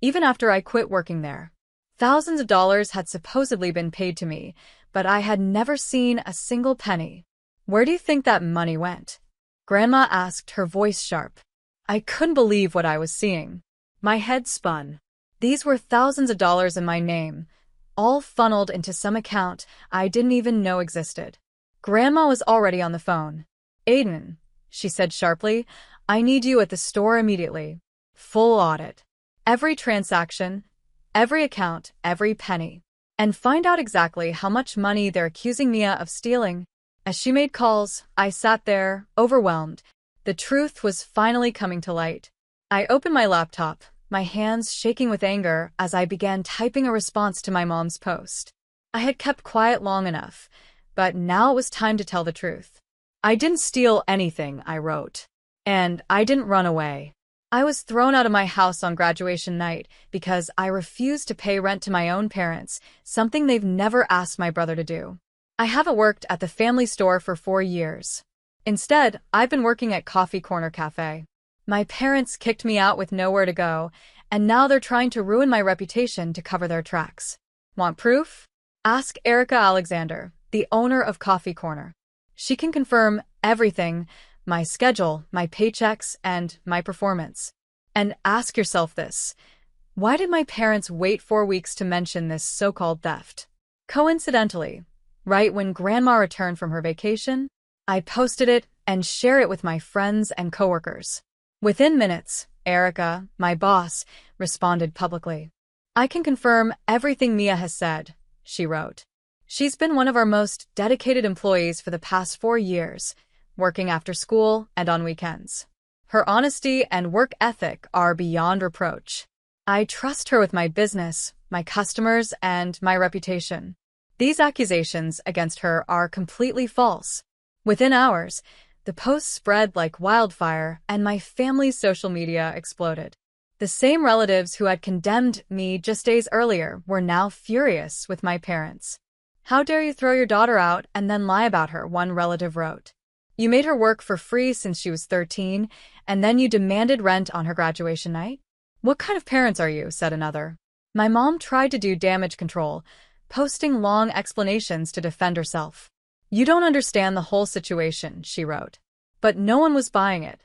even after I quit working there. Thousands of dollars had supposedly been paid to me, but I had never seen a single penny. "Where do you think that money went?" Grandma asked, her voice sharp. I couldn't believe what I was seeing. My head spun. These were thousands of dollars in my name, all funneled into some account I didn't even know existed. Grandma was already on the phone. "Aiden," she said sharply, "I need you at the store immediately. Full audit. Every transaction, every account, every penny. And find out exactly how much money they're accusing Mia of stealing." As she made calls, I sat there, overwhelmed. The truth was finally coming to light. I opened my laptop, my hands shaking with anger as I began typing a response to my mom's post. I had kept quiet long enough, but now it was time to tell the truth. "I didn't steal anything," I wrote. "And I didn't run away. I was thrown out of my house on graduation night because I refused to pay rent to my own parents, something they've never asked my brother to do. I haven't worked at the family store for 4 years. Instead, I've been working at Coffee Corner Cafe. My parents kicked me out with nowhere to go, and now they're trying to ruin my reputation to cover their tracks. Want proof? Ask Erica Alexander, the owner of Coffee Corner. She can confirm everything, my schedule, my paychecks, and my performance. And ask yourself this: why did my parents wait 4 weeks to mention this so-called theft? Coincidentally, right when Grandma returned from her vacation, I posted it and shared it with my friends and coworkers. Within minutes, Erica, my boss, responded publicly. "I can confirm everything Mia has said," she wrote. "She's been one of our most dedicated employees for the past 4 years, working after school and on weekends. Her honesty and work ethic are beyond reproach. I trust her with my business, my customers, and my reputation. These accusations against her are completely false." Within hours, the posts spread like wildfire and my family's social media exploded. The same relatives who had condemned me just days earlier were now furious with my parents. "How dare you throw your daughter out and then lie about her," one relative wrote. "You made her work for free since she was 13, and then you demanded rent on her graduation night? What kind of parents are you?" said another. My mom tried to do damage control, posting long explanations to defend herself. "You don't understand the whole situation," she wrote. But no one was buying it.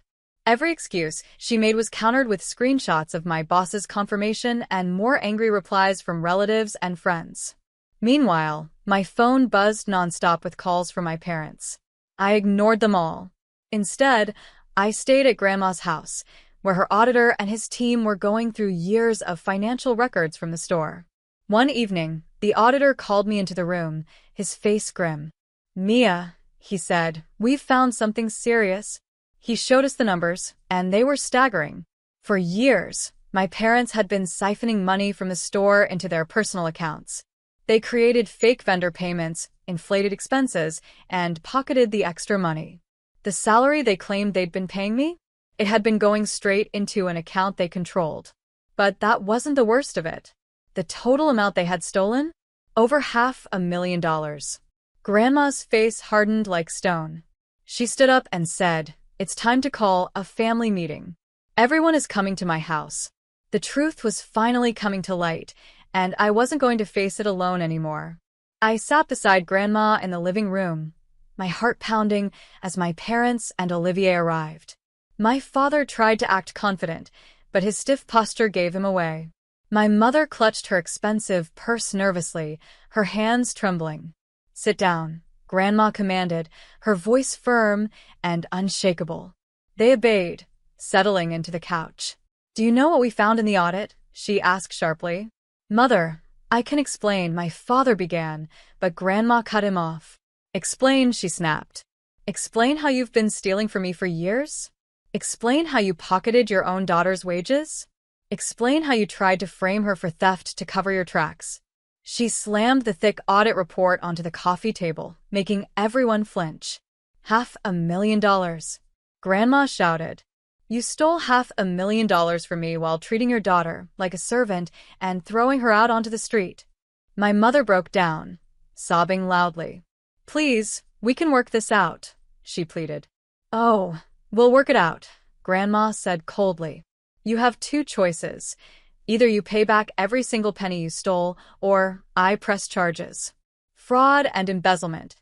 Every excuse she made was countered with screenshots of my boss's confirmation and more angry replies from relatives and friends. Meanwhile, my phone buzzed nonstop with calls from my parents. I ignored them all. Instead, I stayed at Grandma's house, where her auditor and his team were going through years of financial records from the store. One evening, the auditor called me into the room, his face grim. "Mia," he said, "we've found something serious." He showed us the numbers, and they were staggering. For years, my parents had been siphoning money from the store into their personal accounts. They created fake vendor payments, inflated expenses, and pocketed the extra money. The salary they claimed they'd been paying me? It had been going straight into an account they controlled. But that wasn't the worst of it. The total amount they had stolen? Over $500,000. Grandma's face hardened like stone. She stood up and said, "It's time to call a family meeting. Everyone is coming to my house." The truth was finally coming to light, and I wasn't going to face it alone anymore. I sat beside Grandma in the living room, my heart pounding as my parents and Olivier arrived. My father tried to act confident, but his stiff posture gave him away. My mother clutched her expensive purse nervously, her hands trembling. "Sit down," Grandma commanded, her voice firm and unshakable. They obeyed, settling into the couch. "Do you know what we found in the audit?" she asked sharply. "Mother, I can explain," my father began, but Grandma cut him off. Explain, she snapped. Explain how you've been stealing from me for years? Explain how you pocketed your own daughter's wages? Explain how you tried to frame her for theft to cover your tracks. She slammed the thick audit report onto the coffee table, making everyone flinch. $500,000. Grandma shouted. You stole $500,000 from me while treating your daughter like a servant and throwing her out onto the street. My mother broke down, sobbing loudly. Please, we can work this out, she pleaded. Oh, we'll work it out, Grandma said coldly. You have two choices. Either you pay back every single penny you stole, or I press charges. Fraud and embezzlement.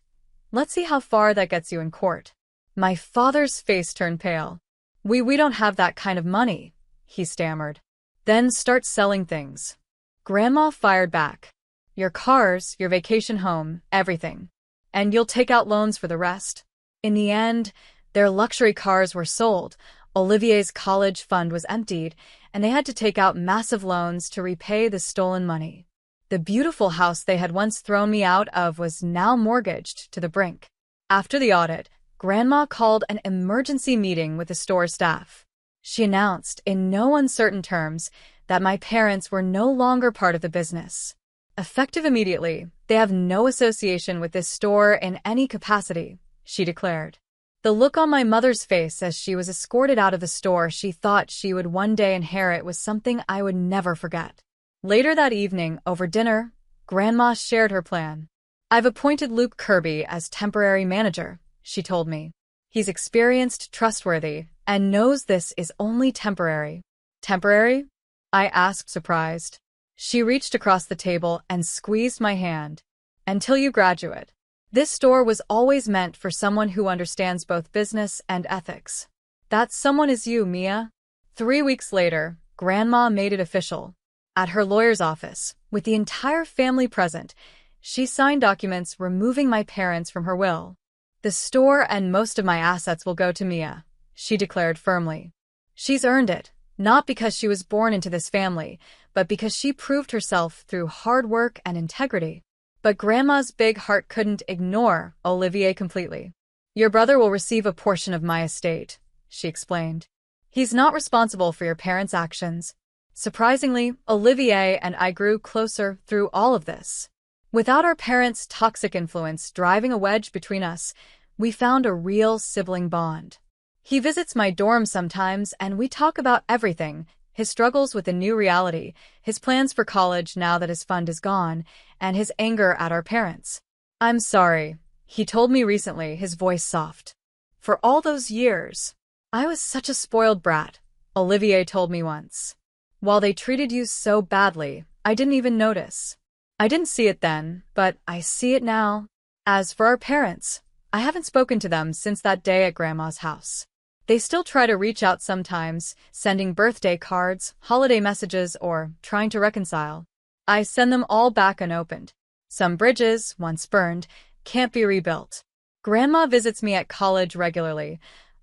Let's see how far that gets you in court. My father's face turned pale. We don't have that kind of money, he stammered. Then start selling things. Grandma fired back. Your cars, your vacation home, everything. And you'll take out loans for the rest. In the end, their luxury cars were sold, Olivier's college fund was emptied, and they had to take out massive loans to repay the stolen money. The beautiful house they had once thrown me out of was now mortgaged to the brink. After the audit, Grandma called an emergency meeting with the store staff. She announced, in no uncertain terms, that my parents were no longer part of the business. Effective immediately, they have no association with this store in any capacity, she declared. The look on my mother's face as she was escorted out of the store she thought she would one day inherit was something I would never forget. Later that evening, over dinner, Grandma shared her plan. I've appointed Luke Kirby as temporary manager, she told me. He's experienced, trustworthy, and knows this is only temporary. Temporary? I asked, surprised. She reached across the table and squeezed my hand. Until you graduate. This store was always meant for someone who understands both business and ethics. That someone is you, Mia. 3 weeks later, Grandma made it official. At her lawyer's office, with the entire family present, she signed documents removing my parents from her will. The store and most of my assets will go to Mia, she declared firmly. She's earned it, not because she was born into this family, but because she proved herself through hard work and integrity. But Grandma's big heart couldn't ignore Olivier completely. Your brother will receive a portion of my estate, she explained. He's not responsible for your parents' actions. Surprisingly, Olivier and I grew closer through all of this. Without our parents' toxic influence driving a wedge between us, we found a real sibling bond. He visits my dorm sometimes and we talk about everything, his struggles with the new reality, his plans for college now that his fund is gone, and his anger at our parents. I'm sorry, he told me recently, his voice soft. For all those years, I was such a spoiled brat, Olivier told me once. While they treated you so badly, I didn't even notice. I didn't see it then, but I see it now. As for our parents, I haven't spoken to them since that day at Grandma's house. They still try to reach out sometimes, sending birthday cards, holiday messages, or trying to reconcile. I send them all back unopened. Some bridges, once burned, can't be rebuilt. Grandma visits me at college regularly,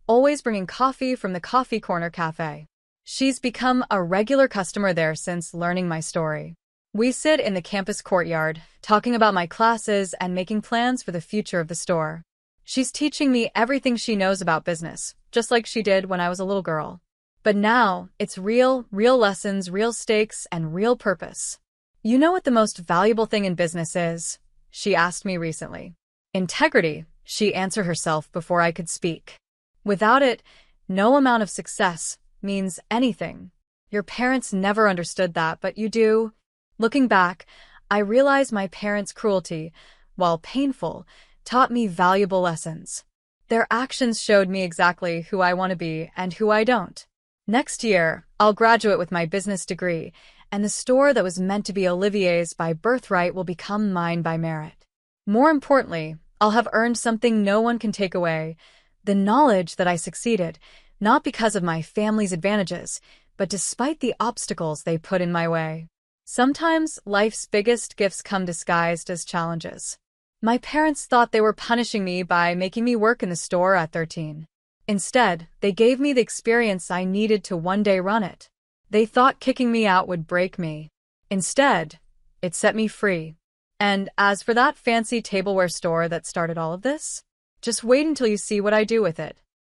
always bringing coffee from the Coffee Corner Cafe. She's become a regular customer there since learning my story. We sit in the campus courtyard, talking about my classes and making plans for the future of the store. She's teaching me everything she knows about business, just like she did when I was a little girl. But now, it's real lessons, real stakes, and real purpose. You know what the most valuable thing in business is? She asked me recently. Integrity, she answered herself before I could speak. Without it, no amount of success means anything. Your parents never understood that, but you do. Looking back, I realize my parents' cruelty, while painful, taught me valuable lessons. Their actions showed me exactly who I want to be and who I don't. Next year, I'll graduate with my business degree, and the store that was meant to be Olivier's by birthright will become mine by merit. More importantly, I'll have earned something no one can take away, the knowledge that I succeeded, not because of my family's advantages, but despite the obstacles they put in my way. Sometimes life's biggest gifts come disguised as challenges. My parents thought they were punishing me by making me work in the store at 13. Instead, they gave me the experience I needed to one day run it. They thought kicking me out would break me. Instead, it set me free. And as for that fancy tableware store that started all of this, just wait until you see what I do with it.